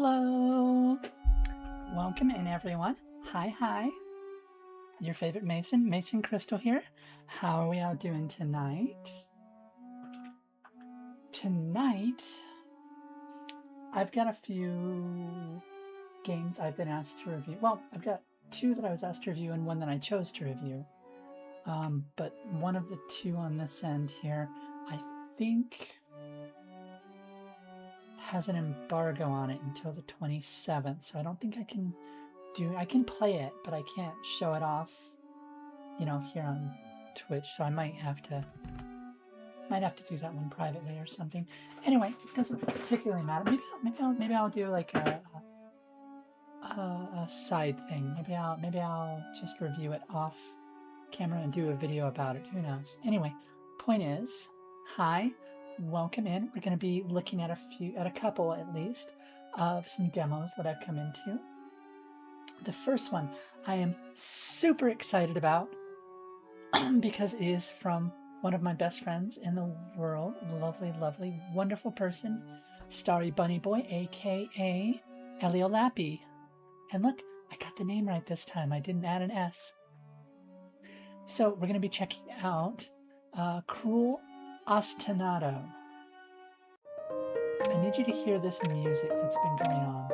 Hello. Welcome in, everyone. Hi. Your favorite Mason, Mason Crystal here. How are we all doing tonight? Tonight, I've got a few games I've been asked to review. Well, I've got two that I was asked to review and one that I chose to review. But one of the two on this end here, I think has an embargo on it until the 27th, so I don't think I can play it, but I can't show it off, here on Twitch. So I might have to do that one privately or something. Anyway, it doesn't particularly matter. Maybe I'll do like a side thing. Maybe I'll just review it off camera and do a video about it. Who knows? Anyway, point is, hi, welcome in. We're going to be looking at a couple at least of some demos that I've come into. The first one I am super excited about because it is from one of my best friends in the world, lovely, wonderful person, Starry Bunny Boy, aka Elio Lappi. And look, I got the name right this time. I didn't add an S. So we're going to be checking out Cruel Ostinato. I need you to hear this music that's been going on.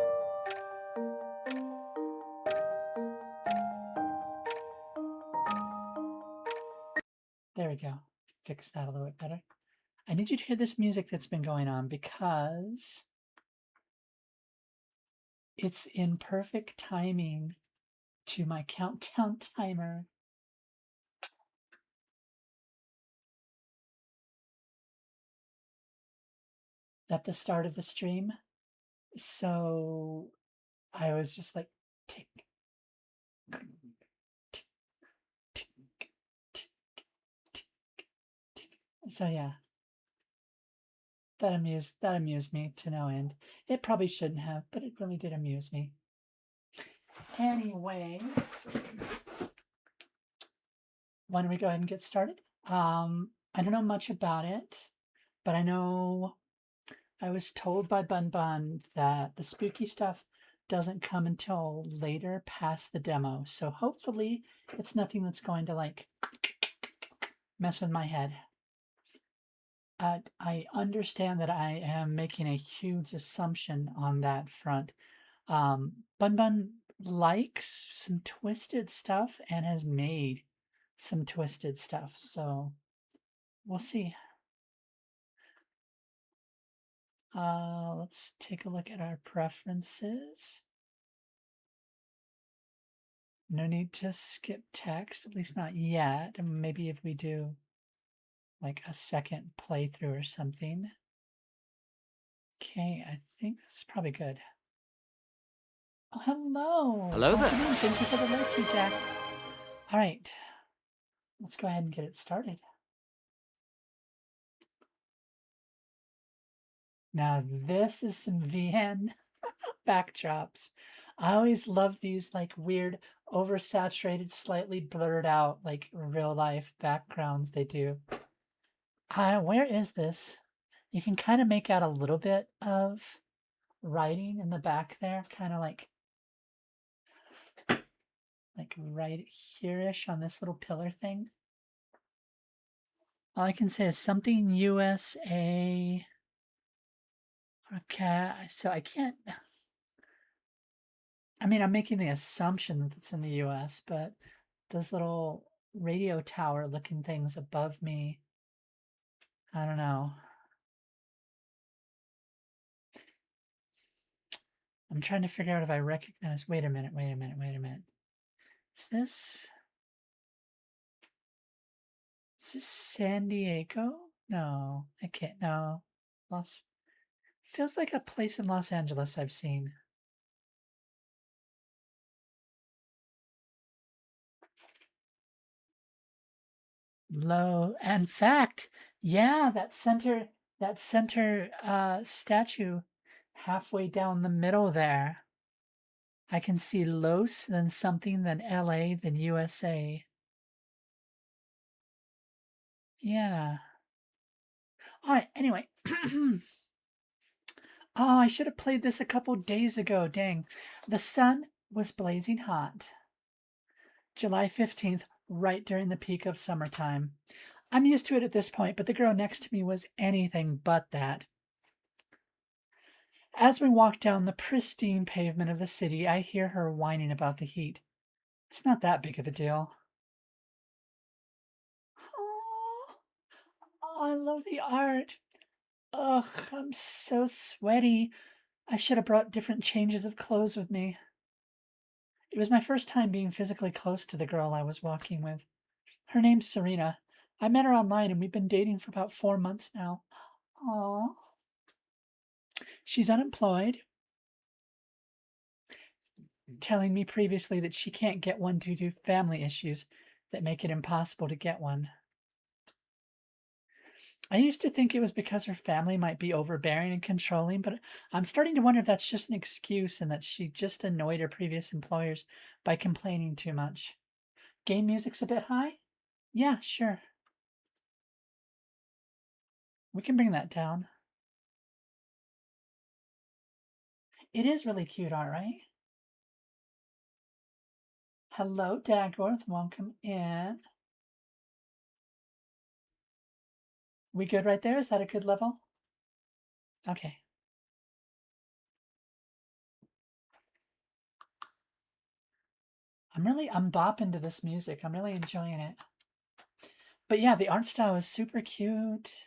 There we go. Fix that a little bit better. I need you to hear this music that's been going on because it's in perfect timing to my countdown timer. At the start of the stream. So I was just like, tick, tick, tick, tick, tick, tick. So yeah, that amused me to no end. It probably shouldn't have, but it really did amuse me. Anyway, why don't we go ahead and get started? I don't know much about it, but I know I was told by Bun Bun that the spooky stuff doesn't come until later past the demo. So hopefully it's nothing that's going to like mess with my head. I understand that I am making a huge assumption on that front. Bun Bun likes some twisted stuff and has made some twisted stuff. So we'll see. Let's take a look at our preferences. No need to skip text, at least not yet. Maybe if we do like a second playthrough or something. Okay, I think this is probably good. Oh, hello. Hello there. Thank you for the like, Jack. All right, let's go ahead and get it started. Now this is some VN backdrops. I always love these like weird, oversaturated, slightly blurred out, like real life backgrounds they do. Where is this? You can kind of make out a little bit of writing in the back there, kind of like right here-ish on this little pillar thing. All I can say is something USA. Okay, so I can't. I mean, I'm making the assumption that it's in the US, but those little radio tower looking things above me, I don't know. I'm trying to figure out if I recognize. Wait a minute. Is this San Diego? No, I can't. No. Feels like a place in Los Angeles I've seen. Low. In fact, yeah, that center statue halfway down the middle there. I can see Los, then something, then LA, then USA. Yeah. All right, anyway. Oh, I should have played this a couple days ago. Dang. The sun was blazing hot. July 15th, right during the peak of summertime. I'm used to it at this point, but the girl next to me was anything but that. As we walk down the pristine pavement of the city, I hear her whining about the heat. It's not that big of a deal. Oh, I love the art. Ugh, I'm so sweaty. I should have brought different changes of clothes with me. It was my first time being physically close to the girl I was walking with. Her name's Serena. I met her online and we've been dating for about 4 months now. Aww. She's unemployed, telling me previously that she can't get one due to family issues that make it impossible to get one. I used to think it was because her family might be overbearing and controlling, but I'm starting to wonder if that's just an excuse and that she just annoyed her previous employers by complaining too much. Game music's a bit high? Yeah, sure. We can bring that down. It is really cute, all right. Hello, Dagworth. Welcome in. We good right there? Is that a good level? Okay. I'm bopping to this music. I'm really enjoying it. But yeah, the art style is super cute.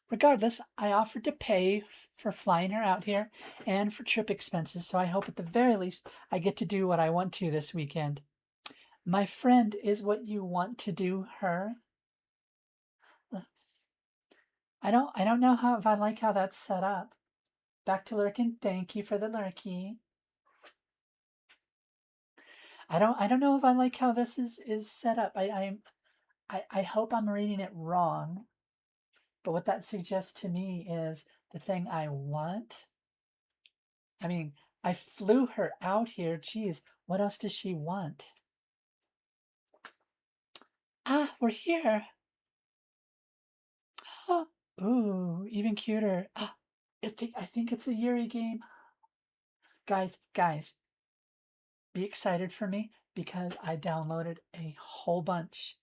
Regardless, I offered to pay for flying her out here and for trip expenses, so I hope at the very least I get to do what I want to this weekend. My friend is what you want to do her. I don't know how if I like how that's set up. Back to lurking. Thank you for the lurky. I don't know if I like how this is set up. I hope I'm reading it wrong, but what that suggests to me is the thing I want. I mean, I flew her out here. Geez, what else does she want? Ah, we're here. Oh, ooh, even cuter. Ah, I think it's a Yuri game. Guys, be excited for me because I downloaded a whole bunch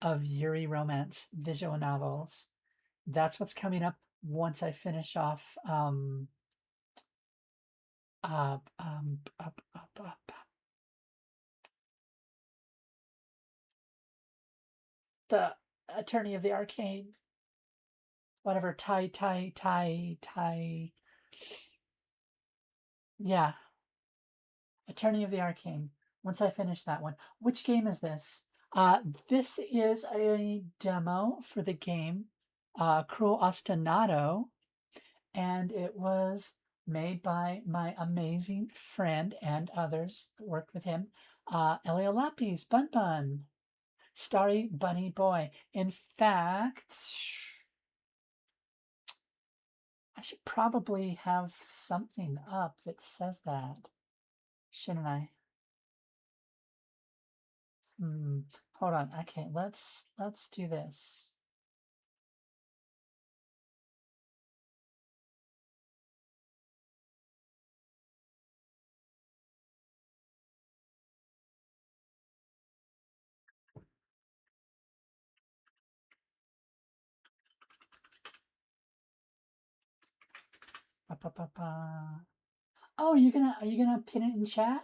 of Yuri romance visual novels. That's what's coming up once I finish off the Attorney of the Arcane, whatever Tai. Yeah, Attorney of the Arcane. Once I finish that one, which game is this? This is a demo for the game Cruel Ostinato, and it was made by my amazing friend and others that worked with him, Elio Lapis, Bun Bun, Starry Bunny Boy. In fact, I should probably have something up that says that, shouldn't I? Hold on. Okay, let's do this. Ba, ba, ba, ba. Oh, are you gonna pin it in chat?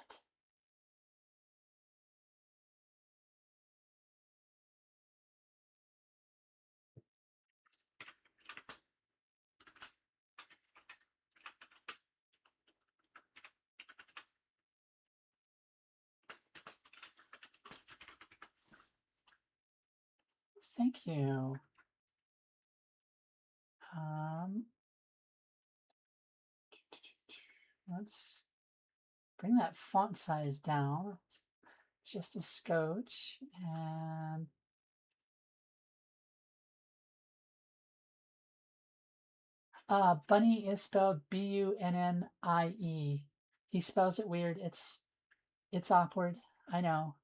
Thank you. Um, let's bring that font size down just a scotch, and Bunny is spelled Bunnie. He spells it weird. It's awkward. I know.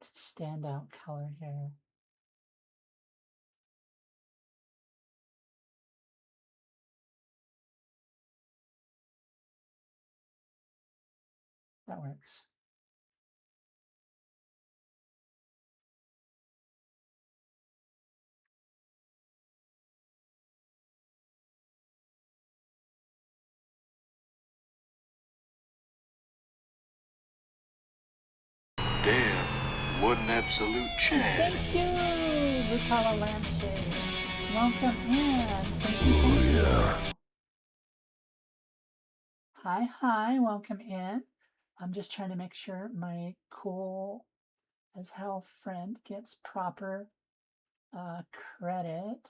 Standout color here. That works. Damn, what an absolute Chad. Thank you, Lucala Lampshade. Welcome in. Thank you. Hi, welcome in. I'm just trying to make sure my cool as hell friend gets proper credit.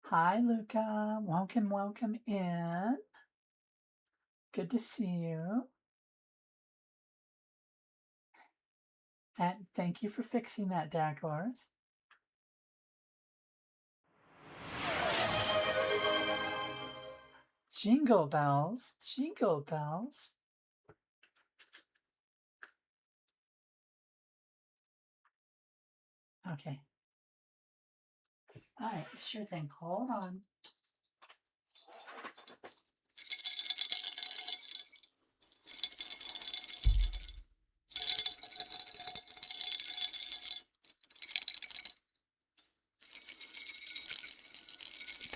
Hi, Luca. Welcome in. Good to see you. And thank you for fixing that, Dagworth. Jingle bells, jingle bells. Okay. All right, sure thing. Hold on.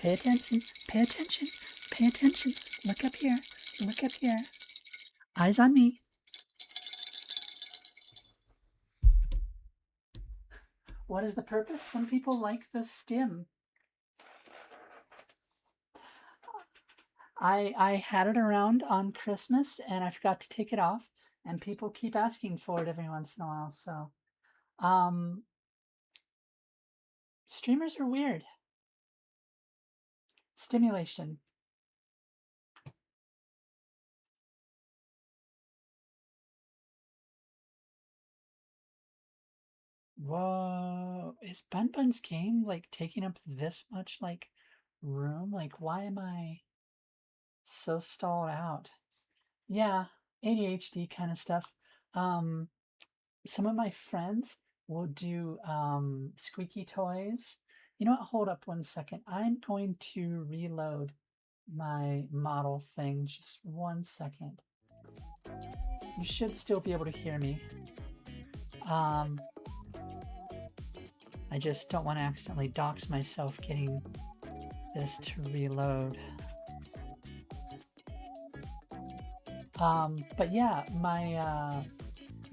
Pay attention, pay attention, pay attention. Look up here, look up here. Eyes on me. What is the purpose? Some people like the stem. I had it around on Christmas and I forgot to take it off, and people keep asking for it every once in a while. So, streamers are weird. Stimulation. Whoa, is Bun Bun's game like taking up this much like room? Like, why am I so stalled out? Yeah, ADHD kind of stuff. Some of my friends will do squeaky toys. You know what? Hold up 1 second. I'm going to reload my model thing. Just 1 second. You should still be able to hear me. I just don't want to accidentally dox myself getting this to reload. But yeah, my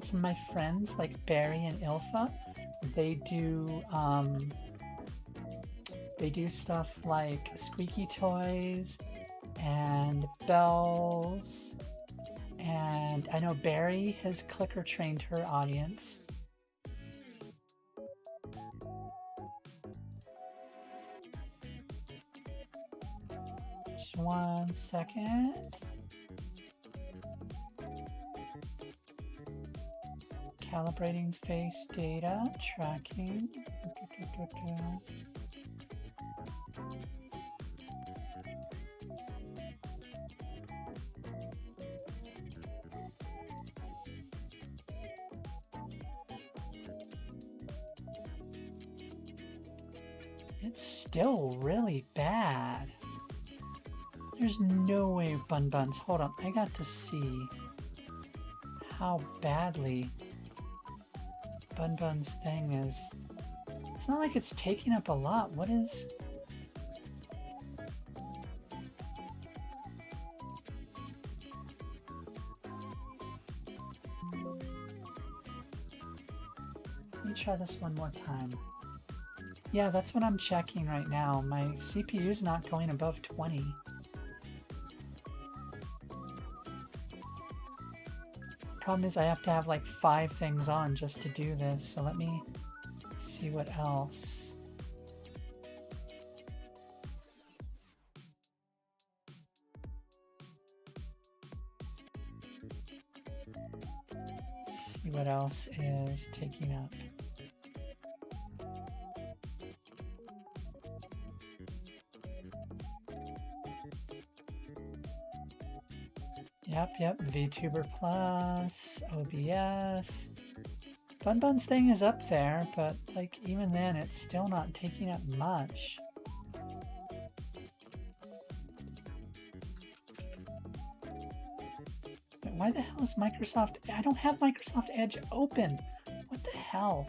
some of my friends like Barry and Ilfa, they do stuff like squeaky toys and bells, and I know Barry has clicker trained her audience. Just 1 second. Calibrating face data, tracking. It's still really bad. There's no way Bun Buns. Hold on, I got to see how badly Bun Bun's thing is. It's not like it's taking up a lot. What is... Let me try this one more time. Yeah, that's what I'm checking right now. My CPU's not going above 20. Problem is I have to have like 5 things on just to do this, so let me see what else. what else is taking up. Yep, VTuber Plus, OBS. BunBun's thing is up there, but like even then it's still not taking up much. But why the hell is Microsoft? I don't have Microsoft Edge open. What the hell?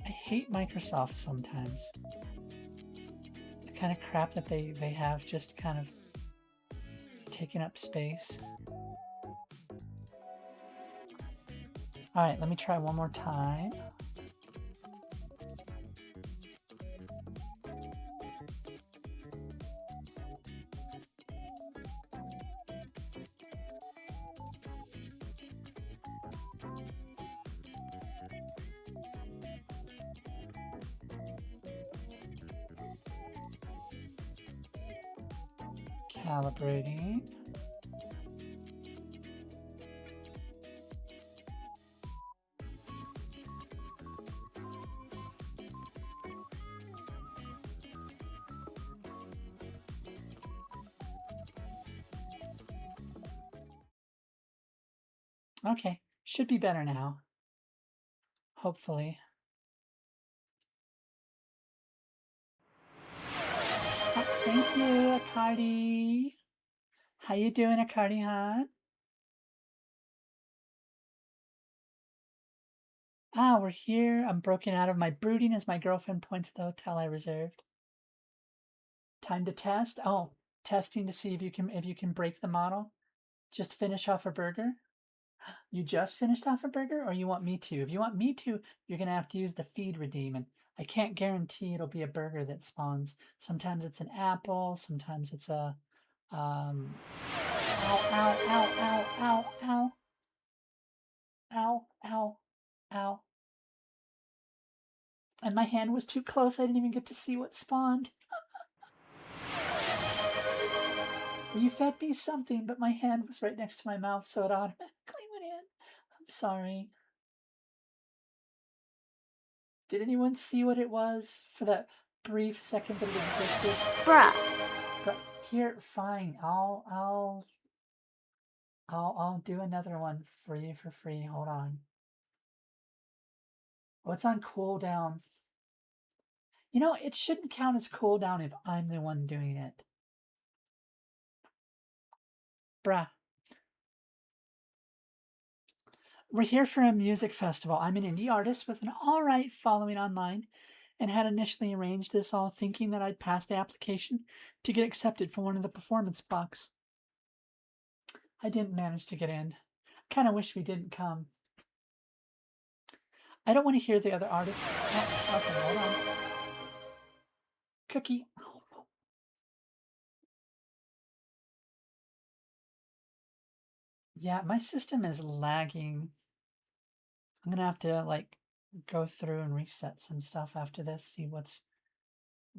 I hate Microsoft sometimes. The kind of crap that they have just kind of taking up space. All right, let me try one more time. Calibrating. Okay, should be better now. Hopefully. Oh, thank you, Akardi. How you doing, Akardi Han? Ah, we're here. I'm broken out of my brooding as my girlfriend points to the hotel I reserved. Time to test. Oh, testing to see if you can break the model. Just finish off a burger. You just finished off a burger, or you want me to? If you want me to, you're gonna have to use the feed redeem, and I can't guarantee it'll be a burger that spawns. Sometimes it's an apple. Sometimes it's a ow, ow, ow, ow, ow, ow, ow, ow, ow. And my hand was too close. I didn't even get to see what spawned. Well, you fed me something, but my hand was right next to my mouth, so it automatically went in. I'm sorry. Did anyone see what it was for that brief second that it existed? Bruh. But here, fine. I'll do another one for you for free. Hold on. Oh, it's on cooldown. You know, it shouldn't count as cooldown if I'm the one doing it. Bruh. We're here for a music festival. I'm an indie artist with an alright following online and had initially arranged this all thinking that I'd pass the application to get accepted for one of the performance blocks. I didn't manage to get in. Kind of wish we didn't come. I don't want to hear the other artists. Oh, okay, hold on. Cookie. Yeah, my system is lagging. I'm gonna have to like go through and reset some stuff after this, see what's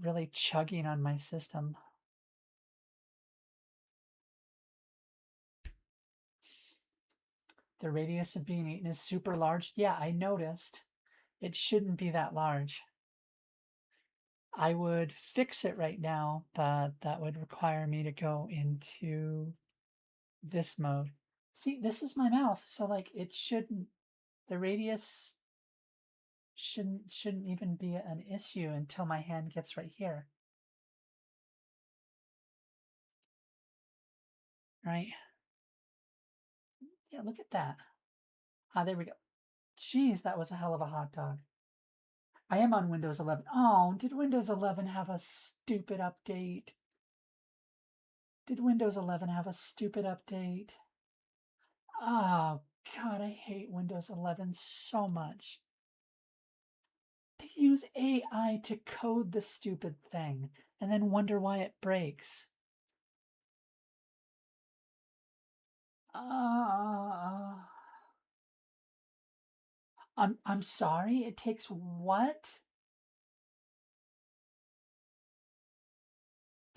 really chugging on my system. The radius of being eaten is super large. Yeah, I noticed. It shouldn't be that large. I would fix it right now, but that would require me to go into this mode. See, this is my mouth, so like it shouldn't, the radius shouldn't even be an issue until my hand gets right here. Right? Yeah, look at that. Ah, there we go. Jeez, that was a hell of a hot dog. I am on Windows 11. Oh, did Windows 11 have a stupid update? Did Windows 11 have a stupid update? Oh, God, I hate Windows 11 so much. They use AI to code the stupid thing and then wonder why it breaks. I'm sorry, it takes what?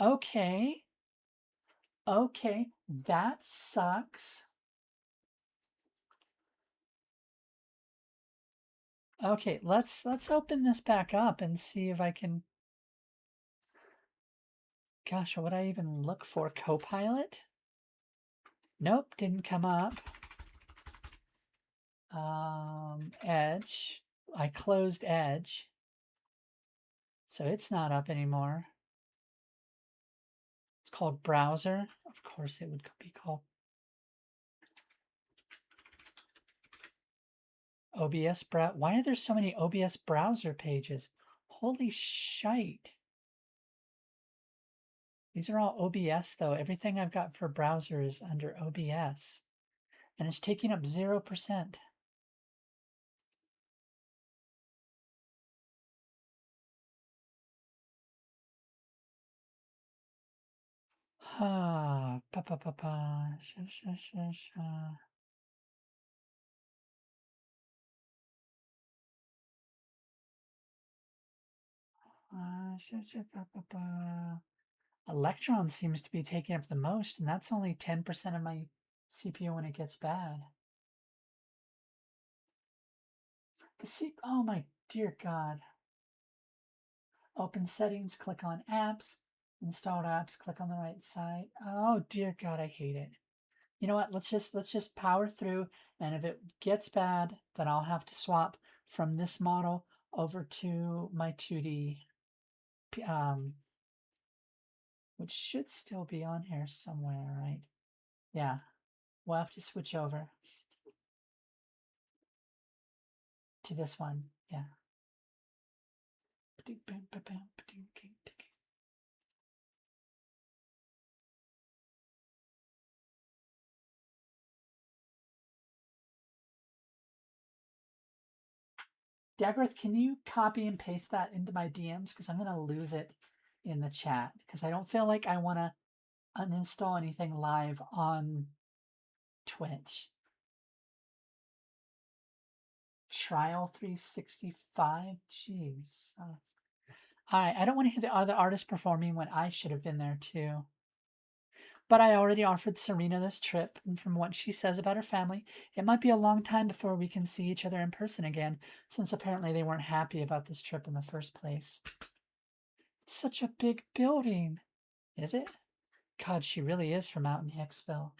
Okay. Okay, that sucks. Okay, let's open this back up and see if I can. Gosh, what would I even look for? Copilot? Nope, didn't come up. Edge. I closed Edge, so it's not up anymore. It's called browser. Of course, it would be called OBS browser. Why are there so many OBS browser pages? Holy shite. These are all OBS though. Everything I've got for browser is under OBS. And it's taking up 0%. Ah, pa pa pa pa. Sha, sha, sha, sha. Sha, sha, pa, pa, pa. Electron seems to be taking up the most, and that's only 10% of my CPU when it gets bad. Oh my dear God. Open settings, click on apps, installed apps, click on the right side. Oh dear God, I hate it. You know what? Let's just power through, and if it gets bad, then I'll have to swap from this model over to my 2D, which should still be on here somewhere, right? Yeah, we'll have to switch over to this one. Yeah. Dagrith, can you copy and paste that into my DMs? Because I'm going to lose it in the chat. Because I don't feel like I want to uninstall anything live on Twitch. Trial 365? Jeez. All right, I don't want to hear the other artists performing when I should have been there too. But I already offered Serena this trip, and from what she says about her family, it might be a long time before we can see each other in person again, since apparently they weren't happy about this trip in the first place. It's such a big building. Is it? God, she really is from out in Hicksville.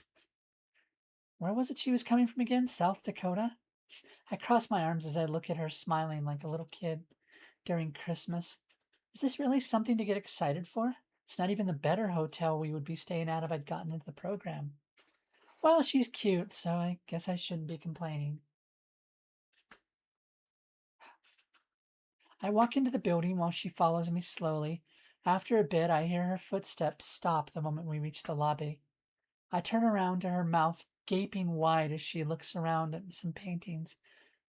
Where was it she was coming from again? South Dakota? I cross my arms as I look at her smiling like a little kid during Christmas. Is this really something to get excited for? It's not even the better hotel we would be staying at if I'd gotten into the program. Well, she's cute, so I guess I shouldn't be complaining. I walk into the building while she follows me slowly. After a bit, I hear her footsteps stop the moment we reach the lobby. I turn around to her mouth gaping wide as she looks around at some paintings.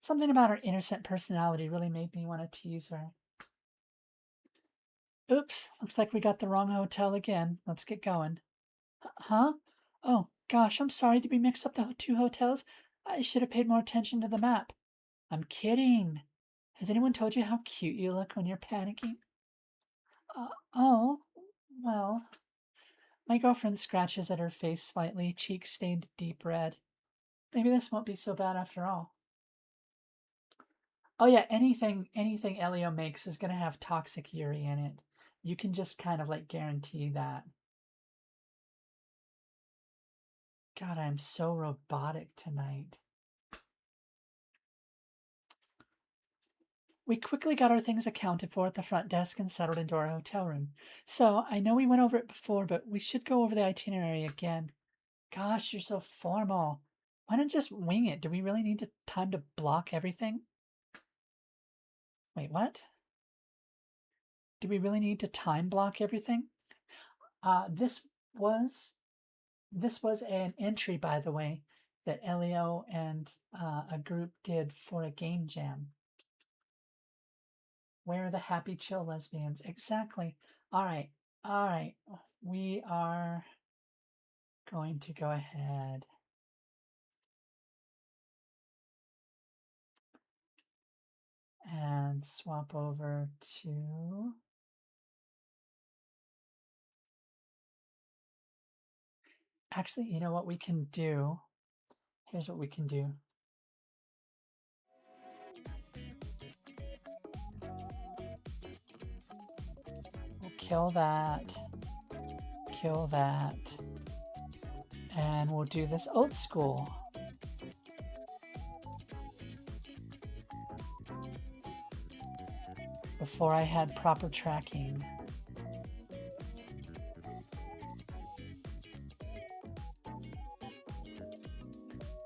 Something about her innocent personality really made me want to tease her. Oops, looks like we got the wrong hotel again. Let's get going. Huh? Oh, gosh, I'm sorry. Did we mix up the two hotels? I should have paid more attention to the map. I'm kidding. Has anyone told you how cute you look when you're panicking? Oh, well. My girlfriend scratches at her face slightly, cheeks stained deep red. Maybe this won't be so bad after all. Oh yeah, anything Elio makes is gonna have toxic Yuri in it. You can just kind of like guarantee that. God, I'm so robotic tonight. We quickly got our things accounted for at the front desk and settled into our hotel room. So I know we went over it before, but we should go over the itinerary again. Gosh, you're so formal. Why not just wing it? Do we really need time to block everything? Wait, what? Do we really need to time block everything? This was an entry, by the way, that Elio and a group did for a game jam. Where are the happy chill lesbians? Exactly. All right. We are going to go ahead and swap over to Actually, you know what we can do? Here's what we can do. We'll kill that. Kill that. And we'll do this old school. Before I had proper tracking.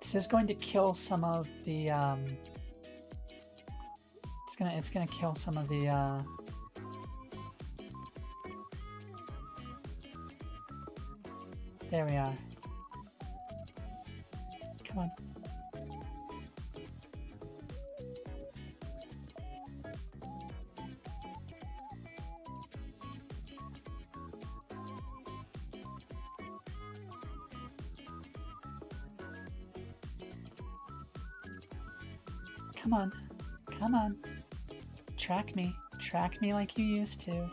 This is going to kill some of the it's gonna kill some of the there we are. Come on. Come on. Come on. Track me. Track me like you used to.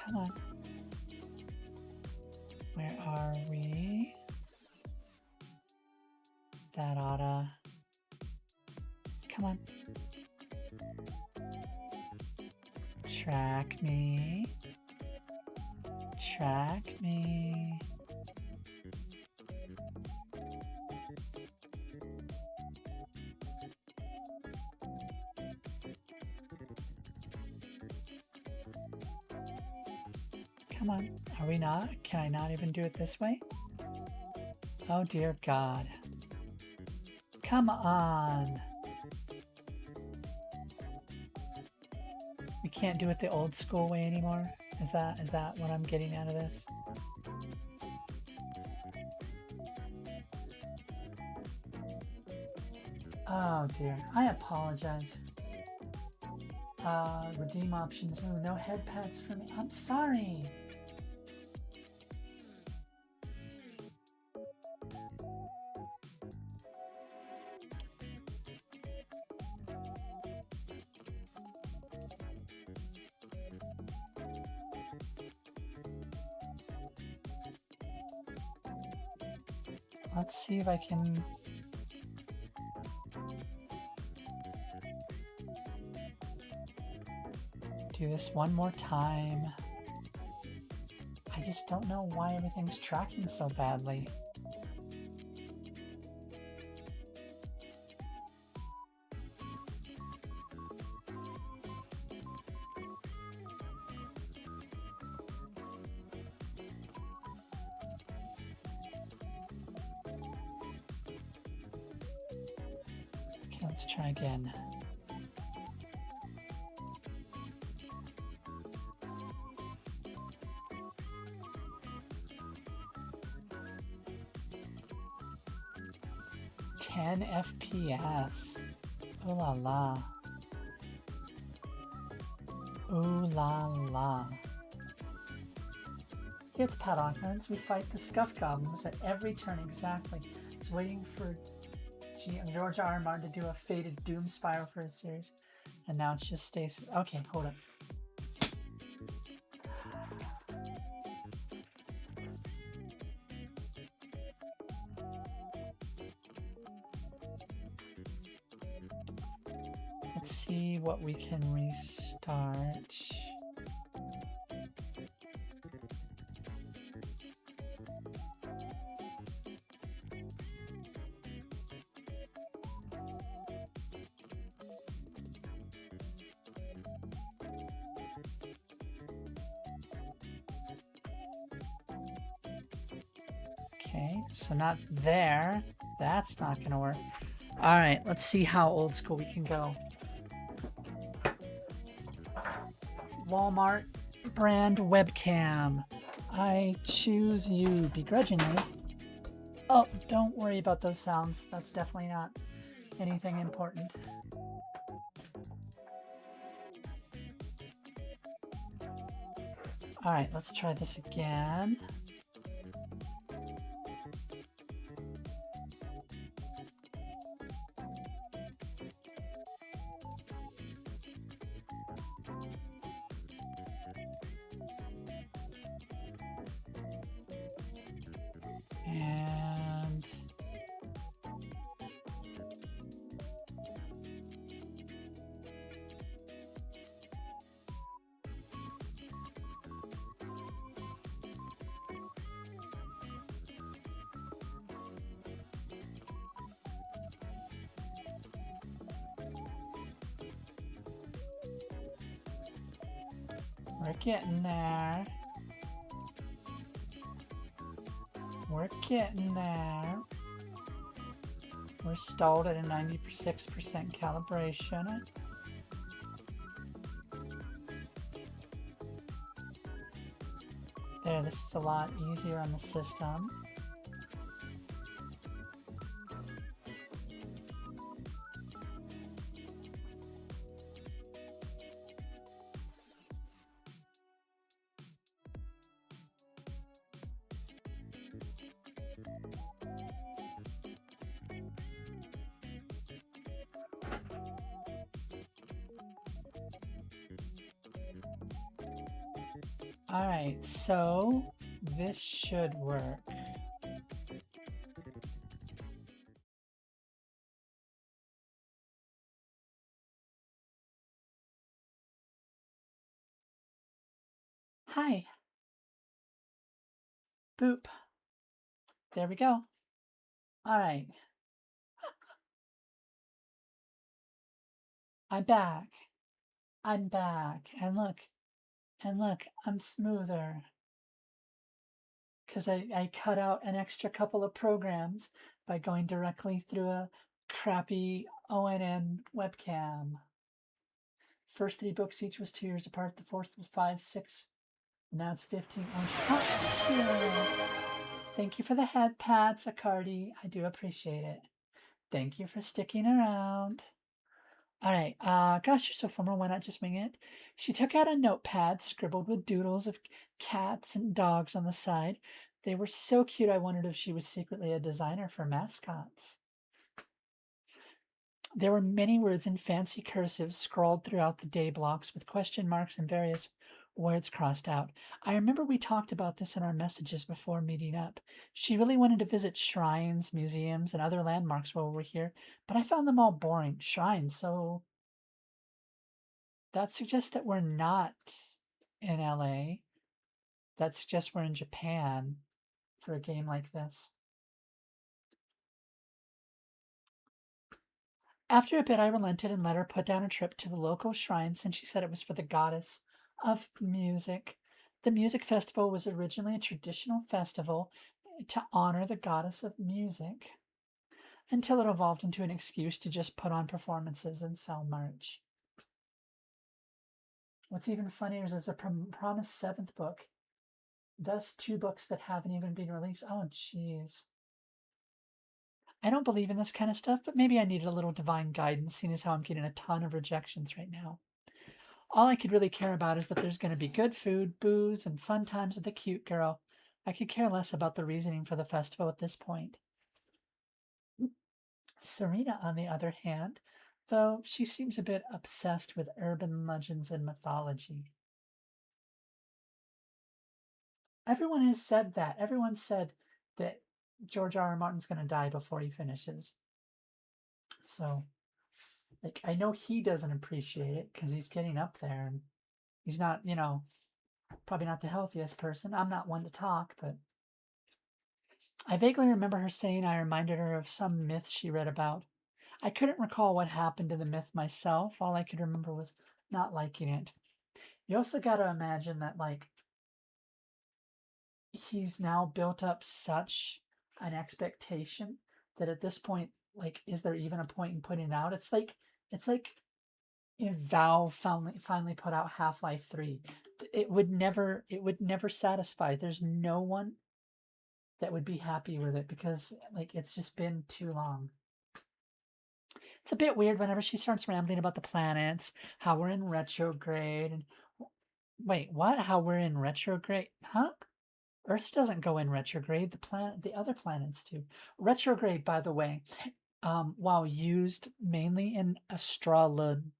Come on. Where are we? That oughta... Come on. Track me. Track me. Come on. Are we not? Can I not even do it this way? Oh dear God. Come on. We can't do it the old school way anymore? Is that what I'm getting out of this? Oh dear. I apologize. Redeem options. Ooh, no head pats for me. I'm sorry. Let's see if I can... do this one more time. I just don't know why everything's tracking so badly. Okay, let's try again. FPS. Ooh la la. Ooh la la. Here at the Paddock Lands, we fight the Scuff Goblins at every turn exactly. It's waiting for George R. R. Martin to do a Fated Doom Spiral for his series. And now it's just Stacy. Okay, hold up. Let's see what we can restart. Okay, so not there. That's not gonna work. All right, let's see how old school we can go. Walmart brand webcam. I choose you begrudgingly. Oh, don't worry about those sounds. That's definitely not anything important. All right, let's try this again. We're getting there. We're getting there. We're stalled at a 96% calibration. There, this is a lot easier on the system. All right, so this should work. Hi. Boop. There we go. All right. I'm back. I'm back. And look, I'm smoother. Because I cut out an extra couple of programs by going directly through a crappy ONN webcam. First 3 books each was 2 years apart. The fourth was 5, 6. Now it's 15. Thank you for the head pats, Acardi. I do appreciate it. Thank you for sticking around. All right. Gosh, you're so formal. Why not just wing it? She took out a notepad scribbled with doodles of cats and dogs on the side. They were so cute, I wondered if she was secretly a designer for mascots. There were many words in fancy cursive scrawled throughout the day blocks with question marks and various words crossed out. I remember we talked about this in our messages before meeting up. She really wanted to visit shrines, museums, and other landmarks while we were here, but I found them all boring. Shrines, so that suggests that we're not in LA. That suggests we're in Japan for a game like this. After a bit, I relented and let her put down a trip to the local shrine since she said it was for the goddess of music. The music festival was originally a traditional festival to honor the goddess of music until it evolved into an excuse to just put on performances and sell merch. What's even funnier is there's a promised 7th book, thus 2 books that haven't even been released. Oh, jeez. I don't believe in this kind of stuff, but maybe I needed a little divine guidance, seeing as how I'm getting a ton of rejections right now. All I could really care about is that there's going to be good food, booze, and fun times with the cute girl. I could care less about the reasoning for the festival at this point. Serena, on the other hand, though she seems a bit obsessed with urban legends and mythology. Everyone has said that. Everyone said that George R. R. Martin's going to die before he finishes. So, like, I know he doesn't appreciate it because he's getting up there and he's not, probably not the healthiest person. I'm not one to talk, but I vaguely remember her saying I reminded her of some myth she read about. I couldn't recall what happened to the myth myself. All I could remember was not liking it. You also got to imagine that, like, he's now built up such an expectation that at this point, like, is there even a point in putting it out? It's like if Valve finally put out Half-Life 3. It would never satisfy. There's no one that would be happy with it because, like, it's just been too long. It's a bit weird whenever she starts rambling about the planets, how we're in retrograde, and wait, what? How we're in retrograde? Huh? Earth doesn't go in retrograde. The other planets do. Retrograde, by the way, while used mainly in astrology,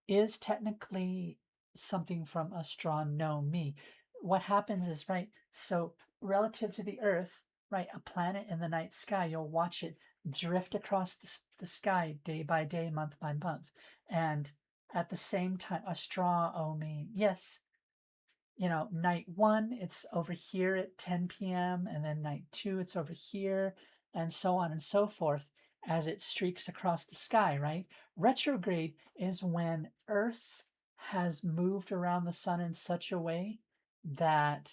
is technically something from astronomy. What happens is, right, so relative to the Earth, right, a planet in the night sky, you'll watch it drift across the sky day by day, month by month. And at the same time, astronomy, yes, night 1, it's over here at 10 p.m., and then night 2, it's over here, and so on and so forth as it streaks across the sky, right? Retrograde is when Earth has moved around the sun in such a way that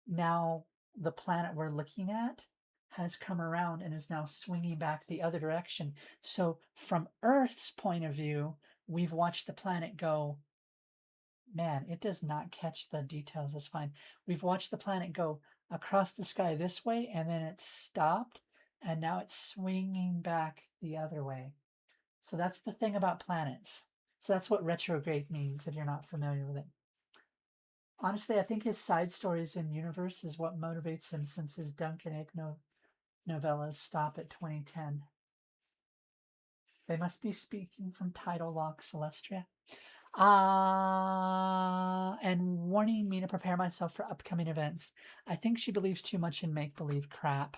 now the planet we're looking at has come around and is now swinging back the other direction. So, from Earth's point of view, we've watched the planet go, man, it does not catch the details. It's fine. We've watched the planet go across the sky this way and then it stopped and now it's swinging back the other way. So, that's the thing about planets. So, that's what retrograde means if you're not familiar with it. Honestly, I think his side stories in universe is what motivates him since his Dunk and Egg novellas stop at 2010. They must be speaking from Tidal Lock Celestia. And warning me to prepare myself for upcoming events. I think she believes too much in make believe crap.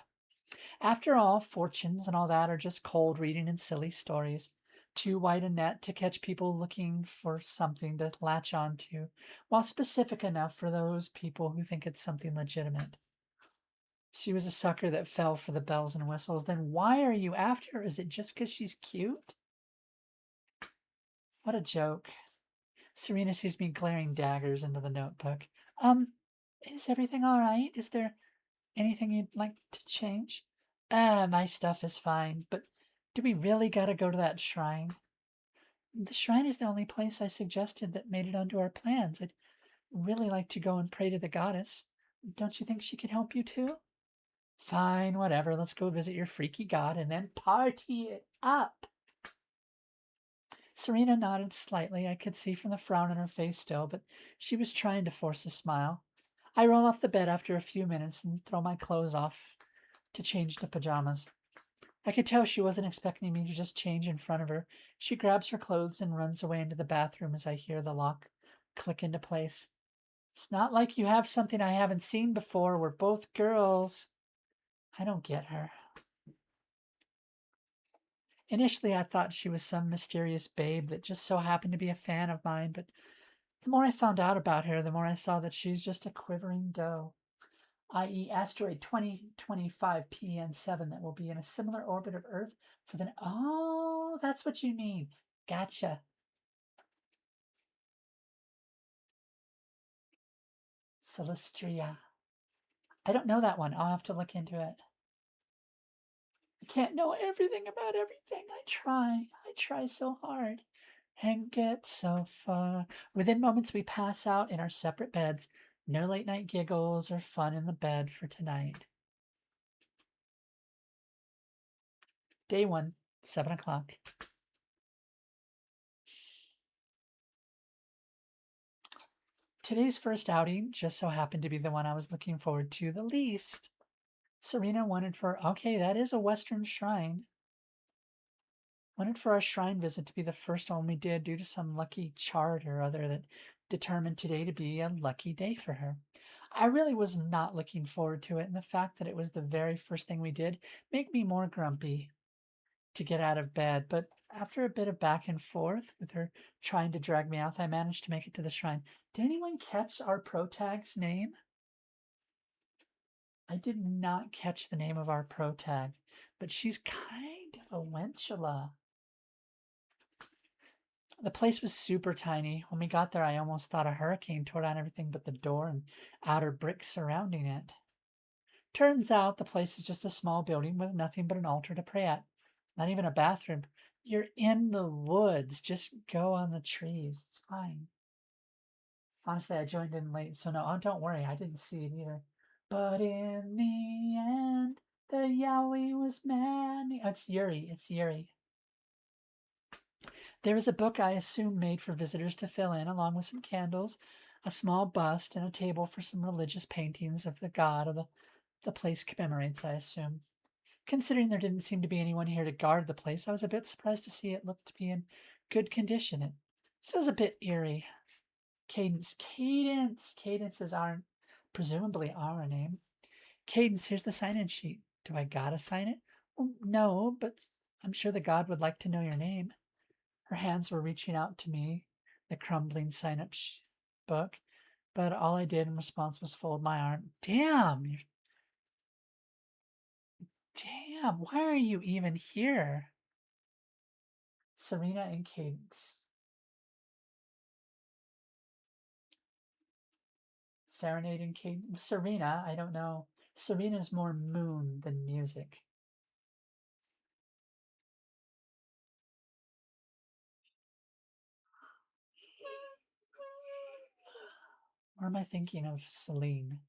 After all, fortunes and all that are just cold reading and silly stories. Too wide a net to catch people looking for something to latch onto, while specific enough for those people who think it's something legitimate. She was a sucker that fell for the bells and whistles. Then why are you after her? Is it just because she's cute? What a joke. Serena sees me glaring daggers into the notebook. Is everything all right? Is there anything you'd like to change? My stuff is fine, but do we really gotta go to that shrine? The shrine is the only place I suggested that made it onto our plans. I'd really like to go and pray to the goddess. Don't you think she could help you too? Fine, whatever. Let's go visit your freaky god and then party it up. Serena nodded slightly. I could see from the frown on her face still, but she was trying to force a smile. I roll off the bed after a few minutes and throw my clothes off to change to pajamas. I could tell she wasn't expecting me to just change in front of her. She grabs her clothes and runs away into the bathroom as I hear the lock click into place. It's not like you have something I haven't seen before. We're both girls. I don't get her. Initially, I thought she was some mysterious babe that just so happened to be a fan of mine, but the more I found out about her, the more I saw that she's just a quivering doe, i.e., asteroid 2025 PN7 that will be in a similar orbit of Earth for the. Oh, that's what you mean. Gotcha. Celestria. I don't know that one. I'll have to look into it. I can't know everything about everything. I try so hard and get so far. Within moments, we pass out in our separate beds. No late night giggles or fun in the bed for tonight. Day 1, 7 o'clock. Today's first outing just so happened to be the one I was looking forward to the least. Serena wanted for, okay, that is a Western shrine. Wanted for our shrine visit to be the first one we did due to some lucky chart or other that determined today to be a lucky day for her. I really was not looking forward to it, and the fact that it was the very first thing we did made me more grumpy to get out of bed. But after a bit of back and forth with her trying to drag me out, I managed to make it to the shrine. Did anyone catch our protag's name? I did not catch the name of our protag, but she's kind of a wenchula. The place was super tiny. When we got there, I almost thought a hurricane tore down everything but the door and outer bricks surrounding it. Turns out the place is just a small building with nothing but an altar to pray at. Not even a bathroom. You're in the woods. Just go on the trees. It's fine. Honestly, I joined in late, so no, don't worry. I didn't see it either. But in the end, the Yowie was mad. Oh, it's Yuri. It's Yuri. There is a book I assume made for visitors to fill in, along with some candles, a small bust, and a table for some religious paintings of the god of the place commemorates, I assume. Considering there didn't seem to be anyone here to guard the place, I was a bit surprised to see it looked to be in good condition. It feels a bit eerie. Cadence. Cadence. Cadence is presumably our name. Cadence, here's the sign-in sheet. Do I gotta sign it? Well, no, but I'm sure the god would like to know your name. Her hands were reaching out to me, the crumbling sign-up book, but all I did in response was fold my arm. Damn, why are you even here? Serena and Cadence. serenading Cadence. Serena, I don't know. Serena's more moon than music. Or am I thinking of Celine?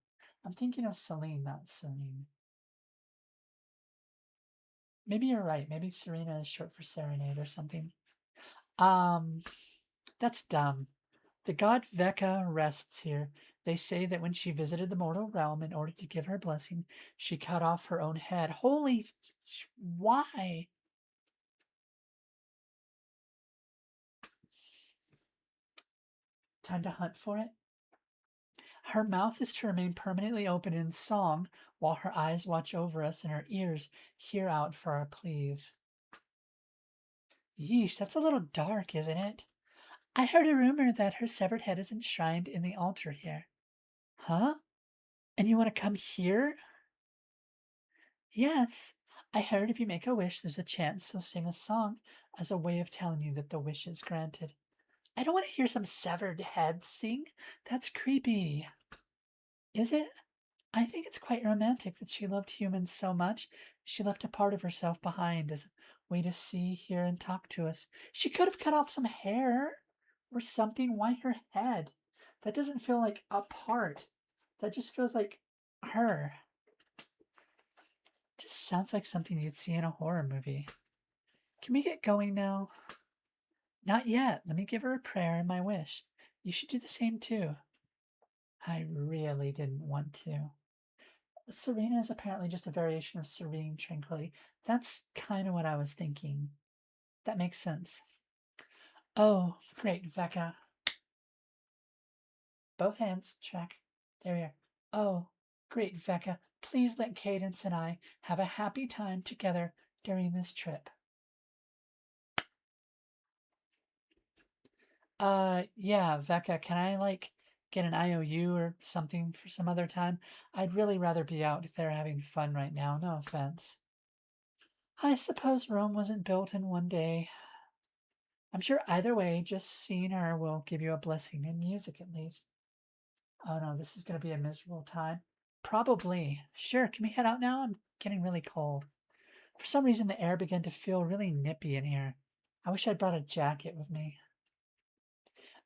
I'm thinking of Celine, not Serene. Maybe you're right. Maybe Serena is short for serenade or something. That's dumb. The god Vecca rests here. They say that when she visited the mortal realm in order to give her blessing, she cut off her own head. Holy, why? Time to hunt for it? Her mouth is to remain permanently open in song, while her eyes watch over us and her ears hear out for our pleas. Yeesh, that's a little dark, isn't it? I heard a rumor that her severed head is enshrined in the altar here. Huh? And you want to come here? Yes. I heard if you make a wish, there's a chance they'll sing a song as a way of telling you that the wish is granted. I don't want to hear some severed head sing. That's creepy. Is it? I think it's quite romantic that she loved humans so much, she left a part of herself behind as a way to see, hear, and talk to us. She could have cut off some hair or something. Why her head? That doesn't feel like a part. That just feels like her. Just sounds like something you'd see in a horror movie. Can we get going now? Not yet. Let me give her a prayer and my wish. You should do the same too. I really didn't want to. Serena is apparently just a variation of serene tranquility. That's kind of what I was thinking. That makes sense. Oh, great, Vecca. Both hands, check. There we are. Oh, great, Vecca. Please let Cadence and I have a happy time together during this trip. Yeah, Vecca, can I, get an IOU or something for some other time? I'd really rather be out there having fun right now, no offense. I suppose Rome wasn't built in one day. I'm sure either way, just seeing her will give you a blessing in music at least. Oh no, this is going to be a miserable time. Probably. Sure, can we head out now? I'm getting really cold. For some reason, the air began to feel really nippy in here. I wish I'd brought a jacket with me.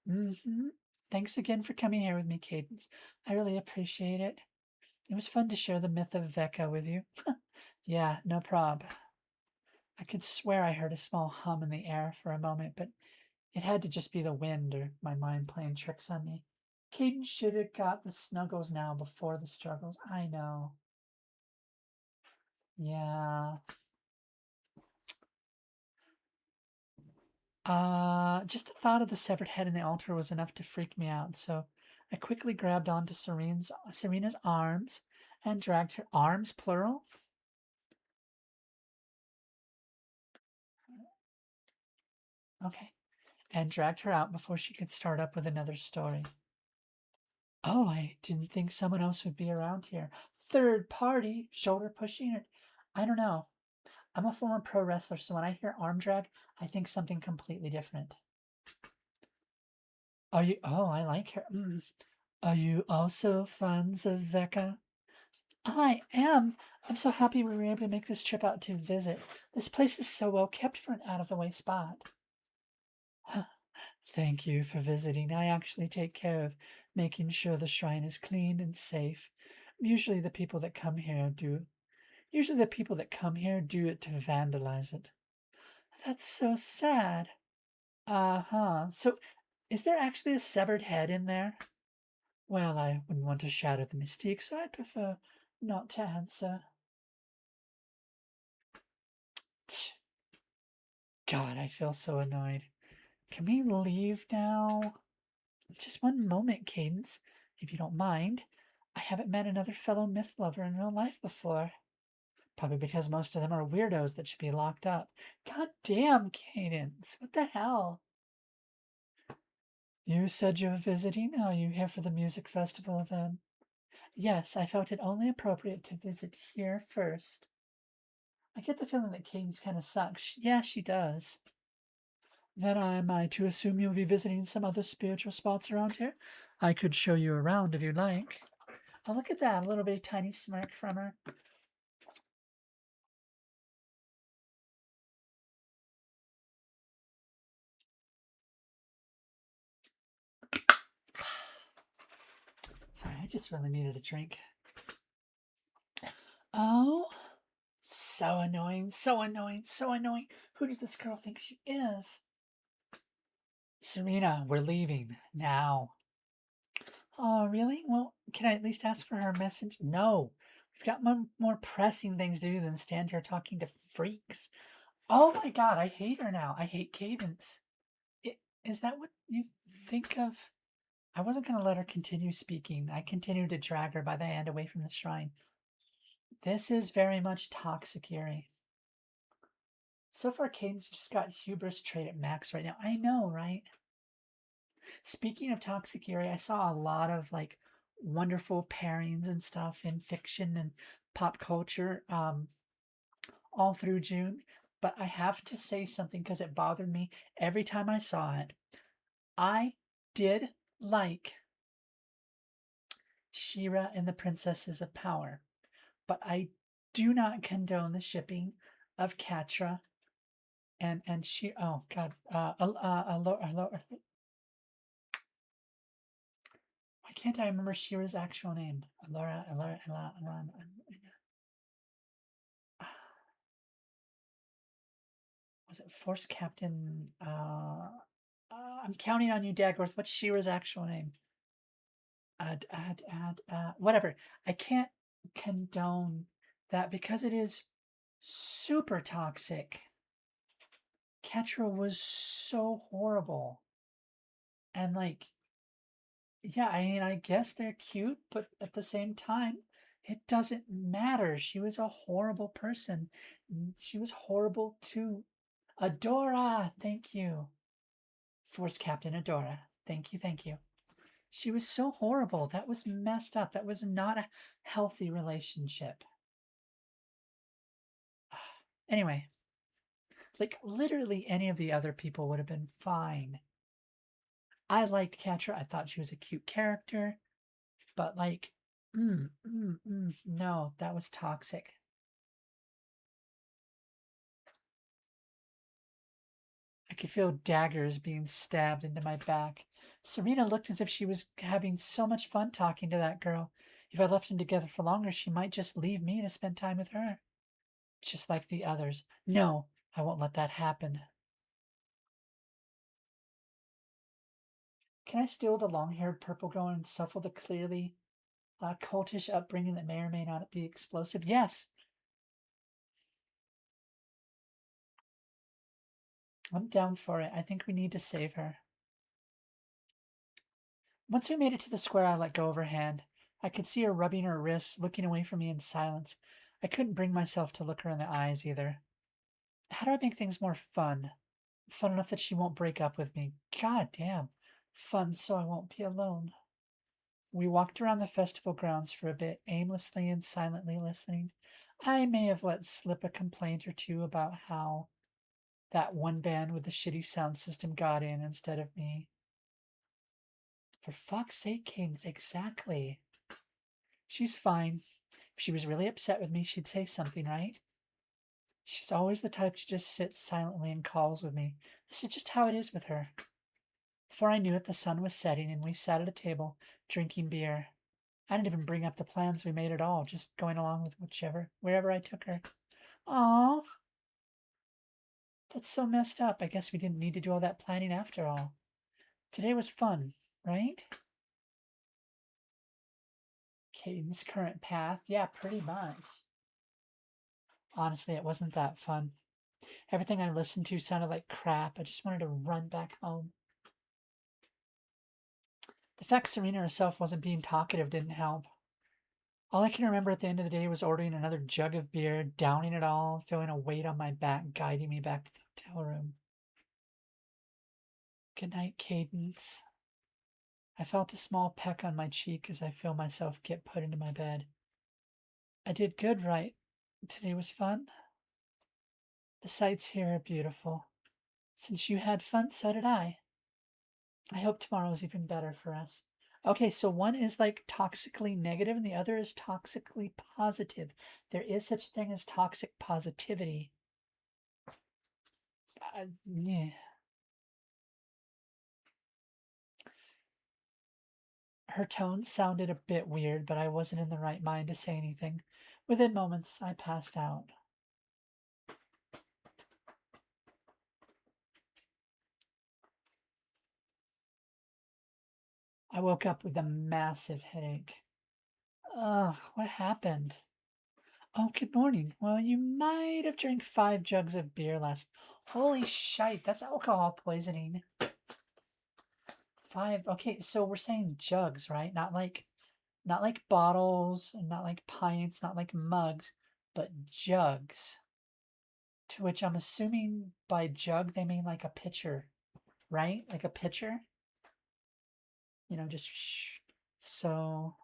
Mm-hmm. Thanks again for coming here with me, Cadence. I really appreciate it. It was fun to share the myth of Vecca with you. Yeah, no prob. I could swear I heard a small hum in the air for a moment, but it had to just be the wind or my mind playing tricks on me. Cadence should have got the snuggles now before the struggles. I know. Yeah. Just the thought of the severed head in the altar was enough to freak me out, so I quickly grabbed onto Serena's arms and dragged her arms, plural. Okay. And dragged her out before she could start up with another story. Oh, I didn't think someone else would be around here. Third party, shoulder pushing it. I don't know. I'm a former pro wrestler, so when I hear arm drag, I think something completely different. Are you? Oh, I like her. Are you also fans of Vecca? I am. I'm so happy we were able to make this trip out to visit. This place is so well kept for an out of the way spot. Thank you for visiting. I actually take care of making sure the shrine is clean and safe. Usually the people that come here do it to vandalize it. That's so sad. Uh-huh. So is there actually a severed head in there? Well, I wouldn't want to shatter the mystique, so I'd prefer not to answer. God, I feel so annoyed. Can we leave now? Just one moment, Cadence, if you don't mind. I haven't met another fellow myth lover in real life before. Probably because most of them are weirdos that should be locked up. God damn, Cadence. What the hell? You said you were visiting? Are you here for the music festival then? Yes, I felt it only appropriate to visit here first. I get the feeling that Cadence kind of sucks. Yeah, she does. Then am I to assume you'll be visiting some other spiritual spots around here? I could show you around if you'd like. Oh, look at that. A little bit tiny smirk from her. Sorry, I just really needed a drink. Oh, so annoying, so annoying, so annoying. Who does this girl think she is? Serena, we're leaving now. Oh, really? Well, can I at least ask for her message? No. We've got more pressing things to do than stand here talking to freaks. Oh my god, I hate her now. I hate Cadence. Is that what you think of? I wasn't going to let her continue speaking. I continued to drag her by the hand away from the shrine. This is very much toxic, Yuri. So far, Cadence just got hubris trait at max right now. I know, right? Speaking of toxic Yuri, I saw a lot of like wonderful pairings and stuff in fiction and pop culture all through June. But I have to say something because it bothered me every time I saw it. I did like She-Ra and the Princesses of Power, but I do not condone the shipping of Catra and she. Oh God, why can't I remember She-Ra's actual name? Was it Force Captain? I'm counting on you, Dagworth. What's She-Ra's actual name? Whatever. I can't condone that because it is super toxic. Catra was so horrible. And like, yeah, I mean, I guess they're cute, but at the same time, it doesn't matter. She was a horrible person. She was horrible to Adora. Thank you. Force Captain Adora. Thank you, thank you. She was so horrible. That was messed up. That was not a healthy relationship. Anyway, like literally any of the other people would have been fine. I liked Catra. I thought she was a cute character, but like, no, that was toxic. I could feel daggers being stabbed into my back. Serena looked as if she was having so much fun talking to that girl. If I left them together for longer, she might just leave me to spend time with her. Just like the others. No, I won't let that happen. Can I steal the long-haired purple girl and suffer the clearly cultish upbringing that may or may not be explosive? Yes. I'm down for it. I think we need to save her. Once we made it to the square, I let go of her hand. I could see her rubbing her wrists, looking away from me in silence. I couldn't bring myself to look her in the eyes either. How do I make things more fun? Fun enough that she won't break up with me. God damn. Fun so I won't be alone. We walked around the festival grounds for a bit, aimlessly and silently listening. I may have let slip a complaint or two about how that one band with the shitty sound system got in instead of me. For fuck's sake, Cadence, exactly. She's fine. If she was really upset with me, she'd say something, right? She's always the type to just sit silently in calls with me. This is just how it is with her. Before I knew it, the sun was setting and we sat at a table, drinking beer. I didn't even bring up the plans we made at all, just going along with wherever I took her. Aww. That's so messed up. I guess we didn't need to do all that planning after all. Today was fun, right? Caden's current path? Yeah, pretty much. Honestly, it wasn't that fun. Everything I listened to sounded like crap. I just wanted to run back home. The fact Serena herself wasn't being talkative didn't help. All I can remember at the end of the day was ordering another jug of beer, downing it all, feeling a weight on my back, guiding me back to the hotel room. Good night, Cadence. I felt a small peck on my cheek as I feel myself get put into my bed. I did good, right? Today was fun. The sights here are beautiful. Since you had fun, so did I. I hope tomorrow is even better for us. Okay, so one is like toxically negative and the other is toxically positive. There is such a thing as toxic positivity. Yeah. Her tone sounded a bit weird, but I wasn't in the right mind to say anything. Within moments, I passed out. I woke up with a massive headache. Ugh, what happened? Oh, good morning. Well, you might have drank 5 jugs of beer last. Holy shite, that's alcohol poisoning. 5. Okay, so we're saying jugs, right? Not like bottles, and not like pints, not like mugs, but jugs. To which I'm assuming by jug they mean like a pitcher, right? Like a pitcher. Just so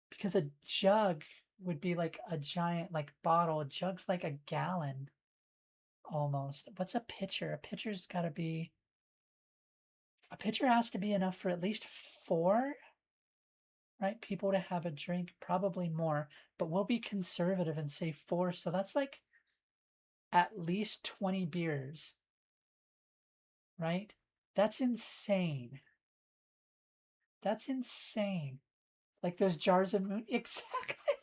because a jug would be like a giant like bottle. A jug's like a gallon almost. What's a pitcher? A pitcher has to be enough for at least 4, right? People to have a drink, probably more, but we'll be conservative and say 4. So that's like at least 20 beers, right? That's insane. That's insane. Like those jars of moon. Exactly.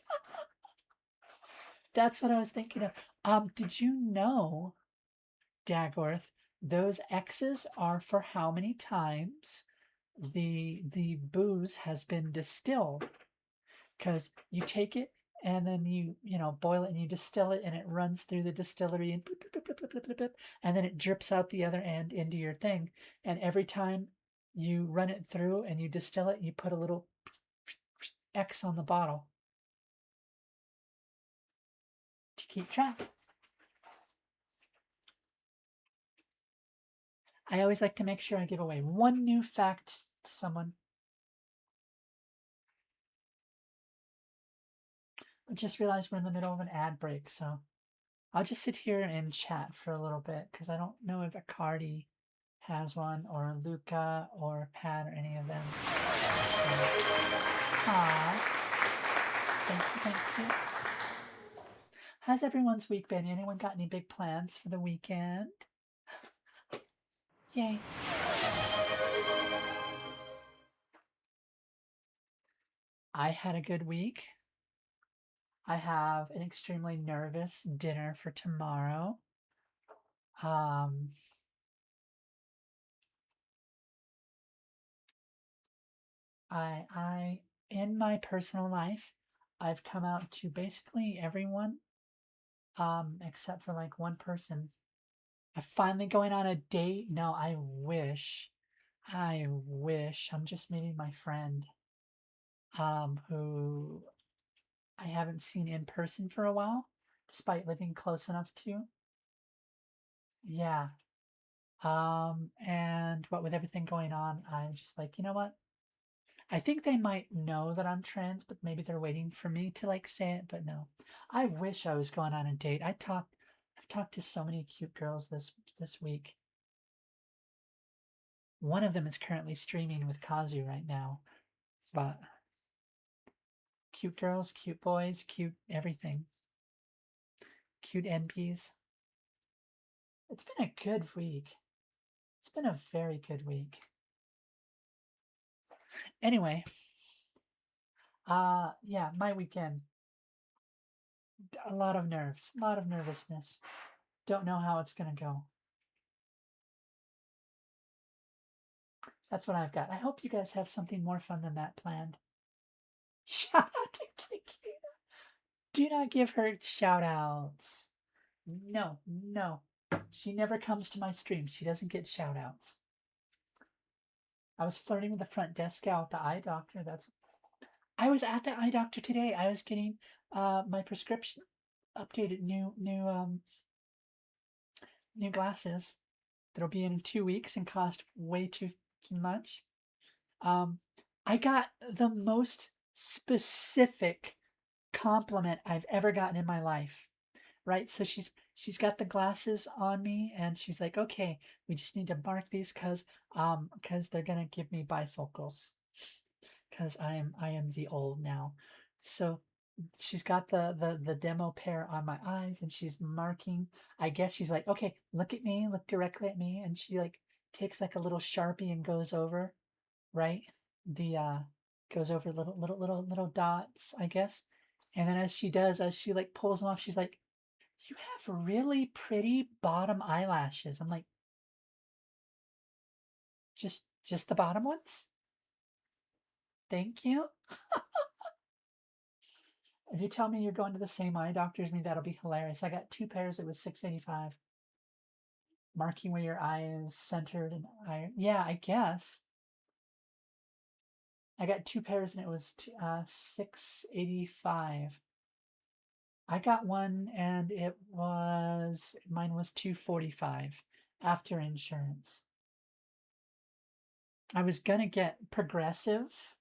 That's what I was thinking of. Did you know, Dagworth, those X's are for how many times the booze has been distilled? Because you take it and then you boil it and you distill it and it runs through the distillery and bloop, bloop, bloop, bloop, bloop, bloop, bloop, and then it drips out the other end into your thing. And every time you run it through and you distill it, you put a little X on the bottle to keep track. I always like to make sure I give away one new fact to someone. I just realized we're in the middle of an ad break, so I'll just sit here and chat for a little bit because I don't know if Acardi has one or Luca or Pat or any of them. Thank you. How's everyone's week been? Anyone got any big plans for the weekend? Yay. I had a good week. I have an extremely nervous dinner for tomorrow. I in my personal life, I've come out to basically everyone, except for like one person. I'm finally going on a date. No, I wish. I'm just meeting my friend, who I haven't seen in person for a while, despite living close enough to. Yeah. And what with everything going on, I'm just like, you know what? I think they might know that I'm trans, but maybe they're waiting for me to like say it, but no. I wish I was going on a date. I've talked to so many cute girls this week. One of them is currently streaming with Kazu right now, but cute girls, cute boys, cute everything. Cute NPs. It's been a good week. It's been a very good week. Anyway, yeah, my weekend. A lot of nerves, a lot of nervousness. Don't know how it's gonna go. That's what I've got. I hope you guys have something more fun than that planned. Shout out to Kikina. Do not give her shout outs. No, no. She never comes to my streams. She doesn't get shout outs. I was flirting with the front desk gal at the eye doctor. I was at the eye doctor today. I was getting my prescription updated, new glasses that'll be in 2 weeks and cost way too much. I got the most specific compliment I've ever gotten in my life. Right? So she's got the glasses on me and she's like, "Okay, we just need to mark these cuz they're going to give me bifocals." because I am the old now. So she's got the demo pair on my eyes and she's marking. I guess she's like, okay, look at me, look directly at me, and she like takes like a little Sharpie and goes over, right? The goes over little dots, I guess. And then as she does, as she like pulls them off, she's like, "You have really pretty bottom eyelashes." I'm like, just the bottom ones? Thank you. If you tell me you're going to the same eye doctor as me, that'll be hilarious. I got two pairs. It was $6.85. Marking where your eye is centered and eye. Yeah, I guess. I got two pairs and it was $6.85. I got one and mine was $2.45 after insurance. I was gonna get progressive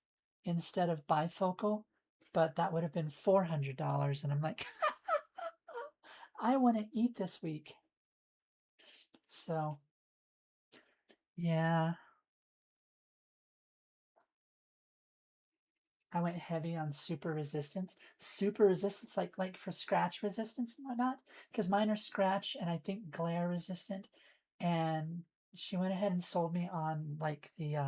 instead of bifocal, but that would have been $400, and I'm like, I want to eat this week. So, yeah, I went heavy on super resistance. Super resistance, like for scratch resistance and whatnot, because mine are scratch and I think glare resistant. And she went ahead and sold me on like the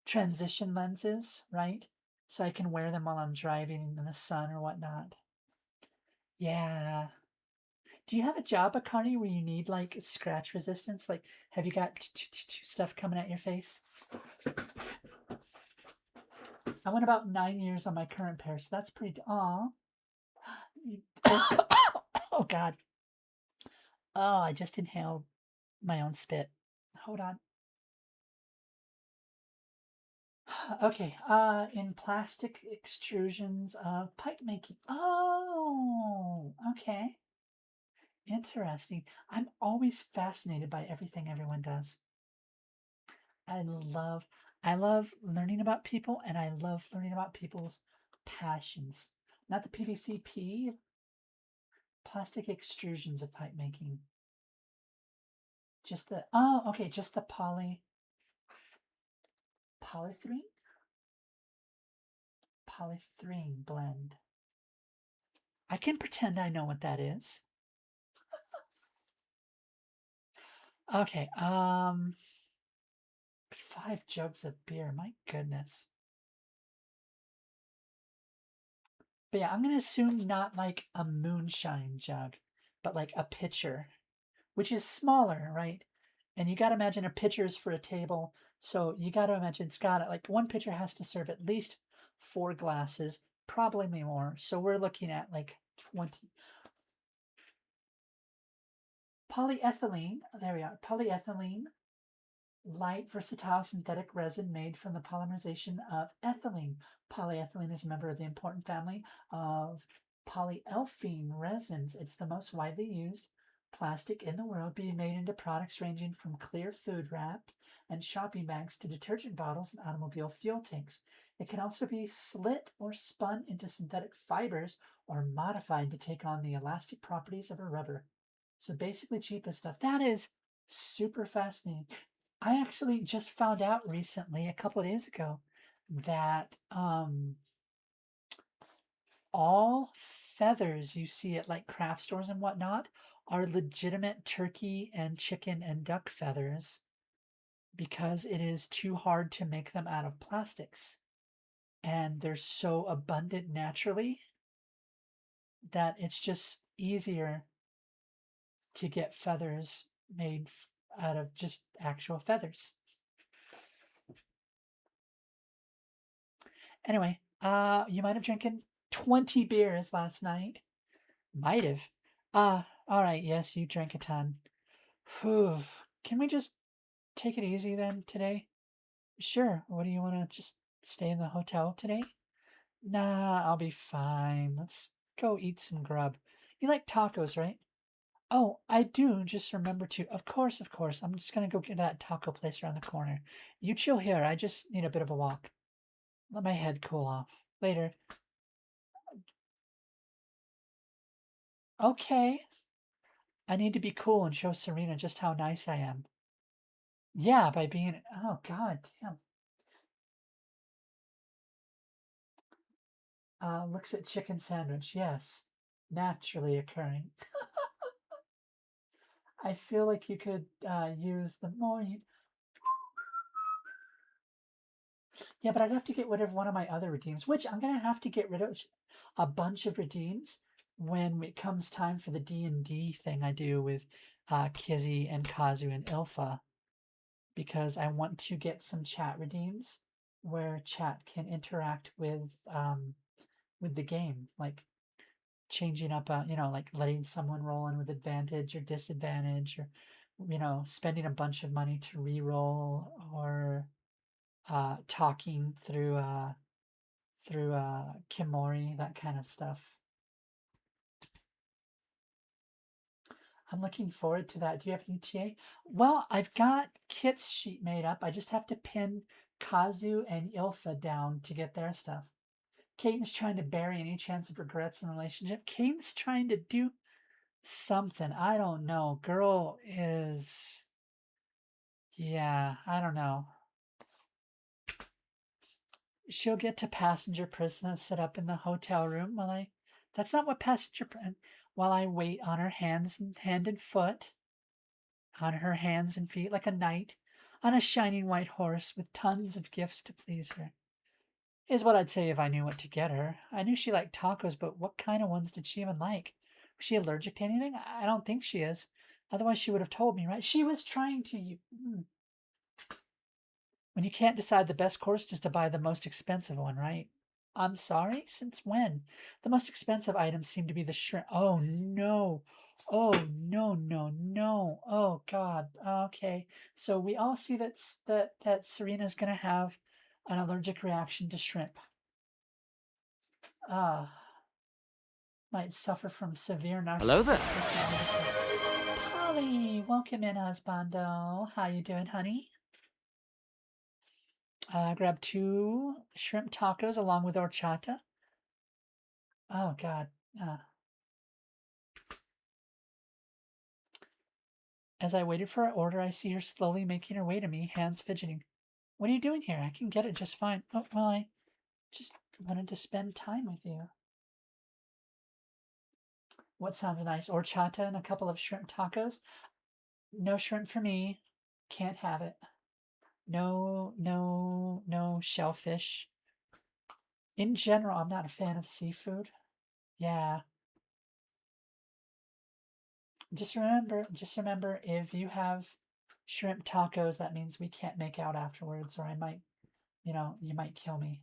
transition lenses, right? So I can wear them while I'm driving in the sun or whatnot. Yeah. Do you have a job, Akani, where you need like scratch resistance? Like, have you got stuff coming at your face? I went about 9 years on my current pair, so that's pretty. Aw. Oh, God. Oh, I just inhaled my own spit. Hold on. Okay. In plastic extrusions of pipe making. Oh, okay. Interesting. I'm always fascinated by everything everyone does. I love I love learning about people and I love learning about people's passions. Not the PVCP, plastic extrusions of pipe making. Just the okay, just the polythrene polythrene blend. I can pretend I know what that is. Okay, 5 jugs of beer. My goodness. But yeah, I'm gonna assume not like a moonshine jug, but like a pitcher, which is smaller, right? And you got to imagine a pitcher's for a table. So you got to imagine it's got like one pitcher has to serve at least 4 glasses, probably more. So we're looking at like 20. Polyethylene, there we are. Polyethylene, light, versatile synthetic resin made from the polymerization of ethylene. Polyethylene is a member of the important family of polyolefin resins. It's the most widely used plastic in the world, being made into products ranging from clear food wrap and shopping bags to detergent bottles and automobile fuel tanks. It can also be slit or spun into synthetic fibers or modified to take on the elastic properties of a rubber. So basically cheap as stuff. That is super fascinating. I actually just found out recently, a couple of days ago, that all feathers you see at like craft stores and whatnot are legitimate turkey and chicken and duck feathers because it is too hard to make them out of plastics. And they're so abundant naturally that it's just easier to get feathers made out of just actual feathers. Anyway, you might have drinking 20 beers last night. Might have. All right. Yes, you drank a ton. Whew. Can we just take it easy then today? Sure. What do you want to just stay in the hotel today? Nah, I'll be fine. Let's go eat some grub. You like tacos, right? Oh, I do. Just remember to. Of course, of course. I'm just gonna go get that taco place around the corner. You chill here. I just need a bit of a walk. Let my head cool off. Later. Okay. I need to be cool and show Serena just how nice I am. Yeah, by being. Oh, God damn. Looks at chicken sandwich. Yes, naturally occurring. I feel like you could use the more you. Yeah, but I'd have to get rid of one of my other redeems, which I'm gonna have to get rid of a bunch of redeems when it comes time for the D&D thing I do with Kizzy and Kazu and Ilfa, because I want to get some chat redeems where chat can interact with the game, like changing up, like letting someone roll in with advantage or disadvantage, or spending a bunch of money to re-roll, or talking through Kimori, that kind of stuff. I'm looking forward to that. Do you have any TA? Well, I've got Kit's sheet made up. I just have to pin Kazu and Ilfa down to get their stuff. Kaden's trying to bury any chance of regrets in the relationship. Kaden's trying to do something. I don't know. Girl is. Yeah, I don't know. She'll get to passenger prison and sit up in the hotel room while I. That's not what passenger. While I wait on her hands and hand and foot, on her hands and feet like a knight on a shining white horse with tons of gifts to please her. Is what I'd say if I knew what to get her. I knew she liked tacos, but what kind of ones did she even like? Was she allergic to anything? I don't think she is. Otherwise, she would have told me, right? She was trying to. When you can't decide, the best course is to buy the most expensive one, right? I'm sorry? Since when? The most expensive items seem to be the shrimp. Oh, no. Oh, no, no, no. Oh, God. Okay. So we all see that Serena's going to have an allergic reaction to shrimp. Might suffer from severe narcissistic. Hello there. Polly, welcome in, husbando. How you doing, honey? Grab 2 shrimp tacos along with horchata. Oh, God. As I waited for her order, I see her slowly making her way to me, hands fidgeting. What are you doing here? I can get it just fine. Oh, well, I just wanted to spend time with you. What sounds nice? Horchata and a couple of shrimp tacos? No shrimp for me. Can't have it. No, no, no shellfish. In general, I'm not a fan of seafood. Yeah. Just remember, if you have shrimp tacos, that means we can't make out afterwards, or I might, you might kill me.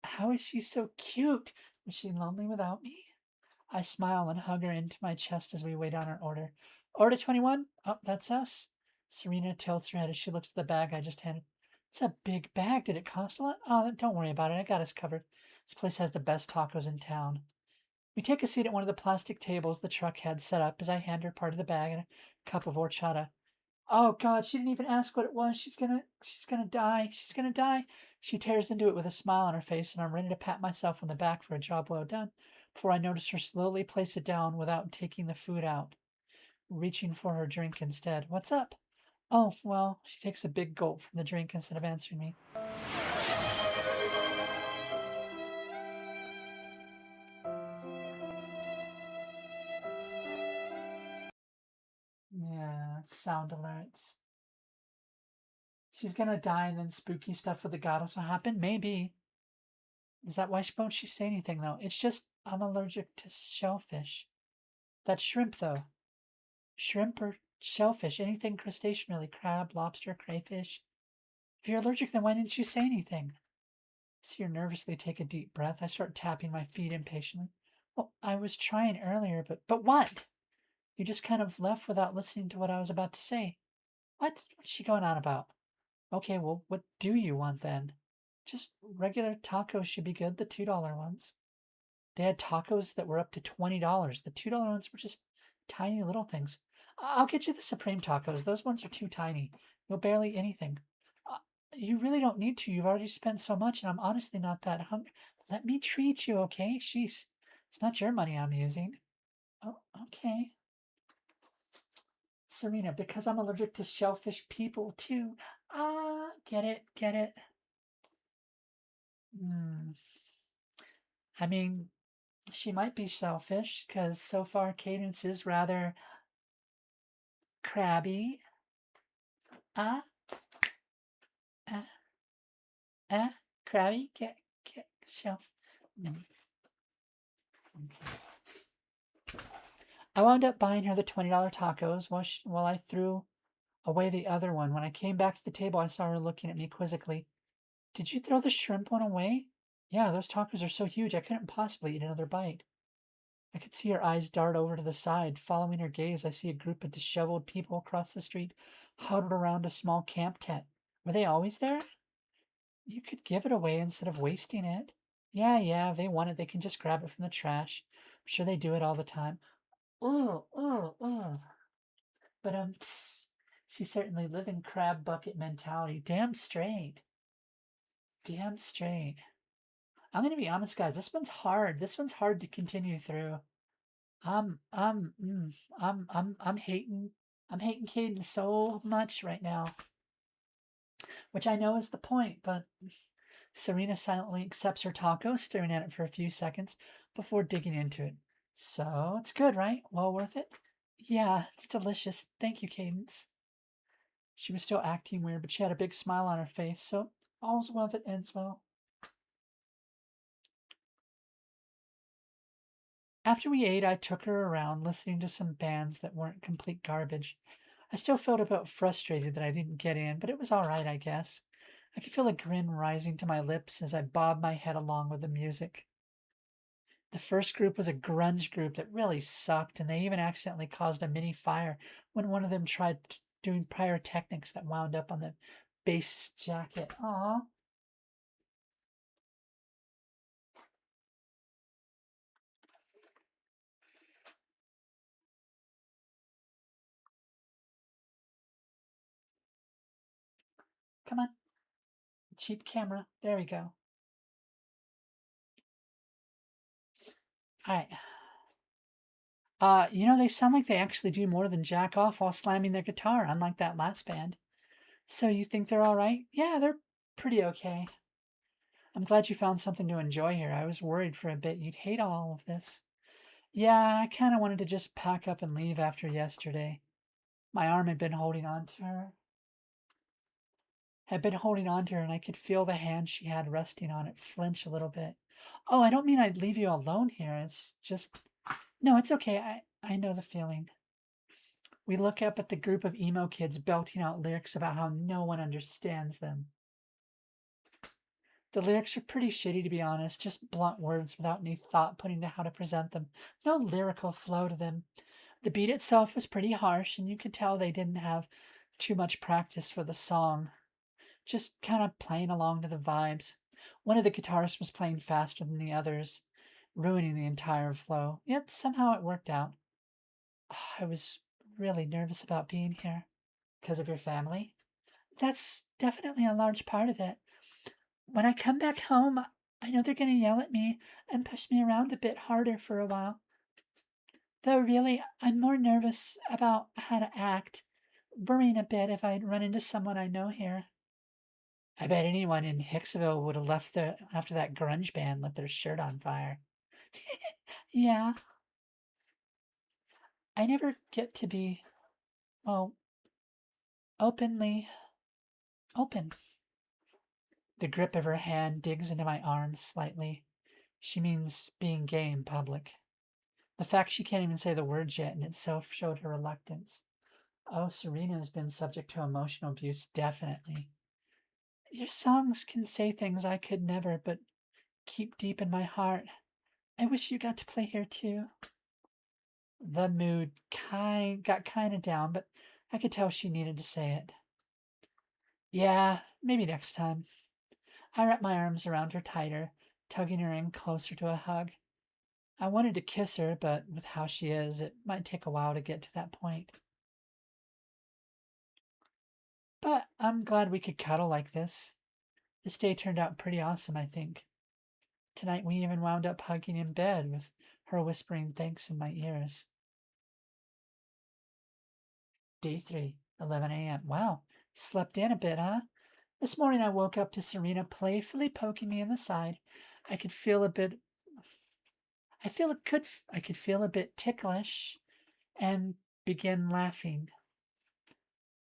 How is she so cute? Was she lonely without me? I smile and hug her into my chest as we wait on our order. Order 21? Oh, that's us. Serena tilts her head as she looks at the bag I just handed. It's a big bag. Did it cost a lot? Oh, don't worry about it. I got us covered. This place has the best tacos in town. We take a seat at one of the plastic tables the truck had set up as I hand her part of the bag and a cup of horchata. Oh God, she didn't even ask what it was. She's gonna die. She's gonna die. She tears into it with a smile on her face, and I'm ready to pat myself on the back for a job well done before I notice her slowly place it down without taking the food out, reaching for her drink instead. What's up? Oh, well, she takes a big gulp from the drink instead of answering me. Yeah, sound alerts. She's gonna die and then spooky stuff with the goddess will happen? Maybe. Is that why won't she say anything, though? It's just I'm allergic to shellfish. That shrimp, though. Shrimp or shellfish, anything crustacean really. Crab, lobster, crayfish. If you're allergic, then why didn't you say anything? I see her nervously take a deep breath. I start tapping my feet impatiently. Well, I was trying earlier, but what? You just kind of left without listening to what I was about to say. What? What's she going on about? Okay, well, what do you want then? Just regular tacos should be good, the $2 ones. They had tacos that were up to $20. The $2 ones were just tiny little things. I'll get you the Supreme tacos. Those ones are too tiny. You'll barely eat anything. You really don't need to. You've already spent so much, and I'm honestly not that hungry. Let me treat you, okay? Sheesh. It's not your money I'm using. Oh, okay. Serena, because I'm allergic to shellfish people too. Ah, get it, get it. Hmm. I mean, she might be shellfish because so far Cadence is rather crabby. Ah, ah, ah, crabby. Get shell. Mm, okay. I wound up buying her the $20 tacos while I threw away the other one. When I came back to the table, I saw her looking at me quizzically. Did you throw the shrimp one away? Yeah, those tacos are so huge I couldn't possibly eat another bite. I could see her eyes dart over to the side. Following her gaze, I see a group of disheveled people across the street, huddled around a small camp tent. Were they always there? You could give it away instead of wasting it. Yeah, if they want it, they can just grab it from the trash. I'm sure they do it all the time. Oh. But she's certainly living crab bucket mentality. Damn straight. Damn straight. I'm gonna be honest, guys. This one's hard. This one's hard to continue through. I'm I'm mm, I'm hating. I'm hating Caden so much right now, which I know is the point. But Serena silently accepts her taco, staring at it for a few seconds before digging into it. So it's good, right? Well worth it. Yeah, it's delicious. Thank you, Cadence. She was still acting weird, but she had a big smile on her face. So all's well that ends well. After we ate, I took her around listening to some bands that weren't complete garbage. I still felt a bit frustrated that I didn't get in, but it was all right, I guess. I could feel a grin rising to my lips as I bobbed my head along with the music. The first group was a grunge group that really sucked, and they even accidentally caused a mini fire when one of them tried doing pyrotechnics that wound up on the bassist jacket. Aw. Come on. Cheap camera. There we go. All right. They sound like they actually do more than jack off while slamming their guitar, unlike that last band. So you think they're all right? Yeah, they're pretty okay. I'm glad you found something to enjoy here. I was worried for a bit you'd hate all of this. Yeah, I kind of wanted to just pack up and leave after yesterday. My arm had been holding on to her. Had been holding on to her, and I could feel the hand she had resting on it flinch a little bit. Oh, I don't mean I'd leave you alone here. It's just. No, it's okay. I know the feeling. We look up at the group of emo kids belting out lyrics about how no one understands them. The lyrics are pretty shitty, to be honest, just blunt words without any thought put into how to present them. No lyrical flow to them. The beat itself was pretty harsh, and you could tell they didn't have too much practice for the song, just kind of playing along to the vibes. One of the guitarists was playing faster than the others, ruining the entire flow, yet somehow it worked out. I was really nervous about being here. Because of your family? That's definitely a large part of it. When I come back home, I know they're going to yell at me and push me around a bit harder for a while. Though, really, I'm more nervous about how to act, worrying a bit if I'd run into someone I know here. I bet anyone in Hicksville would have left after that grunge band lit their shirt on fire. Yeah, I never get to be, well, openly open. The grip of her hand digs into my arm slightly. She means being gay in public. The fact she can't even say the words yet in itself showed her reluctance. Oh, Serena's been subject to emotional abuse, definitely. Your songs can say things I could never, but keep deep in my heart. I wish you got to play here too. The mood got kind of down, but I could tell she needed to say it. Yeah, maybe next time. I wrapped my arms around her tighter, tugging her in closer to a hug. I wanted to kiss her, but with how she is, it might take a while to get to that point. But I'm glad we could cuddle like this. This day turned out pretty awesome, I think. Tonight we even wound up hugging in bed with her whispering thanks in my ears. Day 3, 11 a.m. Wow, slept in a bit, huh? This morning I woke up to Serena playfully poking me in the side. I could feel a bit. I could feel a bit ticklish, and began laughing.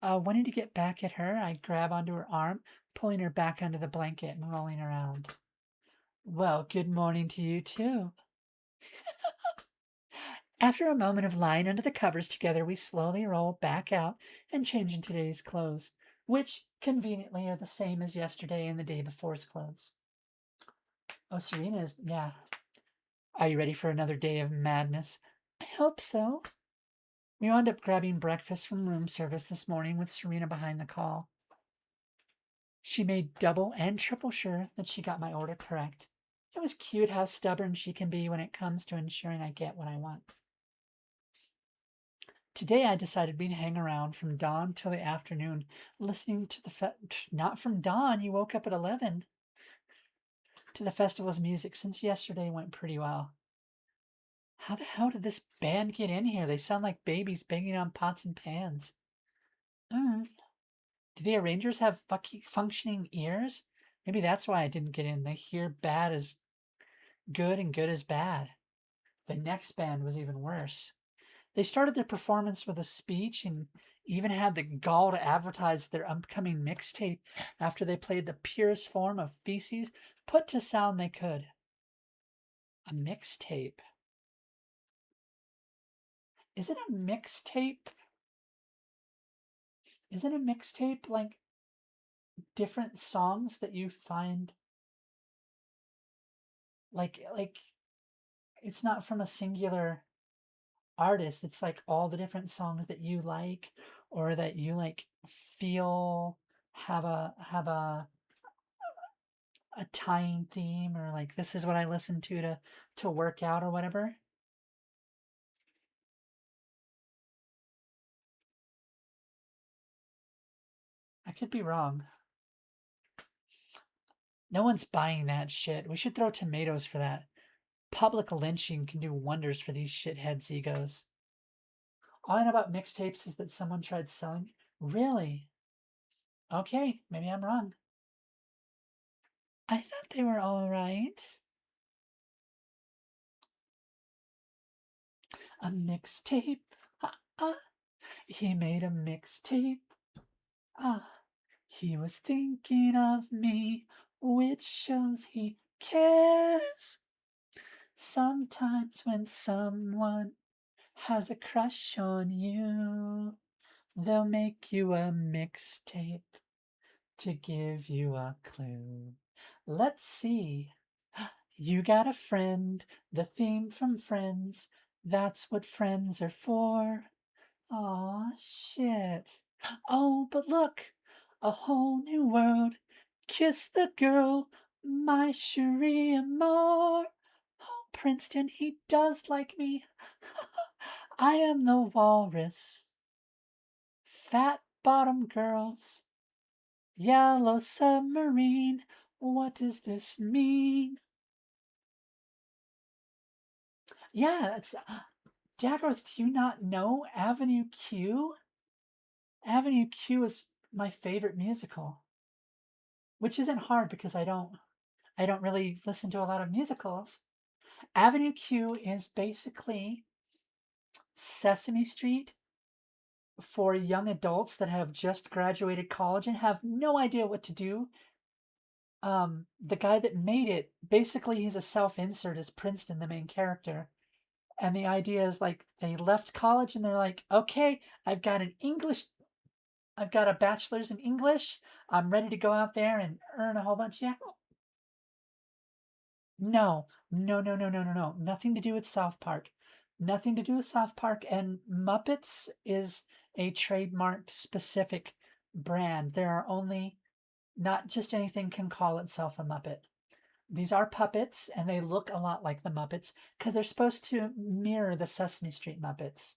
Wanting to get back at her, I grab onto her arm, pulling her back under the blanket and rolling around. Well, good morning to you too. After a moment of lying under the covers together, we slowly roll back out and change into today's clothes, which conveniently are the same as yesterday and the day before's clothes. Oh, Serena's, yeah. Are you ready for another day of madness? I hope so. We wound up grabbing breakfast from room service this morning with Serena behind the call. She made double and triple sure that she got my order correct. It was cute how stubborn she can be when it comes to ensuring I get what I want. Today I decided we'd hang around from dawn till the afternoon, listening to not from dawn, you woke up at 11, to the festival's music, since yesterday went pretty well. How the hell did this band get in here? They sound like babies banging on pots and pans. Do the arrangers have functioning ears? Maybe that's why I didn't get in. They hear bad as good and good as bad. The next band was even worse. They started their performance with a speech and even had the gall to advertise their upcoming mixtape after they played the purest form of feces put to sound they could. A mixtape. Is it a mixtape? Isn't a mixtape like different songs that you find like it's not from a singular artist, it's like all the different songs that you like or that you like feel have a tying theme, or like this is what I listen to work out or whatever. I could be wrong. No one's buying that shit. We should throw tomatoes for that. Public lynching can do wonders for these shitheads' egos. All I know about mixtapes is that someone tried selling. Really? Okay, maybe I'm wrong. I thought they were all right. A mixtape. He made a mixtape. He was thinking of me, which shows he cares. Sometimes when someone has a crush on you, they'll make you a mixtape to give you a clue. Let's see. You got a friend, the theme from Friends. That's what friends are for. Aw, shit. Oh, but look, a whole new world. Kiss the girl, my Cherie Amour. Oh, Princeton, he does like me. I am the walrus. Fat bottom girls. Yellow submarine. What does this mean? Yeah, that's. Daggers, do you not know Avenue Q? Avenue Q is my favorite musical, which isn't hard because I don't really listen to a lot of musicals. Avenue Q is basically Sesame Street for young adults that have just graduated college and have no idea what to do. The guy that made it, basically he's a self-insert as Princeton, the main character. And the idea is like they left college and they're like, okay, I've got a bachelor's in English. I'm ready to go out there and earn a whole bunch. Yeah. No, no, no, no, no, no, no. Nothing to do with South Park. Nothing to do with South Park. And Muppets is a trademarked specific brand. There are only, not just anything can call itself a Muppet. These are puppets, and they look a lot like the Muppets because they're supposed to mirror the Sesame Street Muppets.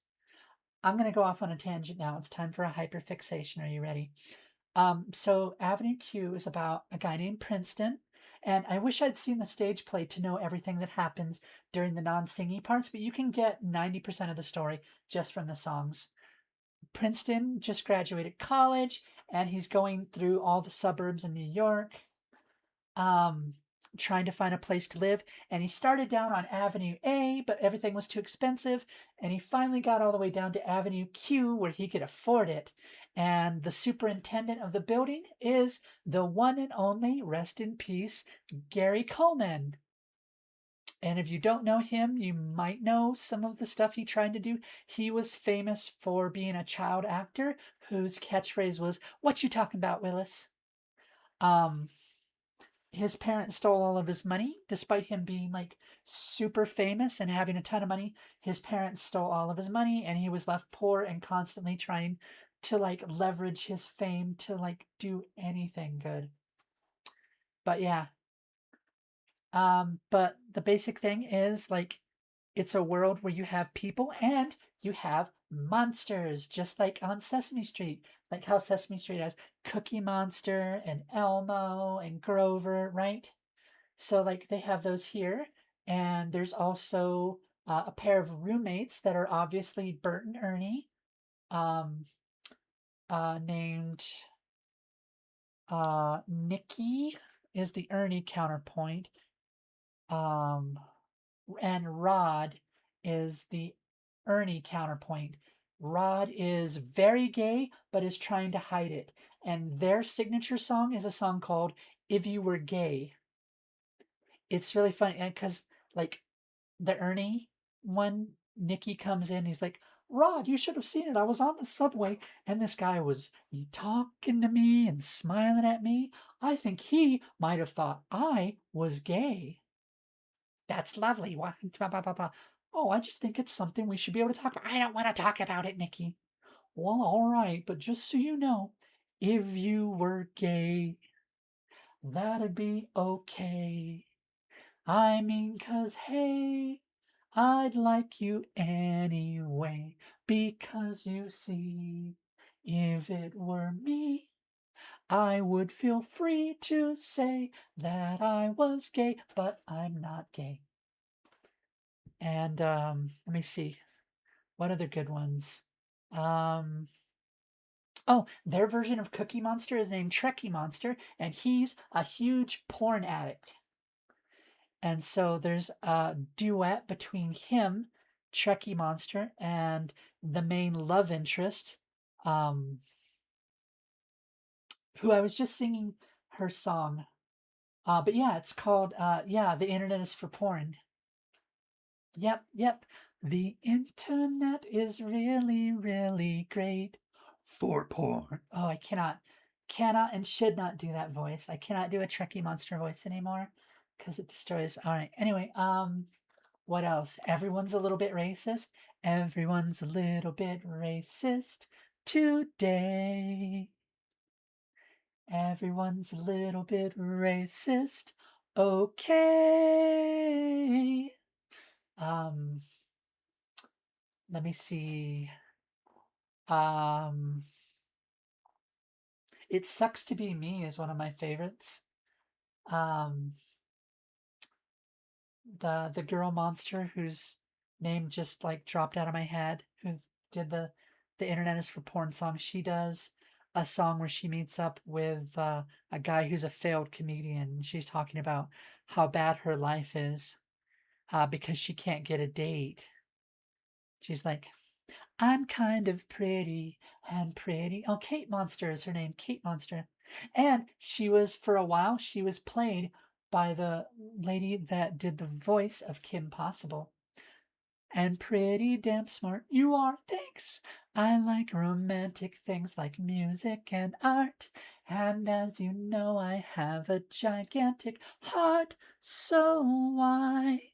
I'm going to go off on a tangent now. It's time for a hyperfixation. Are you ready? So Avenue Q is about a guy named Princeton, and I wish I'd seen the stage play to know everything that happens during the non-singy parts, but you can get 90% of the story just from the songs. Princeton, just graduated college, and he's going through all the suburbs in New York, um, trying to find a place to live. And he started down on Avenue A, but everything was too expensive. And he finally got all the way down to Avenue Q where he could afford it. And the superintendent of the building is the one and only, rest in peace, Gary Coleman. And if you don't know him, you might know some of the stuff he tried to do. He was famous for being a child actor whose catchphrase was, "What you talking about, Willis?" Um, his parents stole all of his money, despite him being like super famous and having a ton of money. His parents stole all of his money, and he was left poor and constantly trying to like leverage his fame to like do anything good. But yeah, but the basic thing is like it's a world where you have people and you have monsters, just like on Sesame Street. Like how Sesame Street has Cookie Monster and Elmo and Grover, right? So like they have those here, and there's also a pair of roommates that are obviously Bert and Ernie, um, named Nikki is the Ernie counterpoint, um, and Rod is the Ernie counterpoint. Rod is very gay, but is trying to hide it. And their signature song is a song called "If You Were Gay." It's really funny because, like, the Ernie one, Nikki comes in, he's like, "Rod, you should have seen it. I was on the subway and this guy was talking to me and smiling at me. I think he might have thought I was gay." That's lovely. Why? Blah, blah, blah, blah. Oh, I just think it's something we should be able to talk about. I don't want to talk about it, Nikki. Well, all right, but just so you know, if you were gay, that'd be okay. I mean, 'cause hey, I'd like you anyway. Because you see, if it were me, I would feel free to say that I was gay, but I'm not gay. And let me see. What other good ones? Um, oh, their version of Cookie Monster is named Trekkie Monster, and he's a huge porn addict. And so there's a duet between him, Trekkie Monster, and the main love interest, um, who I was just singing her song. But yeah, it's called, yeah, The Internet is for Porn. Yep, yep. The internet is really, really great for porn. Oh, I cannot and should not do that voice. I cannot do a Trekkie Monster voice anymore because it destroys. All right. Anyway, what else? Everyone's a little bit racist. Everyone's a little bit racist today. Everyone's a little bit racist. Okay. Um, let me see. Um, It Sucks to Be Me is one of my favorites. Um, the girl monster whose name just like dropped out of my head, who did the Internet is for Porn song. She does a song where she meets up with a guy who's a failed comedian. She's talking about how bad her life is because she can't get a date. She's like, "I'm kind of pretty and pretty." Oh, Kate Monster is her name. Kate Monster. And she was, for a while, she was played by the lady that did the voice of Kim Possible. "And pretty damn smart you are, thanks. I like romantic things like music and art. And as you know, I have a gigantic heart. So why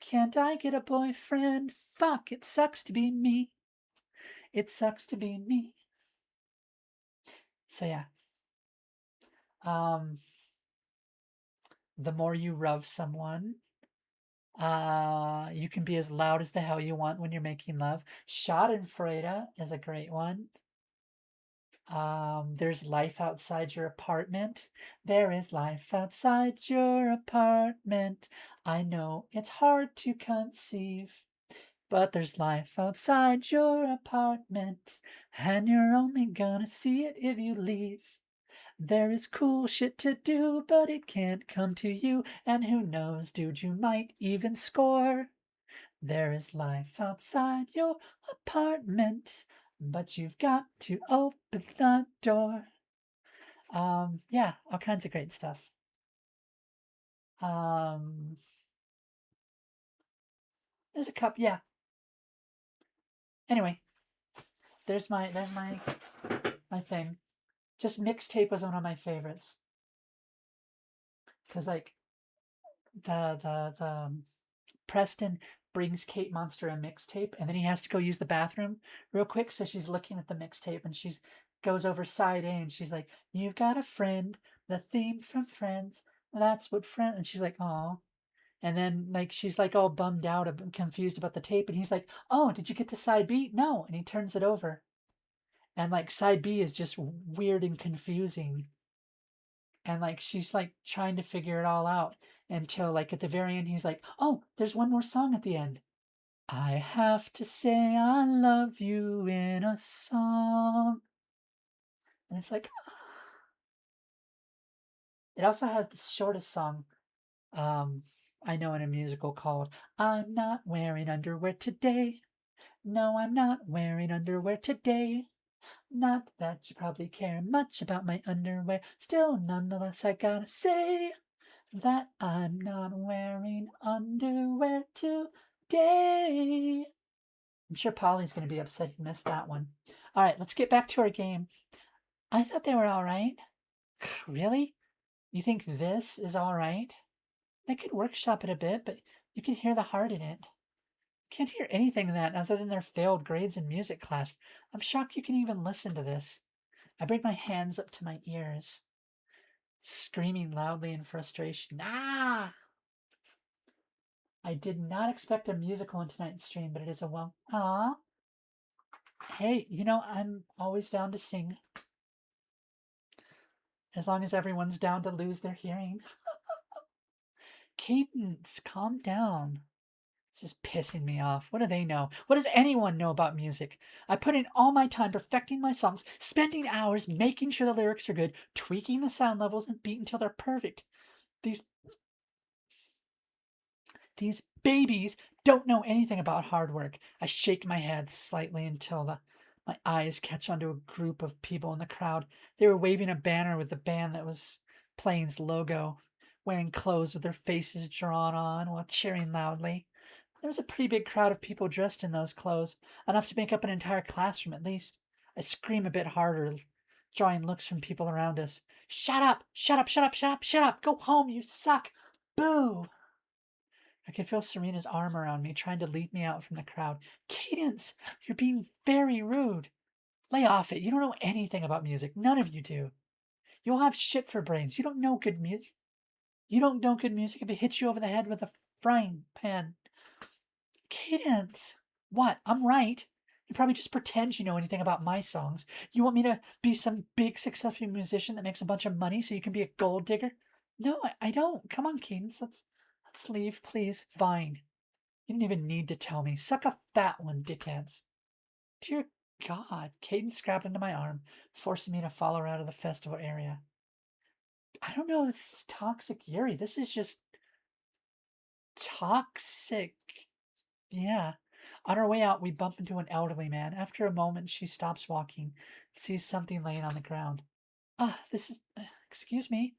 can't I get a boyfriend? Fuck, it sucks to be me. It sucks to be me." So yeah, um, the more you rub someone, you can be as loud as the hell you want when you're making love. Schadenfreude is a great one. There's life outside your apartment. There is life outside your apartment. I know it's hard to conceive, But there's life outside your apartment, and you're only gonna see it if you leave. There is cool shit to do, but it can't come to you. And who knows, dude, you might even score. There is life outside your apartment, but you've got to open the door. Yeah, all kinds of great stuff. There's a cup, yeah. Anyway, there's my thing. Just mixtape was one of my favorites. Cause like the Preston brings Kate Monster a mixtape, and then he has to go use the bathroom real quick. So she's looking at the mixtape, and she's goes over side A, and she's like, "You've got a friend, the theme from Friends. That's what friend." And she's like, "Oh." And then like she's like all bummed out, confused about the tape, and he's like, "Oh, did you get to side B?" "No." And he turns it over, and like side B is just weird and confusing, and like she's like trying to figure it all out until like at the very end he's like, "Oh, there's one more song at the end. I have to say I love you in a song." And it's like, it also has the shortest song um I know in a musical called "I'm Not Wearing Underwear Today. No, I'm not wearing underwear today. Not that you probably care much about my underwear. Still, nonetheless, I gotta say that I'm not wearing underwear today." I'm sure Polly's going to be upset he missed that one. All right, let's get back to our game. I thought they were all right. Really? You think this is all right? They could workshop it a bit, but you can hear the heart in it. Can't hear anything in that other than their failed grades in music class. I'm shocked you can even listen to this. I bring my hands up to my ears, screaming loudly in frustration. Ah! I did not expect a musical on tonight's stream, but it is a well. Ah! Hey, I'm always down to sing. As long as everyone's down to lose their hearing. Cadence, calm down. This is pissing me off. What do they know? What does anyone know about music? I put in all my time perfecting my songs, spending hours making sure the lyrics are good, tweaking the sound levels and beat until they're perfect. These babies don't know anything about hard work. I shake my head slightly until my eyes catch onto a group of people in the crowd. They were waving a banner with the band that was playing's logo, wearing clothes with their faces drawn on while cheering loudly. There was a pretty big crowd of people dressed in those clothes, enough to make up an entire classroom at least. I scream a bit harder, drawing looks from people around us. "Shut up! Shut up! Shut up! Shut up! Shut up! Go home, you suck! Boo!" I could feel Serena's arm around me, trying to lead me out from the crowd. "Cadence, you're being very rude. Lay off it. You don't know anything about music. None of you do. You all have shit for brains. You don't know good music. You don't know good music if it hits you over the head with a frying pan." "Cadence." "What? I'm right. You probably just pretend you know anything about my songs. You want me to be some big successful musician that makes a bunch of money so you can be a gold digger?" "No, I don't. Come on, Cadence. Let's leave, please." "Fine. You didn't even need to tell me. Suck a fat one, dickheads." Dear God, Cadence grabbed into my arm, forcing me to follow her out of the festival area. I don't know if this is toxic Yuri. This is just toxic. Yeah. On our way out, we bump into an elderly man. After a moment, she stops walking and sees something laying on the ground. This is. Excuse me."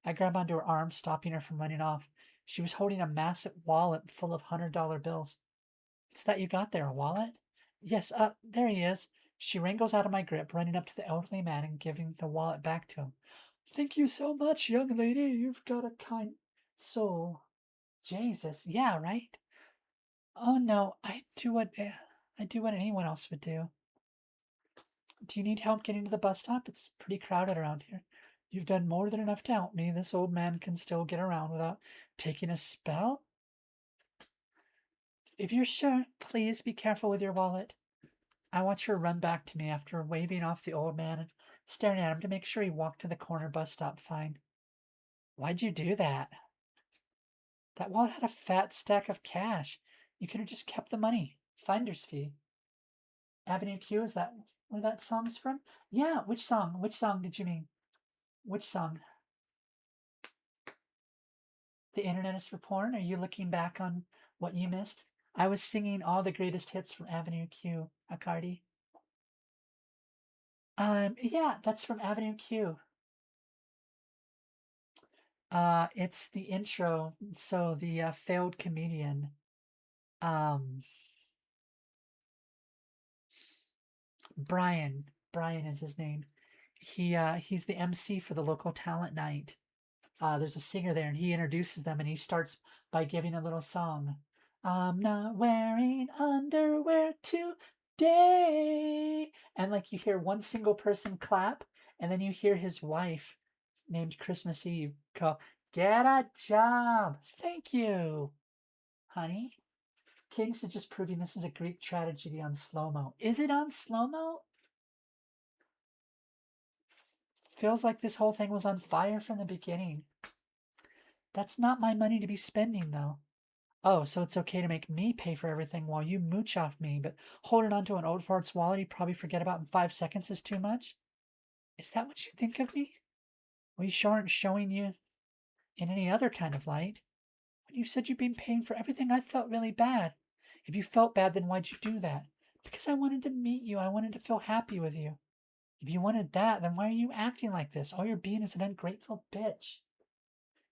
I grab onto her arm, stopping her from running off. She was holding a massive wallet full of $100 bills. "What's that you got there, a wallet?" "Yes, there he is." She wrangles out of my grip, running up to the elderly man and giving the wallet back to him. "Thank you so much, young lady. You've got a kind soul." Jesus, yeah, right? "Oh no, I do what anyone else would do." "Do you need help getting to the bus stop? It's pretty crowded around here." "You've done more than enough to help me. This old man can still get around without taking a spell." "If you're sure, please be careful with your wallet." I watch her run back to me after waving off the old man and staring at him to make sure he walked to the corner bus stop fine. "Why'd you do that?" "That wallet had a fat stack of cash. You could have just kept the money." Finder's fee. Avenue Q, is that where that song's from? Yeah, which song? Which song did you mean? Which song? The internet is for porn? Are you looking back on what you missed? I was singing all the greatest hits from Avenue Q, Acardi. Yeah, that's from Avenue Q. It's the intro. So the failed comedian, um, Brian is his name. He's the MC for the local talent night. There's a singer there, and he introduces them, and he starts by giving a little song. I'm not wearing underwear today. And like you hear one single person clap, and then you hear his wife, named Christmas Eve, go, "Get a job. Thank you, honey." Cadence is just proving this is a Greek tragedy on slow mo. Is it on slow mo? Feels like this whole thing was on fire from the beginning. That's not my money to be spending, though. Oh, so it's okay to make me pay for everything while you mooch off me, but holding on to an old fart's wallet you probably forget about in 5 seconds is too much? Is that what you think of me? Well, you sure aren't showing you in any other kind of light. When you said you'd been paying for everything, I felt really bad. If you felt bad, then why'd you do that? Because I wanted to meet you. I wanted to feel happy with you. If you wanted that, then why are you acting like this? All you're being is an ungrateful bitch.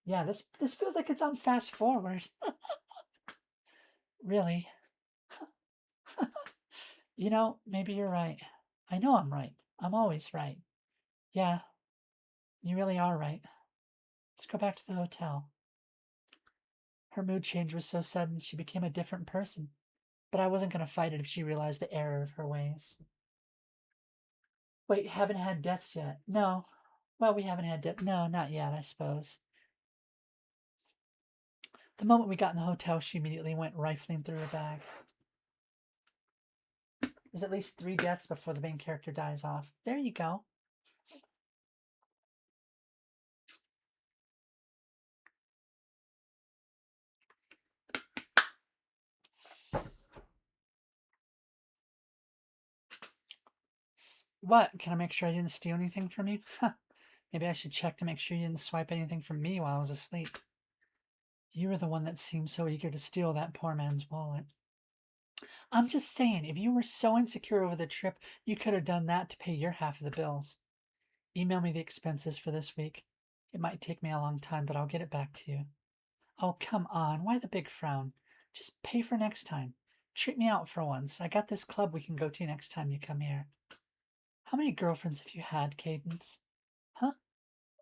Yeah, this feels like it's on fast forward. Really. Maybe you're right. I know I'm right. I'm always right. Yeah, you really are right. Let's go back to the hotel. Her mood change was so sudden she became a different person. But I wasn't going to fight it if she realized the error of her ways. Wait, haven't had deaths yet? No. Well, we haven't had death. No, not yet, I suppose. The moment we got in the hotel, she immediately went rifling through her bag. There's at least 3 deaths before the main character dies off. There you go. What? Can I make sure I didn't steal anything from you? Maybe I should check to make sure you didn't swipe anything from me while I was asleep. You were the one that seemed so eager to steal that poor man's wallet. I'm just saying, if you were so insecure over the trip, you could have done that to pay your half of the bills. Email me the expenses for this week. It might take me a long time, but I'll get it back to you. Oh, come on. Why the big frown? Just pay for next time. Treat me out for once. I got this club we can go to next time you come here. How many girlfriends have you had, Cadence? Huh?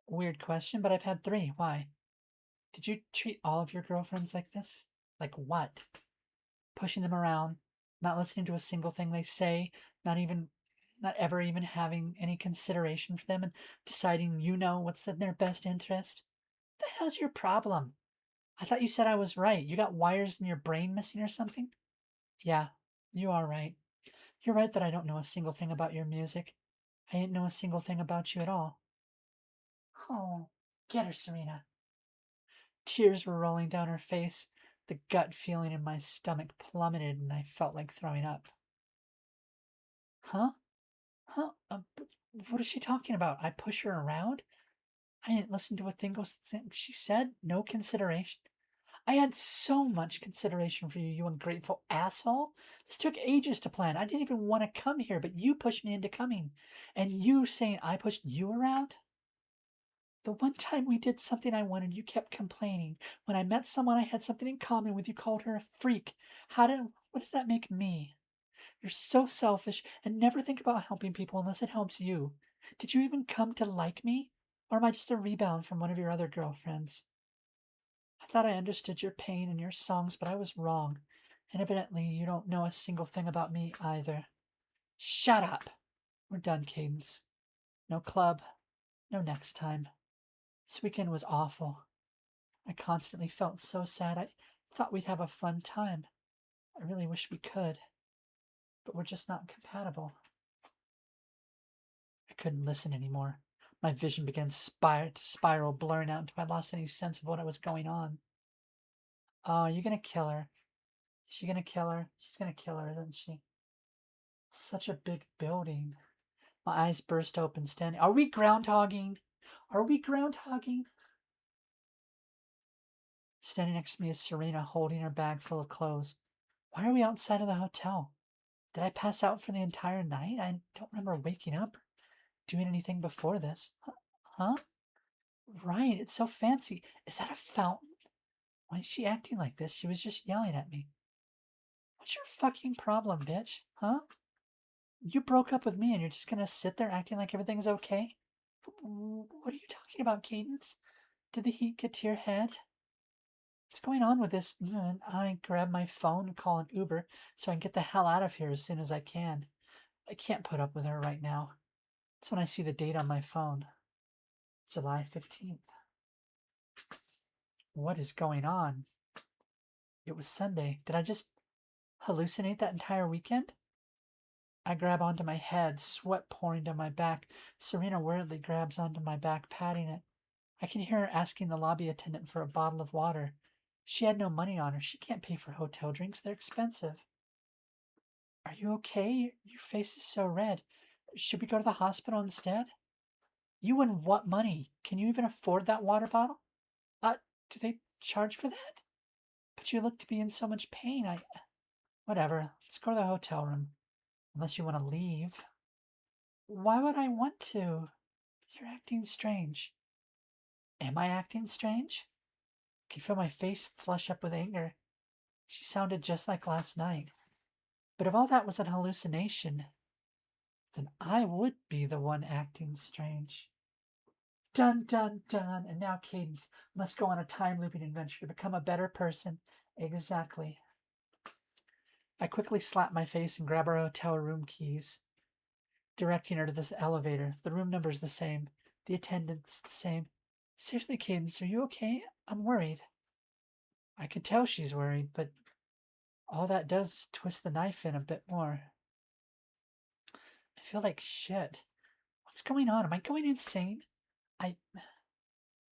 Weird question, but I've had 3. Why? Did you treat all of your girlfriends like this? Like what? Pushing them around, not listening to a single thing they say, not ever even having any consideration for them, and deciding what's in their best interest? What the hell's your problem? I thought you said I was right. You got wires in your brain missing or something? Yeah, you are right. You're right that I don't know a single thing about your music. I didn't know a single thing about you at all. Oh, get her, Serena. Tears were rolling down her face. The gut feeling in my stomach plummeted, and I felt like throwing up. Huh? Huh? What is she talking about? I push her around? I didn't listen to a single thing she said. No consideration. I had so much consideration for you, you ungrateful asshole. This took ages to plan. I didn't even want to come here, but you pushed me into coming. And you saying I pushed you around? The one time we did something I wanted, you kept complaining. When I met someone I had something in common with, you called her a freak. What does that make me? You're so selfish and never think about helping people unless it helps you. Did you even come to like me? Or am I just a rebound from one of your other girlfriends? I thought I understood your pain and your songs, but I was wrong. And evidently you don't know a single thing about me either. Shut up! We're done, Cadence. No club. No next time. This weekend was awful. I constantly felt so sad. I thought we'd have a fun time. I really wish we could. But we're just not compatible. I couldn't listen anymore. My vision began to spiral, blurring out until I lost any sense of what was going on. Oh, you're gonna kill her. Is she gonna kill her? She's gonna kill her, isn't she? It's such a big building. My eyes burst open, standing. Are we groundhogging? Are we groundhogging? Standing next to me is Serena, holding her bag full of clothes. Why are we outside of the hotel? Did I pass out for the entire night? I don't remember waking up or doing anything before this. Huh? Right, it's so fancy. Is that a fountain? Why is she acting like this? She was just yelling at me. What's your fucking problem, bitch? Huh? You broke up with me and you're just gonna sit there acting like everything's okay? What are you talking about, Cadence? Did the heat get to your head? What's going on with this? I grab my phone and call an Uber so I can get the hell out of here as soon as I can. I can't put up with her right now. That's when I see the date on my phone. July 15th. What is going on? It was Sunday. Did I just hallucinate that entire weekend? I grab onto my head, sweat pouring down my back. Serena worriedly grabs onto my back, patting it. I can hear her asking the lobby attendant for a bottle of water. She had no money on her. She can't pay for hotel drinks. They're expensive. Are you okay? Your face is so red. Should we go to the hospital instead? You and what money? Can you even afford that water bottle? Do they charge for that? But you look to be in so much pain. Whatever. Let's go to the hotel room. Unless you want to leave. Why would I want to? You're acting strange. Am I acting strange? I can feel my face flush up with anger. She sounded just like last night. But if all that was an hallucination, then I would be the one acting strange. Dun dun dun! And now Cadence must go on a time looping adventure to become a better person. Exactly. I quickly slap my face and grab our hotel room keys, directing her to this elevator. The room number's the same. The attendant's the same. Seriously, Cadence, are you okay? I'm worried. I could tell she's worried, but all that does is twist the knife in a bit more. I feel like shit. What's going on? Am I going insane? I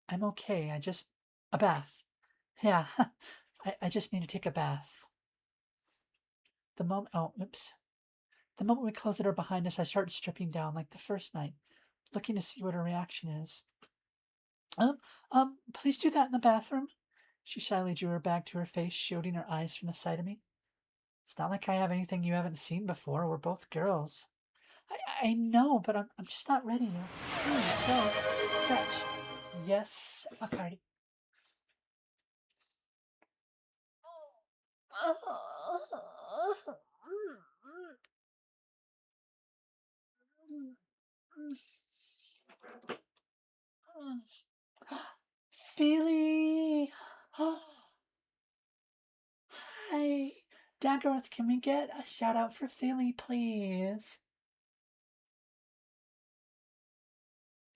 I'm okay. A bath. Yeah, I just need to take a bath. Oops. The moment we close the door behind us, I start stripping down like the first night, looking to see what her reaction is. Please do that in the bathroom. She shyly drew her bag to her face, shielding her eyes from the sight of me. It's not like I have anything you haven't seen before. We're both girls. I know, but I'm just not ready yet. Please, go. Stretch. Yes, Bacardi. Feely! Hi! Daggorth, can we get a shout out for Feely, please?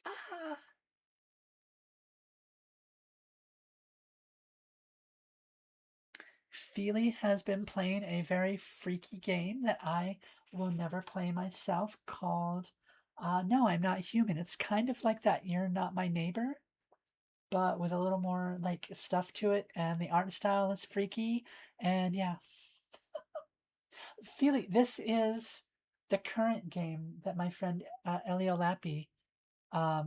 Ah! Feely has been playing a very freaky game that I will never play myself called No, I'm Not Human. It's kind of like that You're Not My Neighbor, but with a little more like stuff to it, and the art style is freaky. And yeah, Feely, this is the current game that my friend Elio Lappi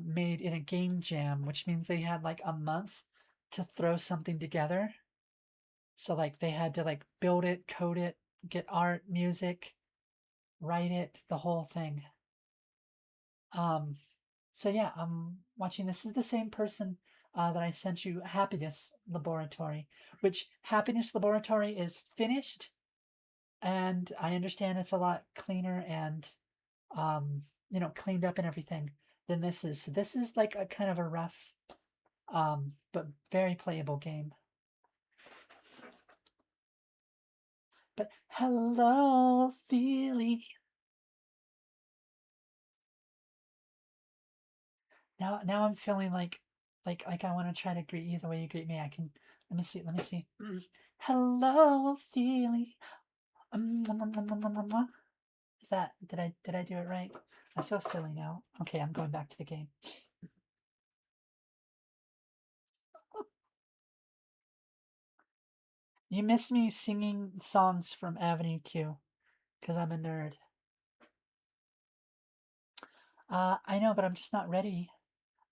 made in a game jam, which means they had like a month to throw something together. So like they had to like build it, code it, get art, music, write it, the whole thing. Um, so yeah, I'm watching. This is the same person that I sent you Happiness Laboratory, which Happiness Laboratory is finished, and I understand it's a lot cleaner and cleaned up and everything than this is. So this is like a kind of a rough, but very playable game. But hello, Feely. Now I'm feeling like I want to try to greet you the way you greet me. I can. Let me see. Let me see. Hello, Feely. Is that did I do it right? I feel silly now. Okay, I'm going back to the game. You miss me singing songs from Avenue Q, because I'm a nerd. I know, but I'm just not ready.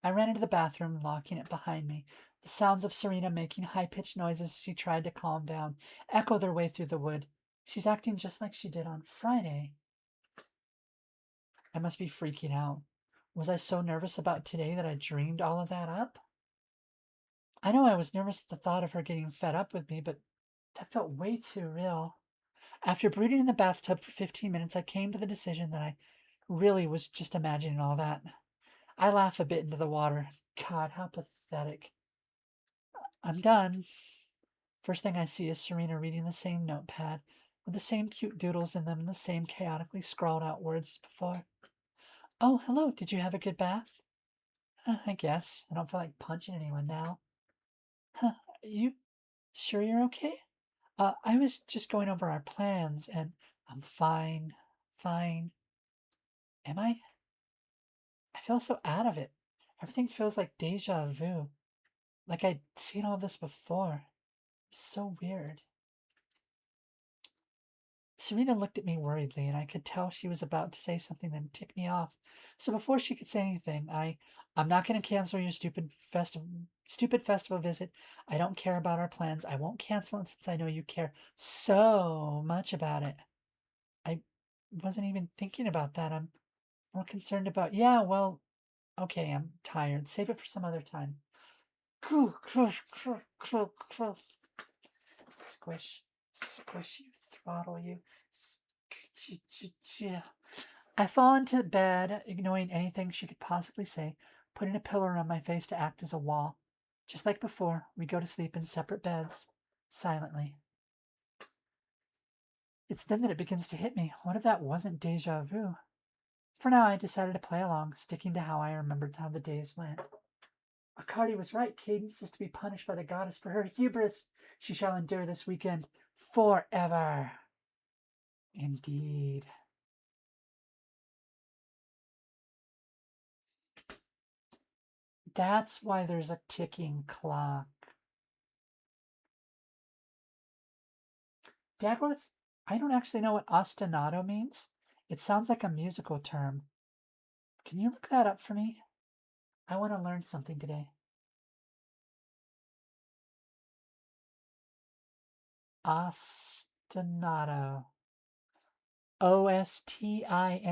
I ran into the bathroom, locking it behind me. The sounds of Serena making high-pitched noises as she tried to calm down echo their way through the wood. She's acting just like she did on Friday. I must be freaking out. Was I so nervous about today that I dreamed all of that up? I know I was nervous at the thought of her getting fed up with me, but that felt way too real. After brooding in the bathtub for 15 minutes, I came to the decision that I really was just imagining all that. I laugh a bit into the water. God, how pathetic. I'm done. First thing I see is Serena reading the same notepad, with the same cute doodles in them and the same chaotically scrawled out words as before. Oh, hello, did you have a good bath? I guess. I don't feel like punching anyone now. Huh, you sure you're okay? I was just going over our plans and I'm fine. Fine. Am I? I feel so out of it. Everything feels like deja vu. Like I'd seen all this before. So weird. Serena looked at me worriedly, and I could tell she was about to say something that ticked me off. So before she could say anything, I'm not going to cancel your stupid festival visit. I don't care about our plans. I won't cancel it since I know you care so much about it. I wasn't even thinking about that. I'm more concerned about, yeah, well, okay, I'm tired. Save it for some other time. Squish, squish you, throttle you. I fall into bed, ignoring anything she could possibly say, putting a pillow around my face to act as a wall. Just like before, we go to sleep in separate beds, silently. It's then that it begins to hit me. What if that wasn't deja vu? For now, I decided to play along, sticking to how I remembered how the days went. Akari was right. Cadence is to be punished by the goddess for her hubris. She shall endure this weekend forever. Indeed. That's why there's a ticking clock. Dagworth, I don't actually know what ostinato means. It sounds like a musical term. Can you look that up for me? I want to learn something today. Ostinato. Ostinato.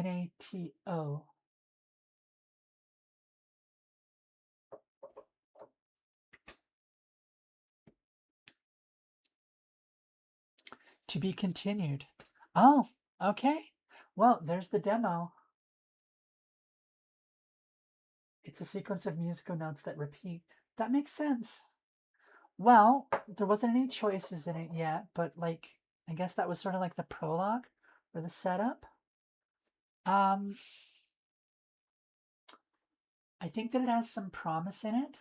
To be continued. Oh, okay. Well, there's the demo. It's a sequence of musical notes that repeat. That makes sense. Well, there wasn't any choices in it yet, but like, I guess that was sort of like the prologue or the setup. Um, I think that it has some promise in it.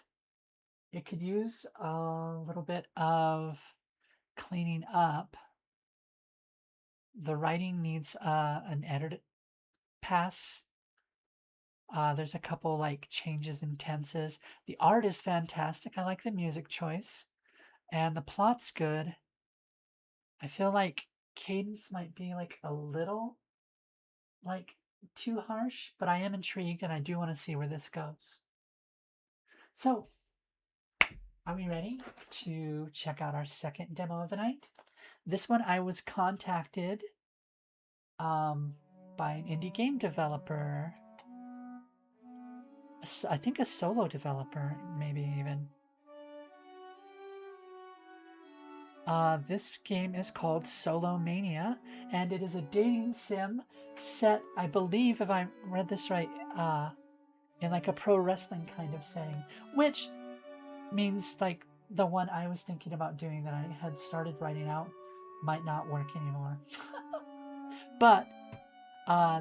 It could use a little bit of cleaning up. The writing needs an edit pass. There's a couple like changes in tenses. The art is fantastic. I like the music choice, and the plot's good. I feel like cadence might be like a little like too harsh, but I am intrigued and I do want to see where this goes. So, are we ready to check out our second demo of the night? This one I was contacted by an indie game developer. I think a solo developer, maybe even. This game is called Solo Mania, and it is a dating sim set, I believe, if I read this right, in like a pro wrestling kind of setting, which means like the one I was thinking about doing that I had started writing out might not work anymore. But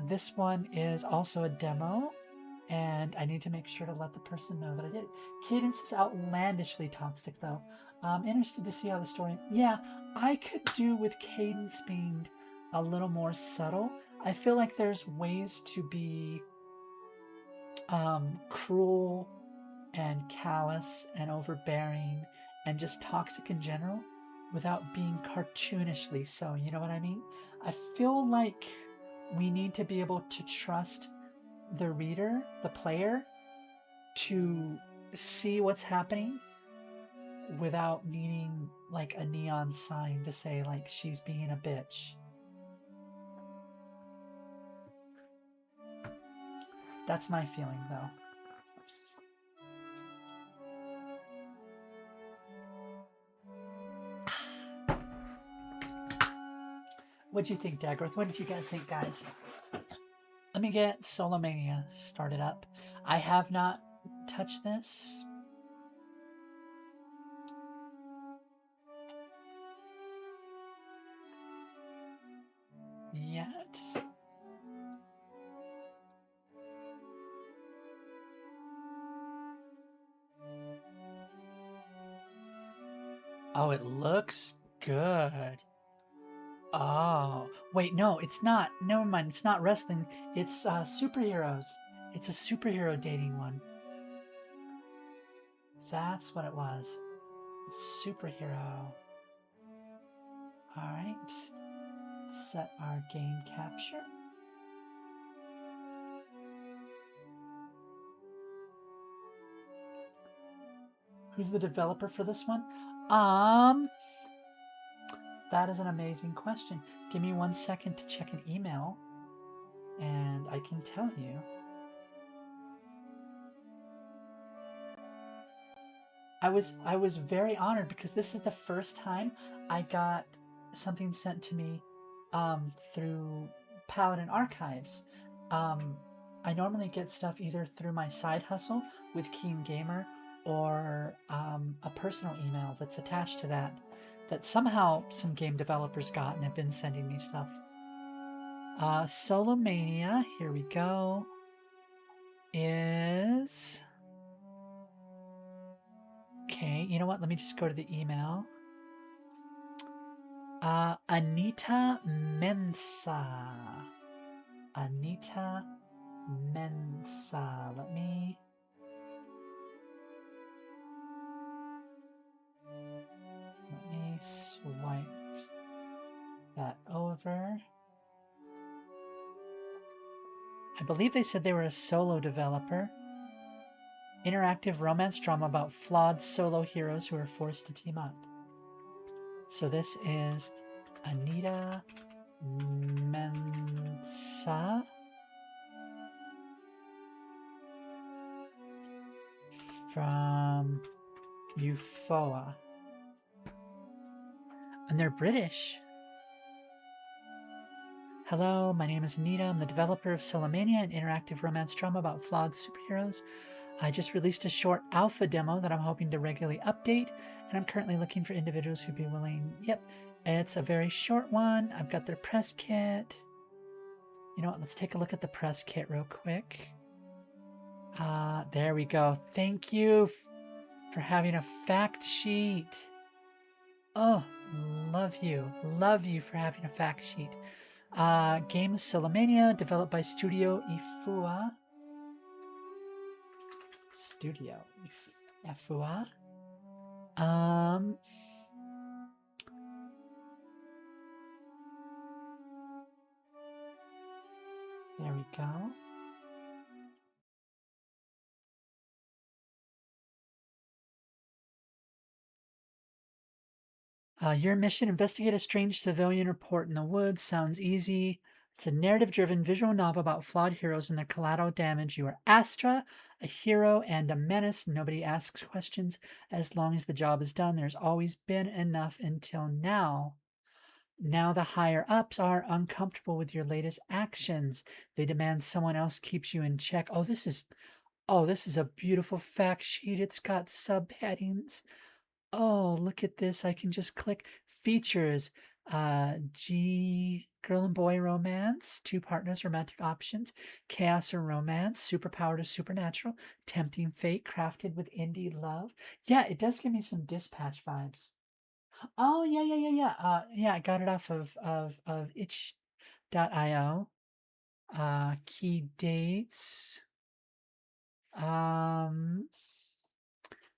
this one is also a demo, and I need to make sure to let the person know that I did it. Cadence is outlandishly toxic, though. I'm interested to see how the story. Yeah, I could do with cadence being a little more subtle. I feel like there's ways to be cruel and callous and overbearing and just toxic in general without being cartoonishly so. You know what I mean? I feel like we need to be able to trust the reader, the player, to see what's happening without needing like a neon sign to say like she's being a bitch. That's my feeling though. What'd you think, Dagroth? What did you guys think, guys? Let me get Solomania started up. I have not touched this. Yet. Oh, it looks good. Oh, wait, no, it's not. Never mind, it's not wrestling. It's superheroes. It's a superhero dating one. That's what it was. Superhero. Alright. Set our game capture. Who's the developer for this one? That is an amazing question. Give me 1 second to check an email, and I can tell you. I was very honored because this is the first time I got something sent to me through Paladin Archives. I normally get stuff either through my side hustle with Keen Gamer or a personal email that's attached to that somehow some game developers got and have been sending me stuff. Solomania, here we go, is... Okay, you know what? Let me just go to the email. Anita Mensa. Anita Mensa. Let me swipe that over. I believe they said they were a solo developer. Interactive romance drama about flawed solo heroes who are forced to team up. So this is Anita Mensa from Eufoa. And they're British. Hello, my name is Anita. I'm the developer of Solomania, an interactive romance drama about flawed superheroes. I just released a short alpha demo that I'm hoping to regularly update, and I'm currently looking for individuals who'd be willing. Yep, it's a very short one. I've got their press kit. You know what? Let's take a look at the press kit real quick. There we go. Thank you for having a fact sheet. Oh, love you. Love you for having a fact sheet. Game Solomania, developed by Studio Ifua. Studio Ifua. There we go. Your mission, investigate a strange civilian report in the woods. Sounds easy. It's a narrative-driven visual novel about flawed heroes and their collateral damage. You are Astra, a hero and a menace. Nobody asks questions as long as the job is done. There's always been enough until now. Now the higher-ups are uncomfortable with your latest actions. They demand someone else keeps you in check. Oh, this is a beautiful fact sheet. It's got subheadings. Oh, look at this. I can just click features. G girl and boy romance, two partners, romantic options, chaos or romance, superpower to supernatural, tempting fate, crafted with indie love. Yeah, it does give me some Dispatch vibes. Oh, yeah. Yeah, I got it off of itch.io. Key dates.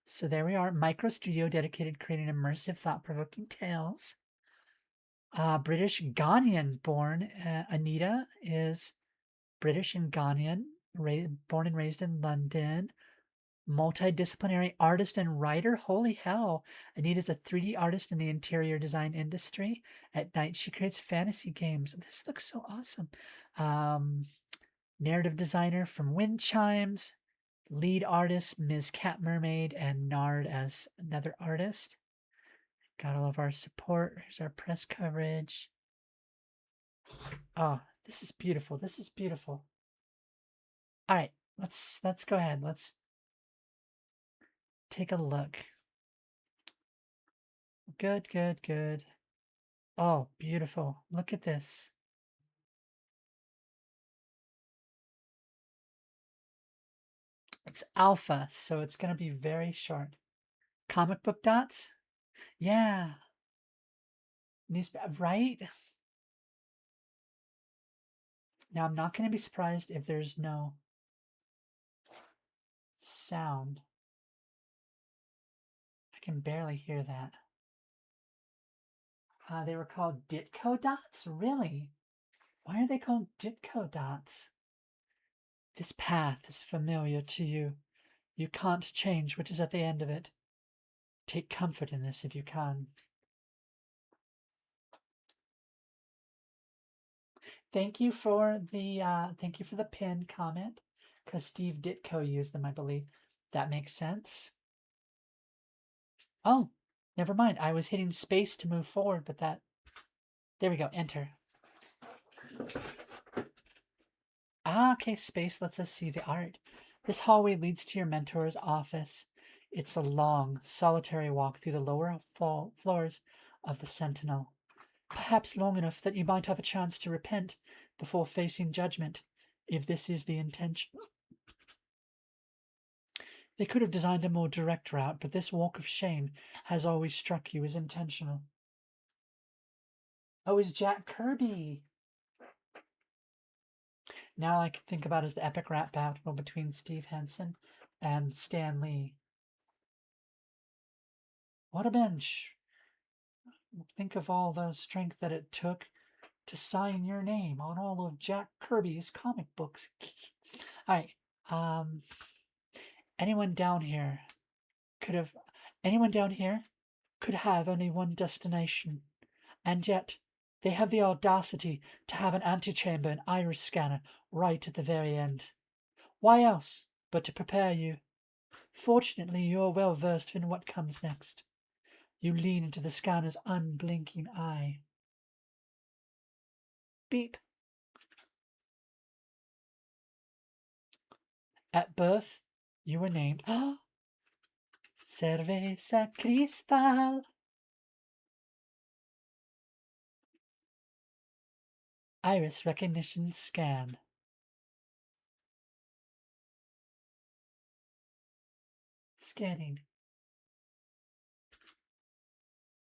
So there we are. Micro studio dedicated to creating immersive, thought-provoking tales. British Ghanaian born Anita is British and Ghanaian, born and raised in London. Multidisciplinary artist and writer. Holy hell. Anita's a 3D artist in the interior design industry. At night, she creates fantasy games. This looks so awesome. Narrative designer from Wind Chimes. Lead artist, Ms. Cat Mermaid, and Nard as another artist. Got all of our support. Here's our press coverage. Oh, this is beautiful. This is beautiful. All right, let's go ahead. Let's take a look. Good, good, good. Oh, beautiful. Look at this. It's alpha, so it's going to be very short. Comic book dots? Yeah. Newspaper, right? Now, I'm not going to be surprised if there's no sound. I can barely hear that. They were called Ditko dots? Really? Why are they called Ditko dots? This path is familiar to you. You can't change what is at the end of it. Take comfort in this if you can. Thank you for the pinned comment, because Steve Ditko used them, I believe. That makes sense. Oh, never mind. I was hitting space to move forward, but that. There we go. Enter. Okay, space lets us see the art. This hallway leads to your mentor's office. It's a long, solitary walk through the lower floors of the Sentinel. Perhaps long enough that you might have a chance to repent before facing judgment, if this is the intention. They could have designed a more direct route, but this walk of shame has always struck you as intentional. Oh, is Jack Kirby. Now I can think about as the epic rap battle between Steve Henson and Stan Lee. What a bench. Think of all the strength that it took to sign your name on all of Jack Kirby's comic books. All right. Anyone down here could have only one destination, and yet they have the audacity to have an antechamber and iris scanner right at the very end. Why else but to prepare you? Fortunately, you're well versed in what comes next. You lean into the scanner's unblinking eye. Beep. At birth, you were named Cerveza Cristal. Iris recognition scan. Scanning.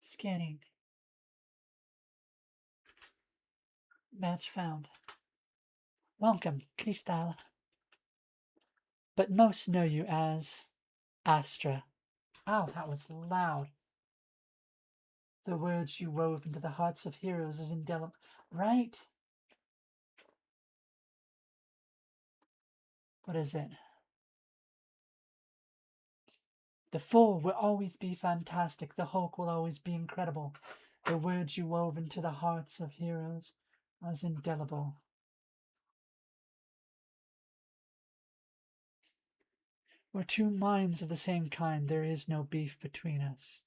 Scanning. Match found. Welcome, Cristal. But most know you as Astra. Ow, that was loud. The words you wove into the hearts of heroes is indelible. Right? What is it? The Fool will always be fantastic. The Hulk will always be incredible. The words you wove into the hearts of heroes was indelible. We're two minds of the same kind. There is no beef between us.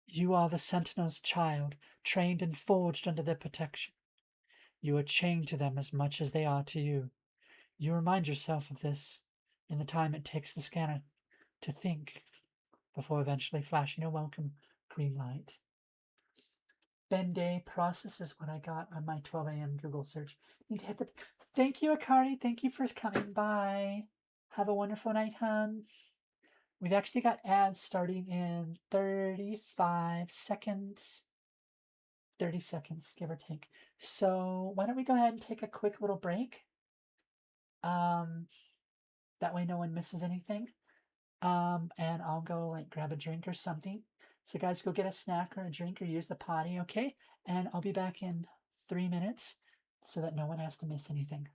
You are the Sentinel's child, trained and forged under their protection. You are chained to them as much as they are to you. You remind yourself of this in the time it takes the scanner to think before eventually flashing a welcome green light. Ben-Day process is what I got on my 12 a.m. Google search. Need to hit the... Thank you, Akari. Thank you for coming by. Have a wonderful night, hon. We've actually got ads starting in 35 seconds. 30 seconds, give or take. So why don't we go ahead and take a quick little break? That way no one misses anything. And I'll go like grab a drink or something. So guys, go get a snack or a drink or use the potty, okay? And I'll be back in 3 minutes so that no one has to miss anything.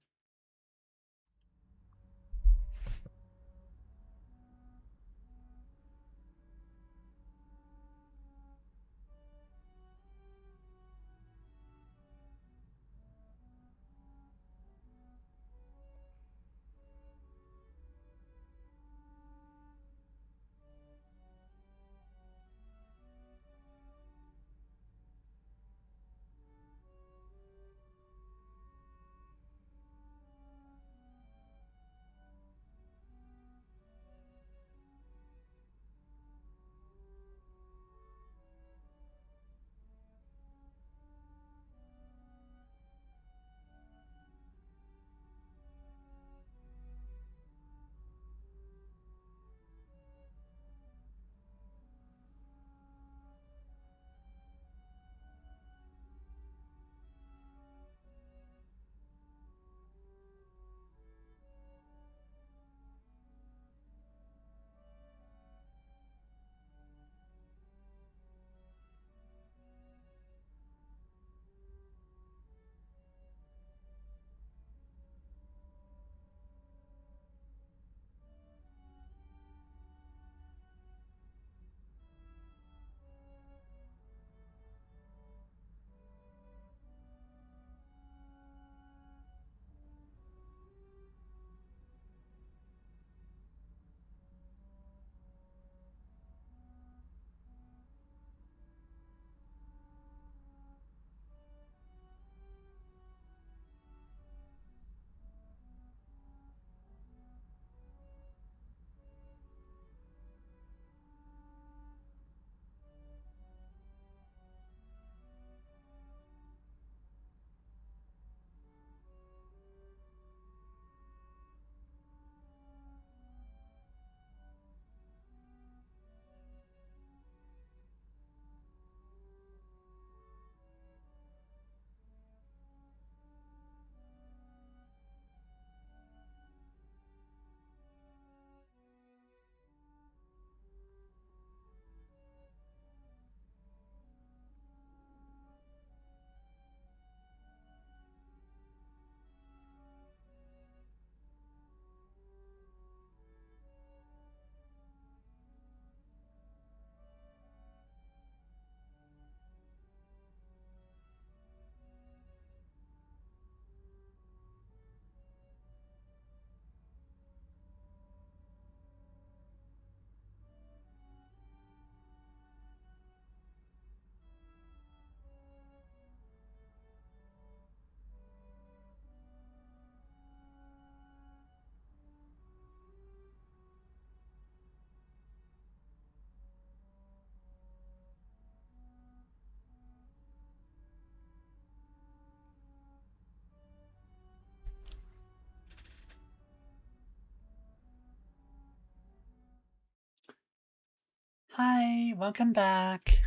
Hi, welcome back.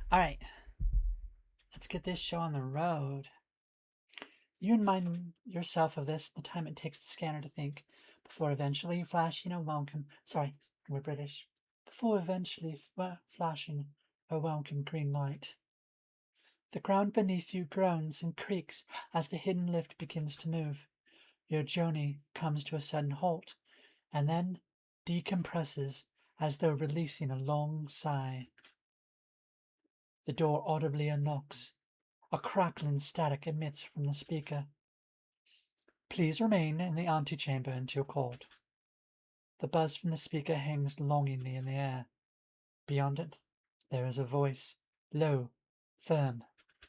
All right, let's get this show on the road. You remind yourself of this, the time it takes the scanner to think, before eventually flashing a welcome. Sorry, we're British. Before eventually flashing a welcome green light. The ground beneath you groans and creaks as the hidden lift begins to move. Your journey comes to a sudden halt, and then decompresses as though releasing a long sigh. The door audibly unknocks. A crackling static emits from the speaker. Please remain in the antechamber until called. The buzz from the speaker hangs longingly in the air. Beyond it, there is a voice, low, firm,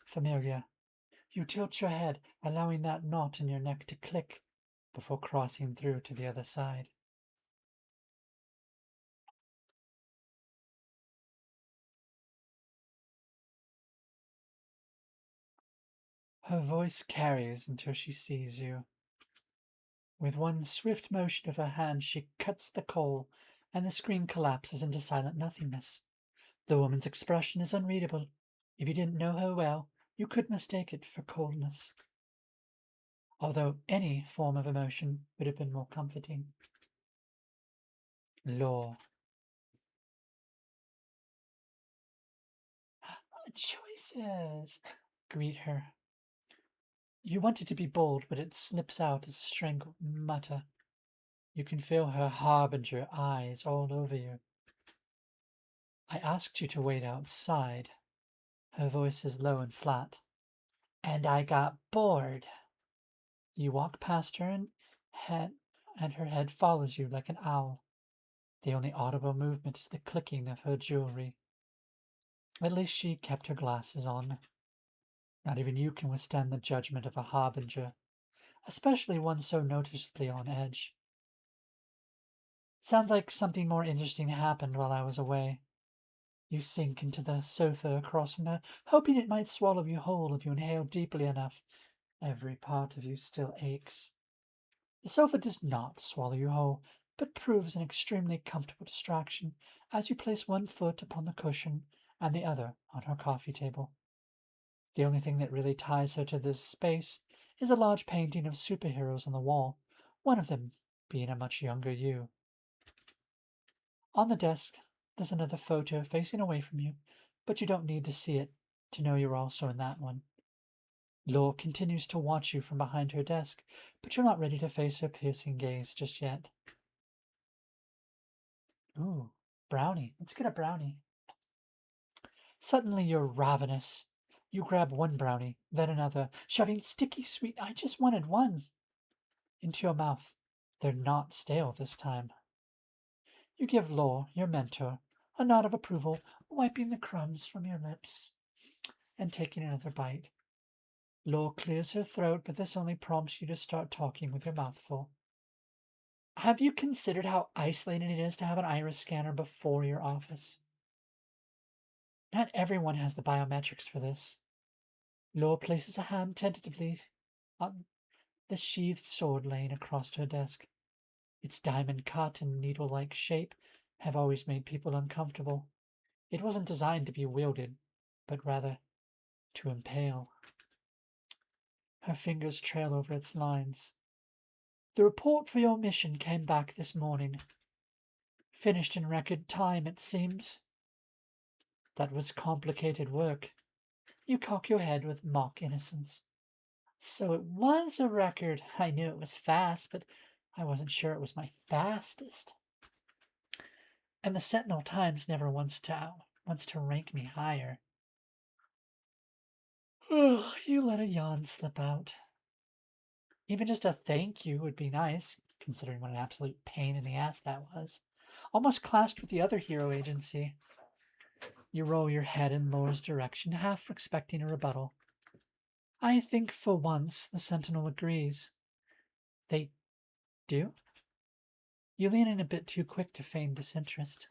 familiar. You tilt your head, allowing that knot in your neck to click before crossing through to the other side. Her voice carries until she sees you. With one swift motion of her hand, she cuts the coal, and the screen collapses into silent nothingness. The woman's expression is unreadable. If you didn't know her well, you could mistake it for coldness, although any form of emotion would have been more comforting. Law. Choices. Greet her. You wanted to be bold, but it slips out as a strangled mutter. You can feel her harbinger eyes all over you. I asked you to wait outside. Her voice is low and flat. And I got bored. You walk past her and her head follows you like an owl. The only audible movement is the clicking of her jewelry. At least she kept her glasses on. Not even you can withstand the judgment of a harbinger, especially one so noticeably on edge. Sounds like something more interesting happened while I was away. You sink into the sofa across from her, hoping it might swallow you whole if you inhale deeply enough. Every part of you still aches. The sofa does not swallow you whole, but proves an extremely comfortable distraction as you place one foot upon the cushion and the other on her coffee table. The only thing that really ties her to this space is a large painting of superheroes on the wall, one of them being a much younger you. On the desk, there's another photo facing away from you, but you don't need to see it to know you're also in that one. Law continues to watch you from behind her desk, but you're not ready to face her piercing gaze just yet. Ooh, brownie. Let's get a brownie. Suddenly you're ravenous. You grab one brownie, then another, shoving sticky sweet, I just wanted one, into your mouth. They're not stale this time. You give Law, your mentor, a nod of approval, wiping the crumbs from your lips and taking another bite. Law clears her throat, but this only prompts you to start talking with your mouth full. Have you considered how isolating it is to have an iris scanner before your office? Not everyone has the biometrics for this. Law places a hand tentatively on the sheathed sword laying across her desk. Its diamond cut and needle-like shape have always made people uncomfortable. It wasn't designed to be wielded, but rather to impale. Her fingers trail over its lines. The report for your mission came back this morning. Finished in record time, it seems. That was complicated work. You cock your head with mock innocence. So it was a record. I knew it was fast, but I wasn't sure it was my fastest. And the Sentinel Times never wants to rank me higher. Ugh, you let a yawn slip out. Even just a thank you would be nice, considering what an absolute pain in the ass that was. Almost clashed with the other hero agency. You roll your head in Law's direction, half expecting a rebuttal. I think for once the Sentinel agrees. They do? You lean in a bit too quick to feign disinterest.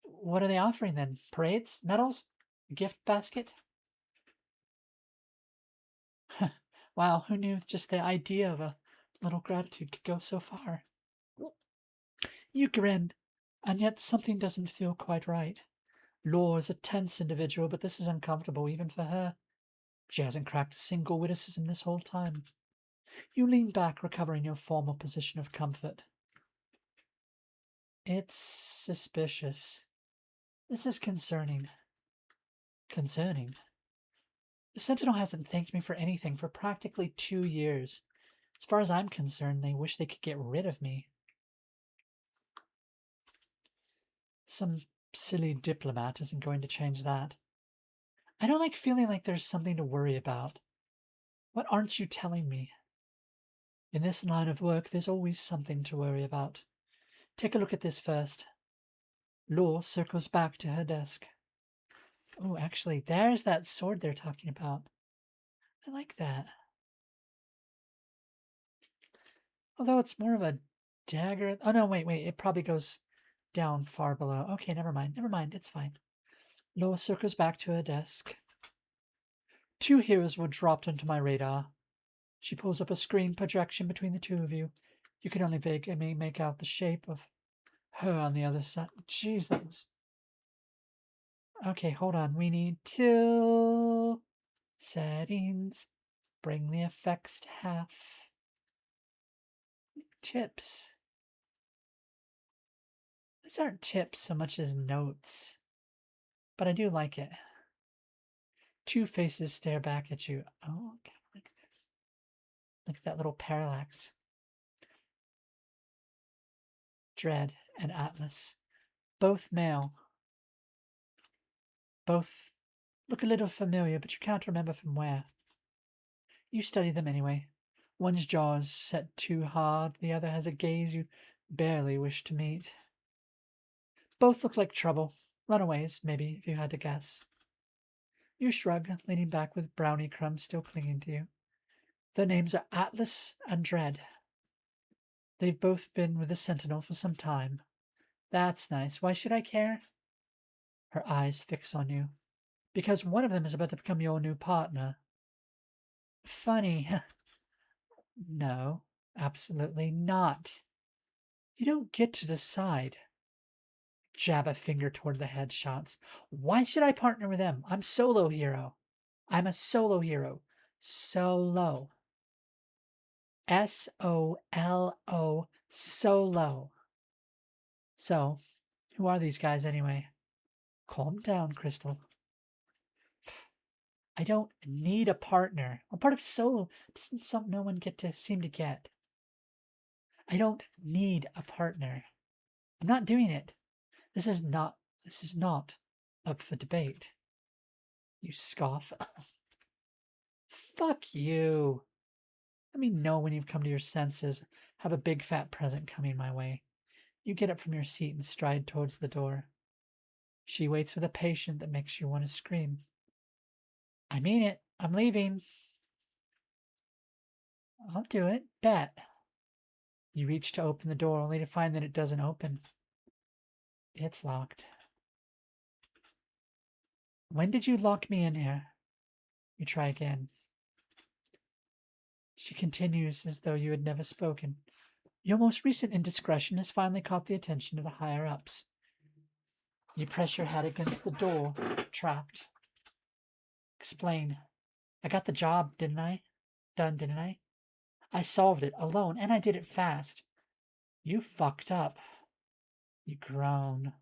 What are they offering then? Parades? Medals? A gift basket? Wow, who knew just the idea of a little gratitude could go so far? You grin, and yet something doesn't feel quite right. Law is a tense individual, but this is uncomfortable even for her. She hasn't cracked a single witticism this whole time. You lean back, recovering your former position of comfort. It's suspicious. This is concerning. Concerning? The Sentinel hasn't thanked me for anything for practically 2 years. As far as I'm concerned, they wish they could get rid of me. Some silly diplomat isn't going to change that. I don't like feeling like there's something to worry about. What aren't you telling me? In this line of work, there's always something to worry about. Take a look at this first. Law circles back to her desk. Oh, actually, there's that sword they're talking about. I like that. Although it's more of a dagger. Oh, no, wait. It probably goes down far below. Okay, never mind. It's fine. Law circles back to her desk. 2 heroes were dropped onto my radar. She pulls up a screen projection between the two of you. You can only vaguely make out the shape of her on the other side. Jeez, that was... Okay, hold on. We need 2 settings. Bring the effects to half. Tips. These aren't tips so much as notes, but I do like it. Two faces stare back at you. Oh, I kind of like this. Look at that little parallax. Dread and Atlas. Both male. Both look a little familiar, but you can't remember from where. You study them anyway. One's jaw is set too hard, the other has a gaze you barely wish to meet. Both look like trouble. Runaways, maybe, if you had to guess. You shrug, leaning back with brownie crumbs still clinging to you. Their names are Atlas and Dread. They've both been with the Sentinel for some time. That's nice. Why should I care? Her eyes fix on you. Because one of them is about to become your new partner. Funny. No, absolutely not. You don't get to decide. Jab a finger toward the headshots. Why should I partner with them? I'm solo hero. I'm a solo hero. Solo. S-O-L-O. Solo. So, who are these guys anyway? Calm down, Crystal. I don't need a partner. A part of solo doesn't no one get to seem to get. I don't need a partner. I'm not doing it. This is not up for debate. You scoff. Fuck you. Let me know when you've come to your senses. Have a big fat present coming my way. You get up from your seat and stride towards the door. She waits with a patience that makes you want to scream. I mean it. I'm leaving. I'll do it. Bet. You reach to open the door only to find that it doesn't open. It's locked. When did you lock me in here? You try again. She continues as though you had never spoken. Your most recent indiscretion has finally caught the attention of the higher-ups. You press your head against the door, trapped. Explain. I got the job, didn't I? Didn't I? I solved it alone, and I did it fast. You fucked up. You groan.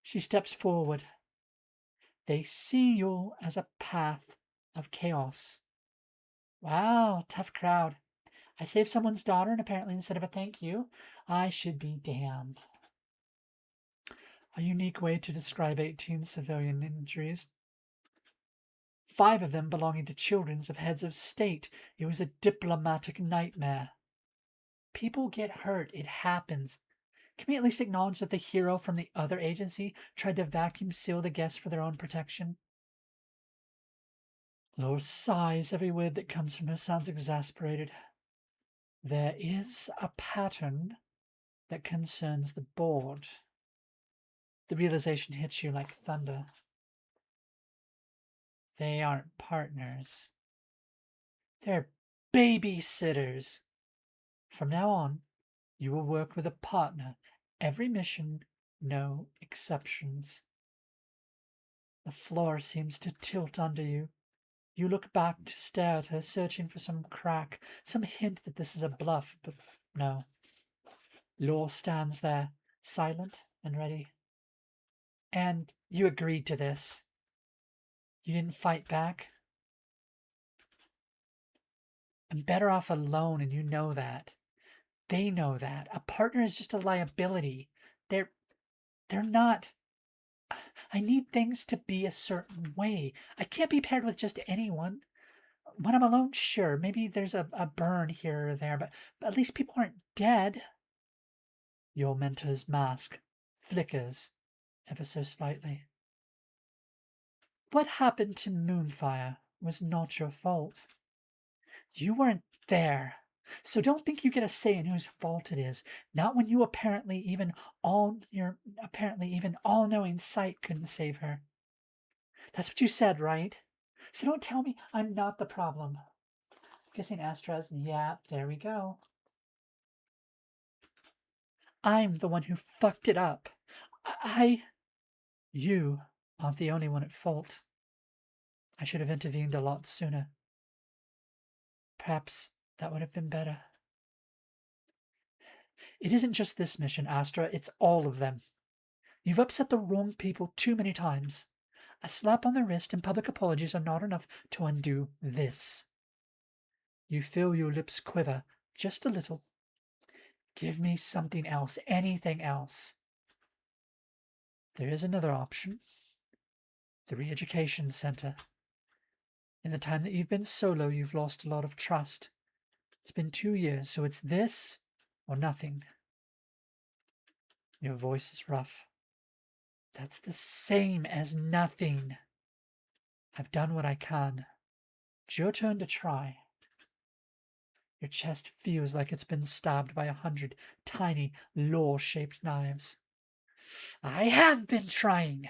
She steps forward. They see you as a path of chaos. Wow, tough crowd. I saved someone's daughter, and apparently instead of a thank you, I should be damned. A unique way to describe 18 civilian injuries. 5 of them belonging to children of heads of state. It was a diplomatic nightmare. People get hurt. It happens. Can we at least acknowledge that the hero from the other agency tried to vacuum seal the guests for their own protection? Laura sighs. Every word that comes from her sounds exasperated. There is a pattern that concerns the board. The realization hits you like thunder. They aren't partners. They're babysitters. From now on, you will work with a partner. Every mission, no exceptions. The floor seems to tilt under you. You look back to stare at her, searching for some crack, some hint that this is a bluff, but no. Law stands there, silent and ready. And you agreed to this. You didn't fight back. I'm better off alone, and you know that. They know that. A partner is just a liability. They're not. I need things to be a certain way. I can't be paired with just anyone. When I'm alone, sure, maybe there's a burn here or there, but at least people aren't dead. Your mentor's mask flickers ever so slightly. What happened to Moonfire was not your fault. You weren't there, so don't think you get a say in whose fault it is. Not when you apparently even all-knowing sight couldn't save her. That's what you said, right? So don't tell me I'm not the problem. I'm guessing Astra's, yeah, there we go. I'm the one who fucked it up. You aren't the only one at fault. I should have intervened a lot sooner. Perhaps that would have been better. It isn't just this mission, Astra. It's all of them. You've upset the wrong people too many times. A slap on the wrist and public apologies are not enough to undo this. You feel your lips quiver just a little. Give me something else, anything else. There is another option. The Re-Education Center. In the time that you've been solo, you've lost a lot of trust. It's been 2 years, so it's this or nothing. Your voice is rough. That's the same as nothing. I've done what I can. It's your turn to try. Your chest feels like it's been stabbed by 100 tiny, law-shaped knives. I have been trying.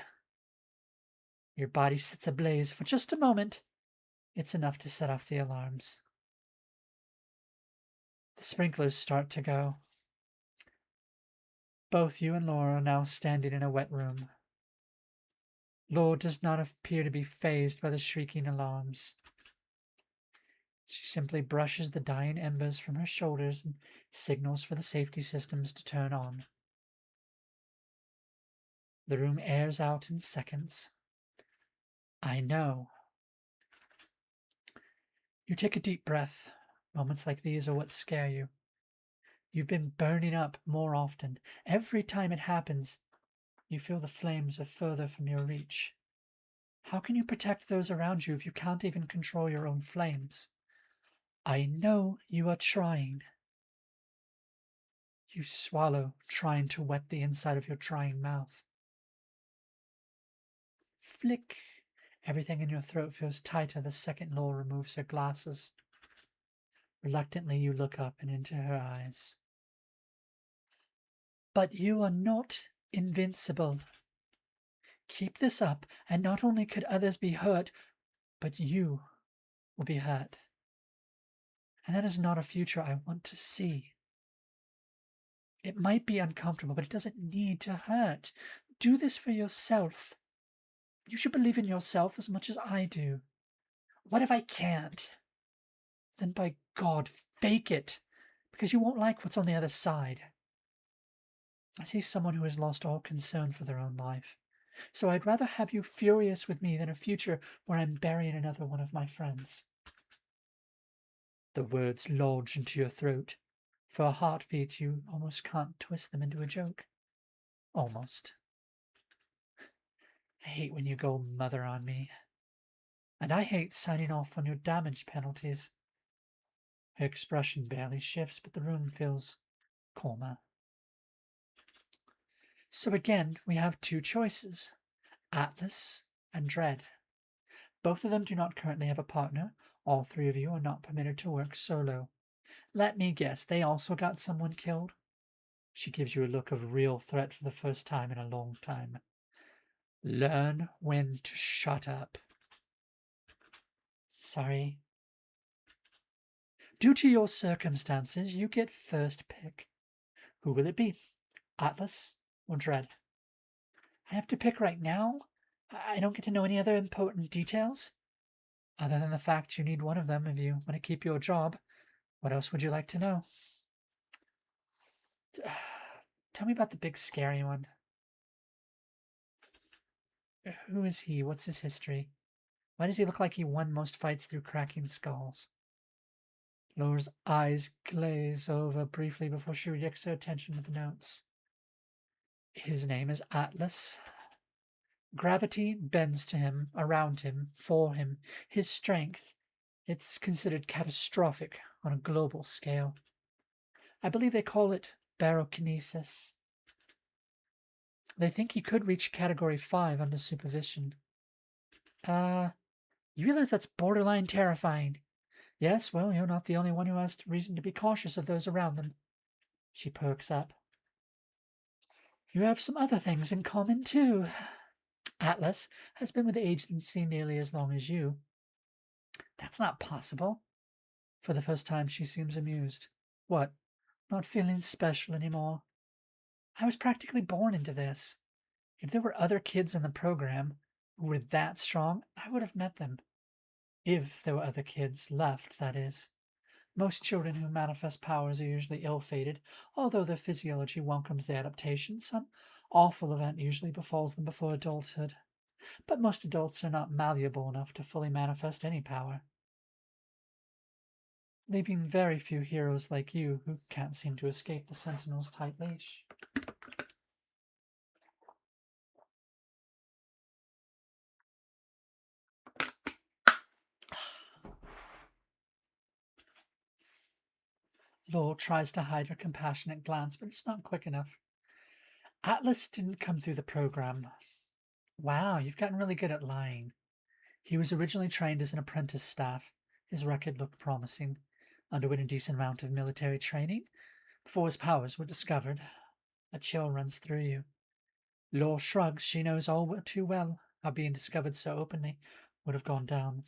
Your body sits ablaze for just a moment. It's enough to set off the alarms. The sprinklers start to go. Both you and Laura are now standing in a wet room. Laura does not appear to be fazed by the shrieking alarms. She simply brushes the dying embers from her shoulders and signals for the safety systems to turn on. The room airs out in seconds. I know. You take a deep breath. Moments like these are what scare you. You've been burning up more often. Every time it happens, you feel the flames are further from your reach. How can you protect those around you if you can't even control your own flames? I know you are trying. You swallow, trying to wet the inside of your drying mouth. Flick. Everything in your throat feels tighter the second Laura removes her glasses. Reluctantly, you look up and into her eyes. But you are not invincible. Keep this up, and not only could others be hurt, but you will be hurt. And that is not a future I want to see. It might be uncomfortable, but it doesn't need to hurt. Do this for yourself. You should believe in yourself as much as I do. What if I can't? Then by God, fake it, because you won't like what's on the other side. I see someone who has lost all concern for their own life. So I'd rather have you furious with me than a future where I'm burying another one of my friends. The words lodge into your throat. For a heartbeat, you almost can't twist them into a joke. Almost. I hate when you go mother on me. And I hate signing off on your damage penalties. Her expression barely shifts, but the room feels calmer. So again, we have two choices, Atlas and Dread. Both of them do not currently have a partner. All three of you are not permitted to work solo. Let me guess, they also got someone killed? She gives you a look of real threat for the first time in a long time. Learn when to shut up. Sorry. Due to your circumstances, you get first pick. Who will it be? Atlas or Dread? I have to pick right now? I don't get to know any other important details? Other than the fact you need one of them if you want to keep your job. What else would you like to know? Tell me about the big scary one. Who is he? What's his history? Why does he look like he won most fights through cracking skulls? Laura's eyes glaze over briefly before she redirects her attention to the notes. His name is Atlas. Gravity bends to him, around him, for him. His strength, it's considered catastrophic on a global scale. I believe they call it barokinesis. They think he could reach Category 5 under supervision. You realize that's borderline terrifying. Yes, well, you're not the only one who has reason to be cautious of those around them. She perks up. You have some other things in common, too. Atlas has been with the agency nearly as long as you. That's not possible. For the first time, she seems amused. What? Not feeling special anymore? I was practically born into this. If there were other kids in the program who were that strong, I would have met them. If there were other kids left, that is. Most children who manifest powers are usually ill-fated, although their physiology welcomes the adaptation. Some Awful event usually befalls them before adulthood, but most adults are not malleable enough to fully manifest any power, leaving very few heroes like you who can't seem to escape the Sentinel's tight leash. Lowell tries to hide her compassionate glance, but it's not quick enough. Atlas didn't come through the program. Wow, you've gotten really good at lying. He was originally trained as an apprentice staff. His record looked promising. Underwent a decent amount of military training before his powers were discovered. A chill runs through you. Lore shrugs. She knows all too well how being discovered so openly would have gone down.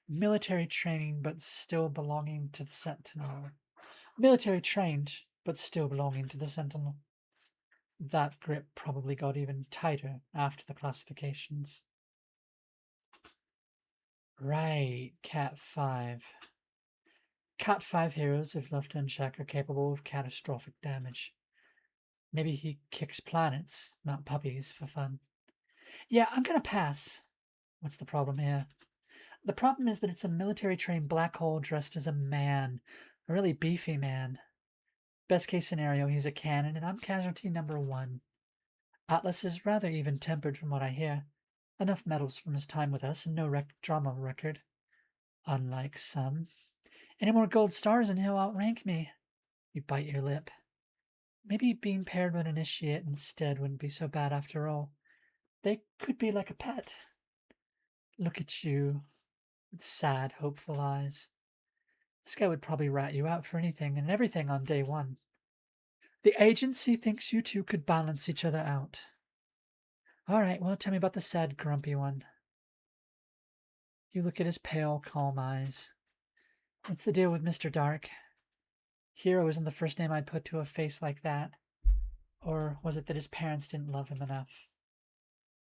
Military training, but still belonging to the Sentinel. Military trained, but still belonging to the Sentinel. That grip probably got even tighter after the classifications. Right, Cat 5. Cat 5 heroes, if left unchecked, are capable of catastrophic damage. Maybe he kicks planets, not puppies, for fun. Yeah, I'm gonna pass. What's the problem here? The problem is that it's a military-trained black hole dressed as a man. A really beefy man. Best case scenario, he's a cannon, and I'm casualty number 1. Atlas is rather even-tempered from what I hear. Enough medals from his time with us and no drama record. Unlike some. Any more gold stars and he'll outrank me. You bite your lip. Maybe being paired with an initiate instead wouldn't be so bad after all. They could be like a pet. Look at you, with sad, hopeful eyes. This guy would probably rat you out for anything and everything on day 1. The agency thinks you two could balance each other out. Alright, well, tell me about the sad, grumpy one. You look at his pale, calm eyes. What's the deal with Mr. Dark? Hero isn't the first name I'd put to a face like that. Or was it that his parents didn't love him enough?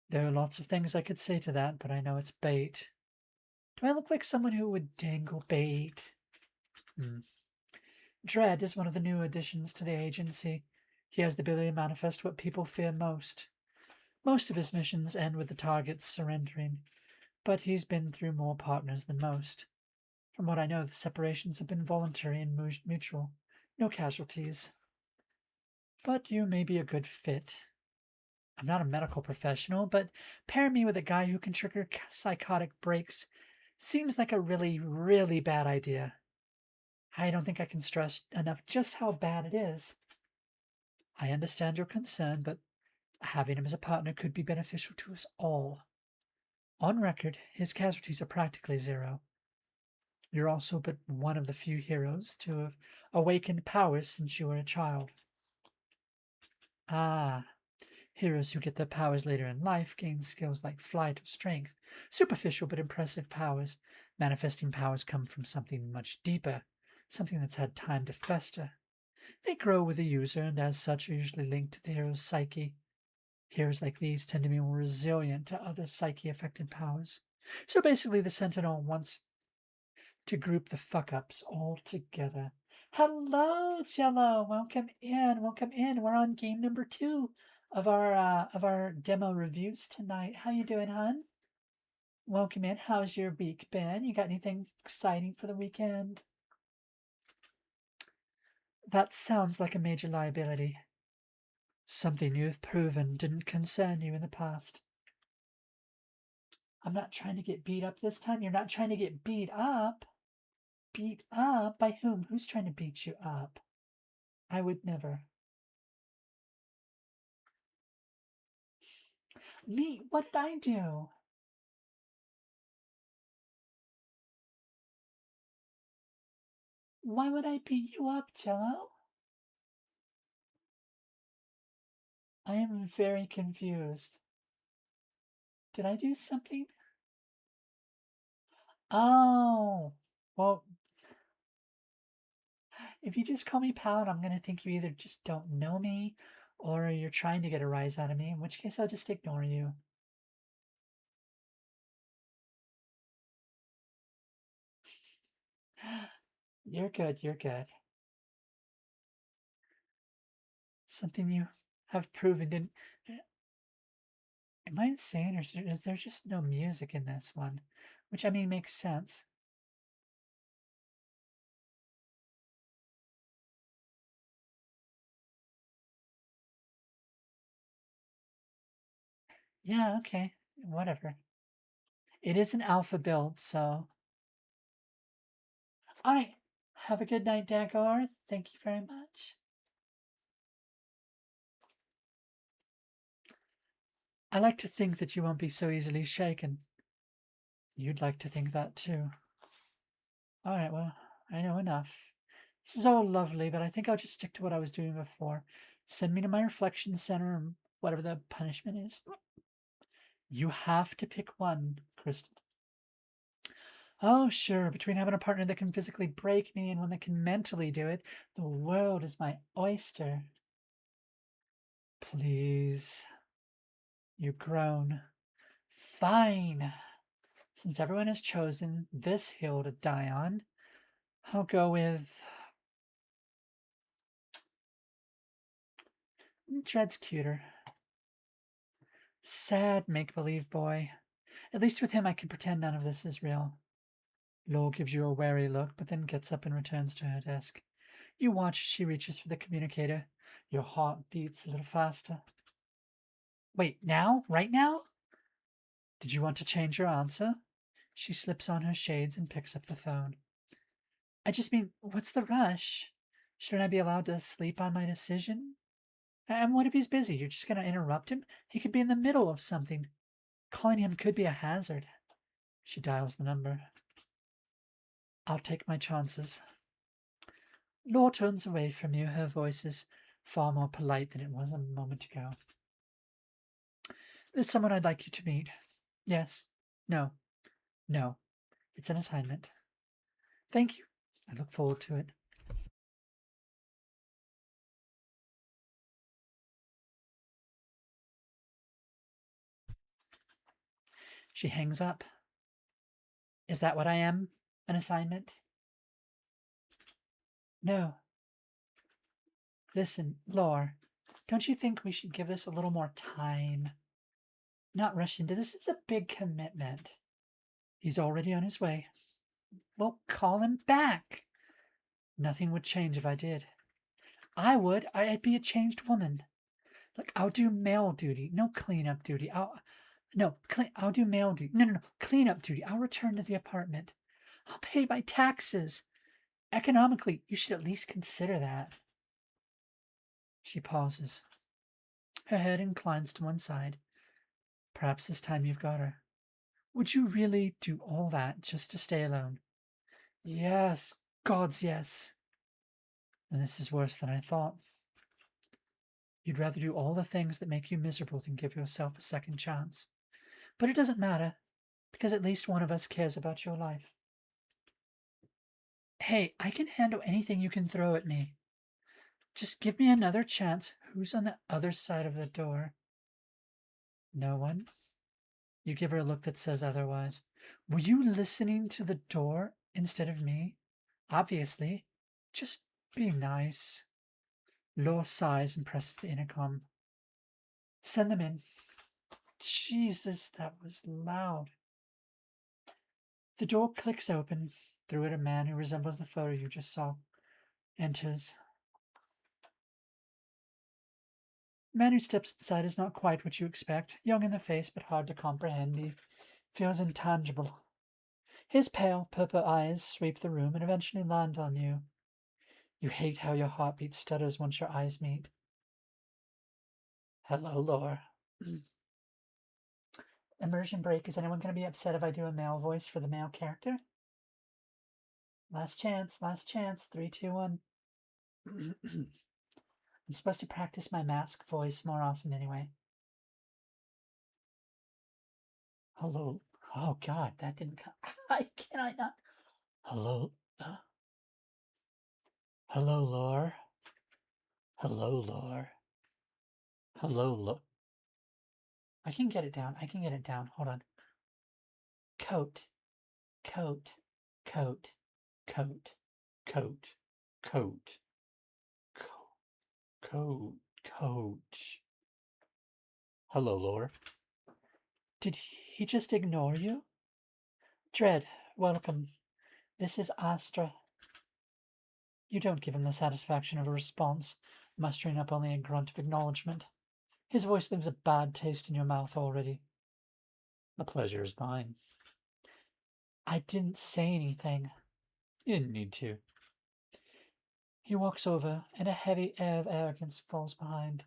There are lots of things I could say to that, but I know it's bait. Do I look like someone who would dangle bait? Dread is one of the new additions to the agency. He has the ability to manifest what people fear most. Most of his missions end with the targets surrendering, but he's been through more partners than most. From what I know, the separations have been voluntary and mutual. No casualties. But you may be a good fit. I'm not a medical professional, but pair me with a guy who can trigger psychotic breaks seems like a really, really bad idea. I don't think I can stress enough just how bad it is. I understand your concern, but having him as a partner could be beneficial to us all. On record, his casualties are practically 0. You're also but one of the few heroes to have awakened powers since you were a child. Ah, heroes who get their powers later in life gain skills like flight or strength, superficial but impressive powers. Manifesting powers come from something much deeper, something that's had time to fester. They grow with the user and as such are usually linked to the hero's psyche. Heroes like these tend to be more resilient to other psyche-affected powers. So basically the Sentinel wants to group the fuck-ups all together. Hello, Jello. Welcome in. Welcome in. We're on game number 2 of our demo reviews tonight. How you doing, hon? Welcome in. How's your week been? You got anything exciting for the weekend? That sounds like a major liability. Something you've proven didn't concern you in the past. I'm not trying to get beat up this time. You're not trying to get beat up? Beat up? By whom? Who's trying to beat you up? I would never. Me? What did I do? Why would I beat you up, Jello? I am very confused. Did I do something? Oh, well, if you just call me Pound, I'm gonna think you either just don't know me or you're trying to get a rise out of me, in which case I'll just ignore you. You're good, you're good. Something you have proven didn't. Am I insane, or is there just no music in this one? Which I mean makes sense. Yeah, okay, whatever. It is an alpha build, so. All right. Have a good night, Dagor. Thank you very much. I like to think that you won't be so easily shaken. You'd like to think that too. All right, well, I know enough. This is all lovely, but I think I'll just stick to what I was doing before. Send me to my reflection center and whatever the punishment is. You have to pick one, Kristen. Oh, sure. Between having a partner that can physically break me and one that can mentally do it, the world is my oyster. Please. You groan. Fine. Since everyone has chosen this hill to die on, I'll go with Dred's cuter. Sad make-believe boy. At least with him I can pretend none of this is real. Lowell gives you a wary look, but then gets up and returns to her desk. You watch as she reaches for the communicator. Your heart beats a little faster. Wait, now? Right now? Did you want to change your answer? She slips on her shades and picks up the phone. I just mean, what's the rush? Shouldn't I be allowed to sleep on my decision? And what if he's busy? You're just going to interrupt him? He could be in the middle of something. Calling him could be a hazard. She dials the number. I'll take my chances. Laura turns away from you. Her voice is far more polite than it was a moment ago. There's someone I'd like you to meet. Yes. No. No. It's an assignment. Thank you. I look forward to it. She hangs up. Is that what I am? An assignment? No. Listen, Lore, don't you think we should give this a little more time? Not rush into this. It's a big commitment. He's already on his way. Well, call him back. Nothing would change if I did. I would. I'd be a changed woman. Look, I'll do male duty. No cleanup duty. I'll do male duty. No. Cleanup duty. I'll return to the apartment. I'll pay my taxes. Economically, you should at least consider that. She pauses. Her head inclines to one side. Perhaps this time you've got her. Would you really do all that just to stay alone? Yes, God's yes. And this is worse than I thought. You'd rather do all the things that make you miserable than give yourself a second chance. But it doesn't matter, because at least one of us cares about your life. Hey, I can handle anything you can throw at me. Just give me another chance. Who's on the other side of the door? No one? You give her a look that says otherwise. Were you listening to the door instead of me? Obviously. Just be nice. Laura sighs and presses the intercom. Send them in. Jesus, that was loud. The door clicks open. Through it, a man who resembles the photo you just saw enters. The man who steps inside is not quite what you expect. Young in the face, but hard to comprehend. He feels intangible. His pale, purple eyes sweep the room and eventually land on you. You hate how your heartbeat stutters once your eyes meet. Hello, Laura. Immersion break. Is anyone going to be upset if I do a male voice for the male character? Last chance, last chance. 3, 2, 1. I'm supposed to practice my mask voice more often anyway. Hello. Oh, God, that didn't come. Can I not? Hello. Hello, Laura. Hello, Laura. Hello, Laura. I can get it down. Hold on. Coat. Coat. Coat. Coat. Coat. Coat. Coat. Coach. Hello, Lore. Did he just ignore you? Dread, welcome. This is Astra. You don't give him the satisfaction of a response, mustering up only a grunt of acknowledgement. His voice leaves a bad taste in your mouth already. The pleasure is mine. I didn't say anything. You didn't need to. He walks over, and a heavy air of arrogance falls behind.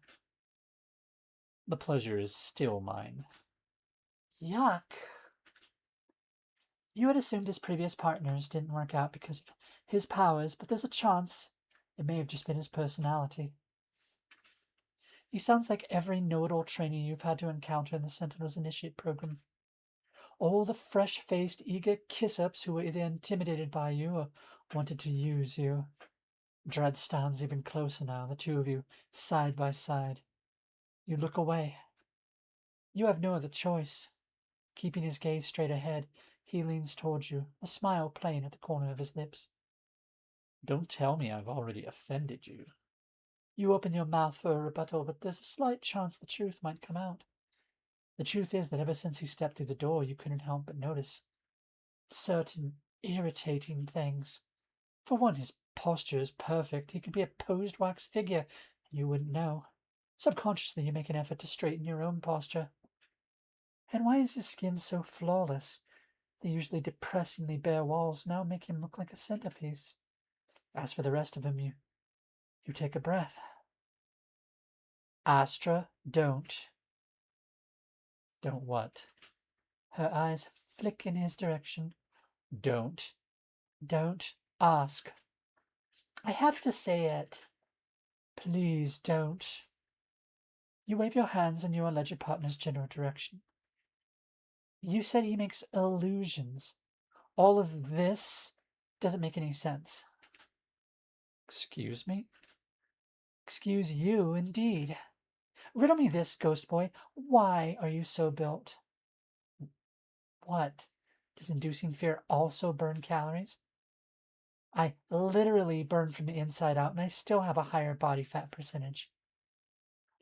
The pleasure is still mine. Yuck. You had assumed his previous partners didn't work out because of his powers, but there's a chance it may have just been his personality. He sounds like every know-it-all trainee you've had to encounter in the Sentinels Initiate program. All the fresh-faced, eager kiss-ups who were either intimidated by you or wanted to use you. Dread stands even closer now, the two of you, side by side. You look away. You have no other choice. Keeping his gaze straight ahead, he leans towards you, a smile playing at the corner of his lips. Don't tell me I've already offended you. You open your mouth for a rebuttal, but there's a slight chance the truth might come out. The truth is that ever since he stepped through the door, you couldn't help but notice certain irritating things. For one, his posture is perfect. He could be a posed wax figure, and you wouldn't know. Subconsciously, you make an effort to straighten your own posture. And why is his skin so flawless? The usually depressingly bare walls now make him look like a centerpiece. As for the rest of him, you take a breath. Astra, don't. Don't what? Her eyes flick in his direction. Don't ask. I have to say it. Please don't. You wave your hands in your alleged partner's general direction. You said he makes illusions. All of this doesn't make any sense. Excuse me? Excuse you, indeed. Riddle me this, Ghost Boy. Why are you so built? What? Does inducing fear also burn calories? I literally burn from the inside out, and I still have a higher body fat percentage.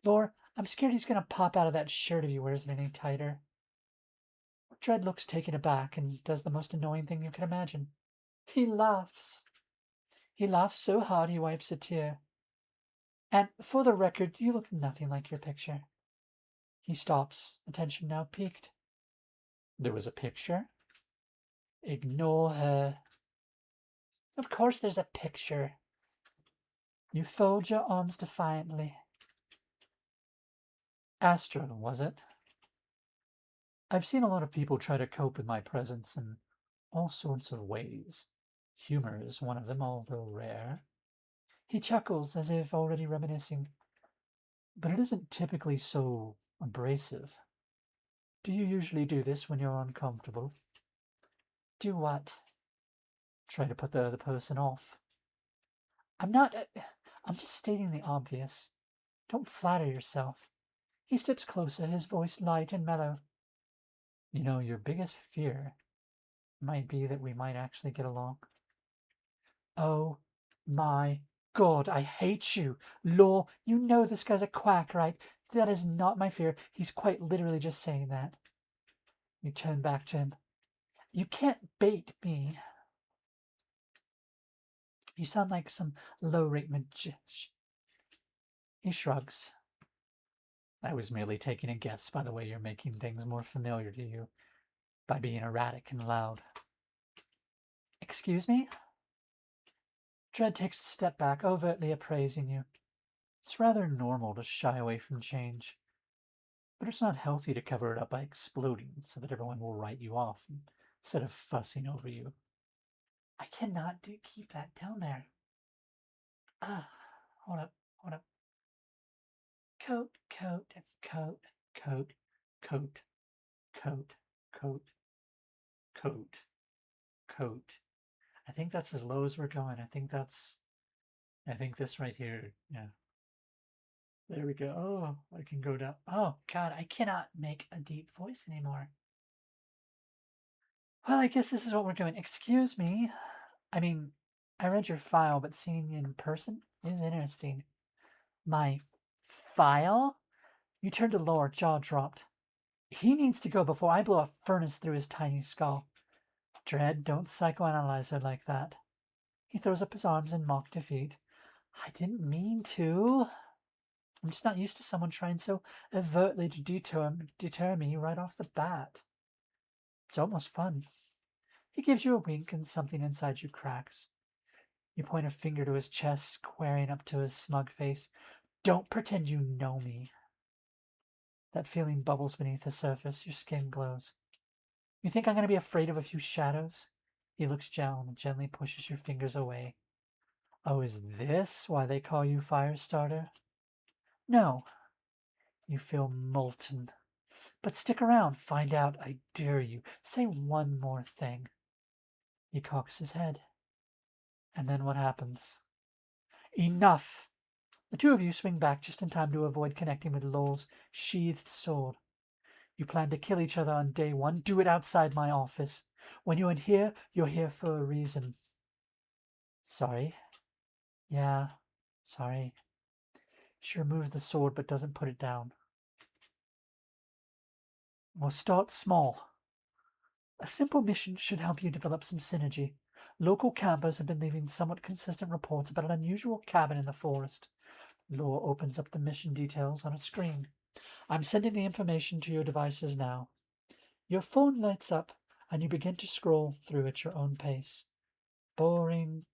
Lore, I'm scared he's going to pop out of that shirt if he wears it any tighter. Dread looks taken aback and does the most annoying thing you can imagine. He laughs. He laughs so hard he wipes a tear. And for the record, you look nothing like your picture. He stops, attention now peaked. There was a picture? Ignore her. Of course there's a picture. You fold your arms defiantly. Astra, was it? I've seen a lot of people try to cope with my presence in all sorts of ways. Humor is one of them, although rare. He chuckles as if already reminiscing. But it isn't typically so abrasive. Do you usually do this when you're uncomfortable? Do what? Try to put the other person off. I'm just stating the obvious. Don't flatter yourself. He steps closer, his voice light and mellow. You know, your biggest fear might be that we might actually get along. Oh my God, I hate you. Lore, you know this guy's a quack, right? That is not my fear. He's quite literally just saying that. You turn back to him. You can't bait me. You sound like some low-rate magician. He shrugs. I was merely taking a guess by the way you're making things more familiar to you, by being erratic and loud. Excuse me? Dread takes a step back, overtly appraising you. It's rather normal to shy away from change, but it's not healthy to cover it up by exploding so that everyone will write you off instead of fussing over you. I cannot keep that down there. Hold up. Coat, coat, coat, coat, coat, coat, coat, coat, coat. I think that's as low as we're going. I think this right here. Yeah. There we go. Oh, I can go down. Oh, God, I cannot make a deep voice anymore. Well, I guess this is what we're doing. Excuse me. I mean, I read your file, but seeing you in person is interesting. My file? You turn to Lore, jaw dropped. He needs to go before I blow a furnace through his tiny skull. Dread, don't psychoanalyze her like that. He throws up his arms in mock defeat. I didn't mean to. I'm just not used to someone trying so overtly to deter me right off the bat. It's almost fun. He gives you a wink and something inside you cracks. You point a finger to his chest, squaring up to his smug face. Don't pretend you know me. That feeling bubbles beneath the surface. Your skin glows. You think I'm going to be afraid of a few shadows? He looks down and gently pushes your fingers away. Oh, is this why they call you Firestarter? No. You feel molten. But stick around. Find out. I dare you. Say one more thing. He cocks his head. And then what happens? Enough! The two of you swing back just in time to avoid connecting with Lowell's sheathed sword. You plan to kill each other on day one. Do it outside my office. When you're in here, you're here for a reason. Sorry. Yeah, sorry. She removes the sword but doesn't put it down. We'll start small. A simple mission should help you develop some synergy. Local campers have been leaving somewhat consistent reports about an unusual cabin in the forest. Laura opens up the mission details on a screen. I'm sending the information to your devices now. Your phone lights up, and you begin to scroll through at your own pace. Boring,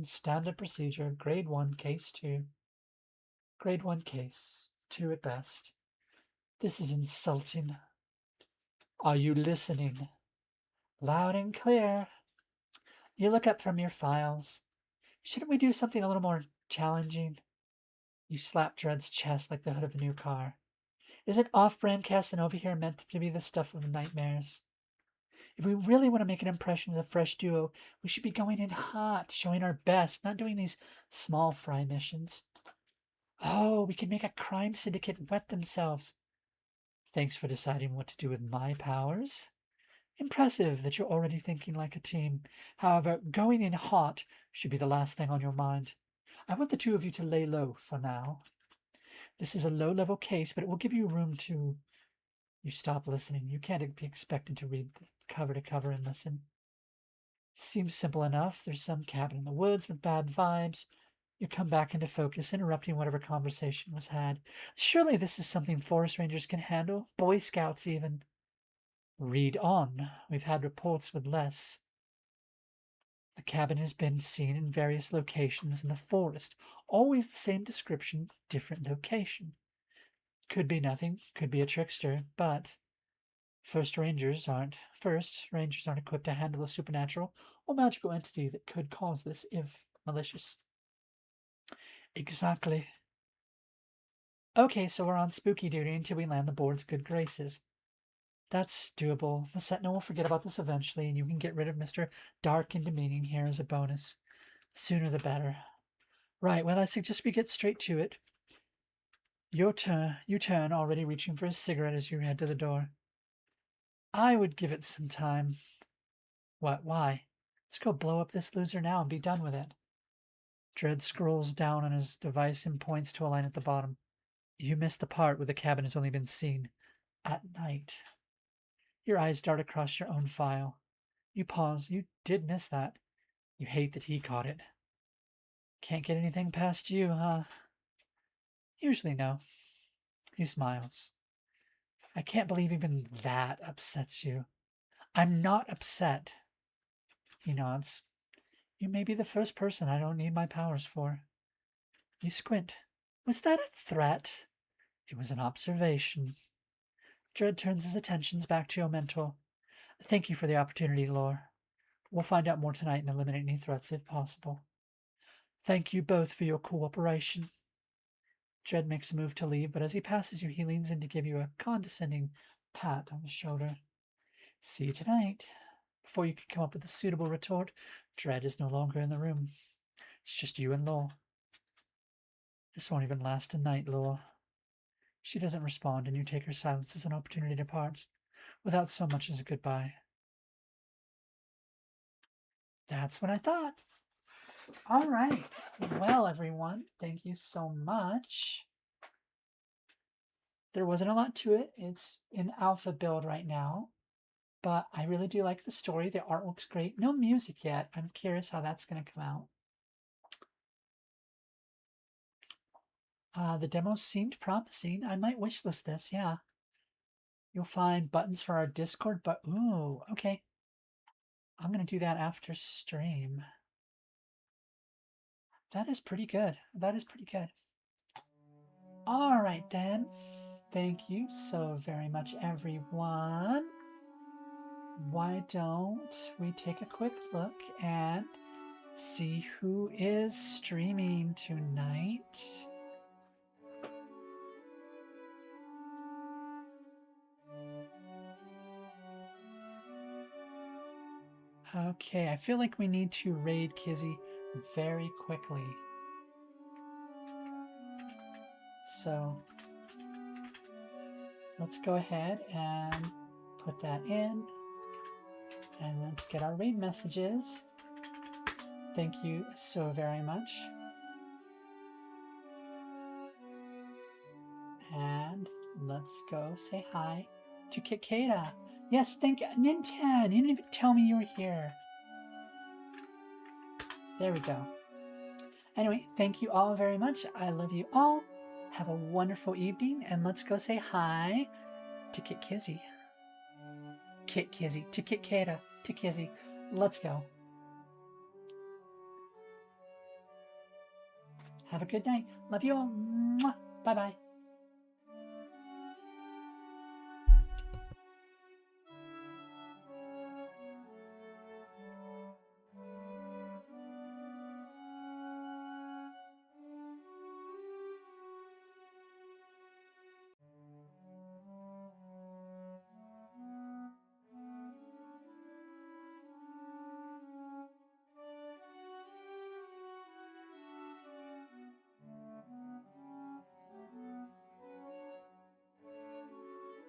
standard procedure, grade 1, case 2. Grade 1 case, 2 at best. This is insulting. Are you listening? Loud and clear. You look up from your files. Shouldn't we do something a little more challenging? You slap Dread's chest like the hood of a new car. Isn't off-brand Casanova here meant to be the stuff of nightmares? If we really want to make an impression as a fresh duo, we should be going in hot, showing our best, not doing these small fry missions. Oh, we can make a crime syndicate wet themselves. Thanks for deciding what to do with my powers. Impressive that you're already thinking like a team. However, going in hot should be the last thing on your mind. I want the two of you to lay low for now. This is a low-level case, but it will give you room to... You stop listening. You can't be expected to read cover to cover and listen. It seems simple enough. There's some cabin in the woods with bad vibes. You come back into focus, interrupting whatever conversation was had. Surely this is something forest rangers can handle, Boy Scouts even. Read on. We've had reports with less. The cabin has been seen in various locations in the forest. Always the same description, different location. Could be nothing, could be a trickster, but rangers aren't equipped to handle a supernatural or magical entity that could cause this if malicious. Exactly. Okay, so we're on spooky duty until we land the board's good graces. That's doable. The Sentinel will forget about this eventually, and you can get rid of Mr. Dark and Demeaning here as a bonus. Sooner the better. Right, well, I suggest we get straight to it. You turn, already reaching for a cigarette as you head to the door. I would give it some time. What? Why? Let's go blow up this loser now and be done with it. Dread scrolls down on his device and points to a line at the bottom. You missed the part where the cabin has only been seen at night. Your eyes dart across your own file. You pause. You did miss that. You hate that he caught it. Can't get anything past you, huh? Usually no. He smiles. I can't believe even that upsets you. I'm not upset. He nods. You may be the first person I don't need my powers for. You squint. Was that a threat? It was an observation. Dread turns his attentions back to your mentor. Thank you for the opportunity, Lore. We'll find out more tonight and eliminate any threats if possible. Thank you both for your cooperation. Dread makes a move to leave, but as he passes you, he leans in to give you a condescending pat on the shoulder. See you tonight. Before you could come up with a suitable retort, Dread is no longer in the room. It's just you and Lore. This won't even last a night, Lore. She doesn't respond, and you take her silence as an opportunity to part, without so much as a goodbye. That's what I thought. All right. Well, everyone, thank you so much. There wasn't a lot to it. It's in alpha build right now, but I really do like the story. The artwork's great. No music yet. I'm curious how that's going to come out. The demo seemed promising. I might wishlist this, yeah. You'll find buttons for our Discord, but ooh, okay. I'm going to do that after stream. That is pretty good. That is pretty good. All right, then. Thank you so very much, everyone. Why don't we take a quick look and see who is streaming tonight? Okay, I feel like we need to raid Kizzy very quickly. So let's go ahead and put that in. And let's get our raid messages. Thank you so very much. And let's go say hi to Kikeda. Yes, thank you. Ninten, you didn't even tell me you were here. There we go. Anyway, thank you all very much. I love you all. Have a wonderful evening, and let's go say hi to Kizzy. Kizzy, to Kikeda, to Kizzy. Let's go. Have a good night. Love you all. Bye-bye.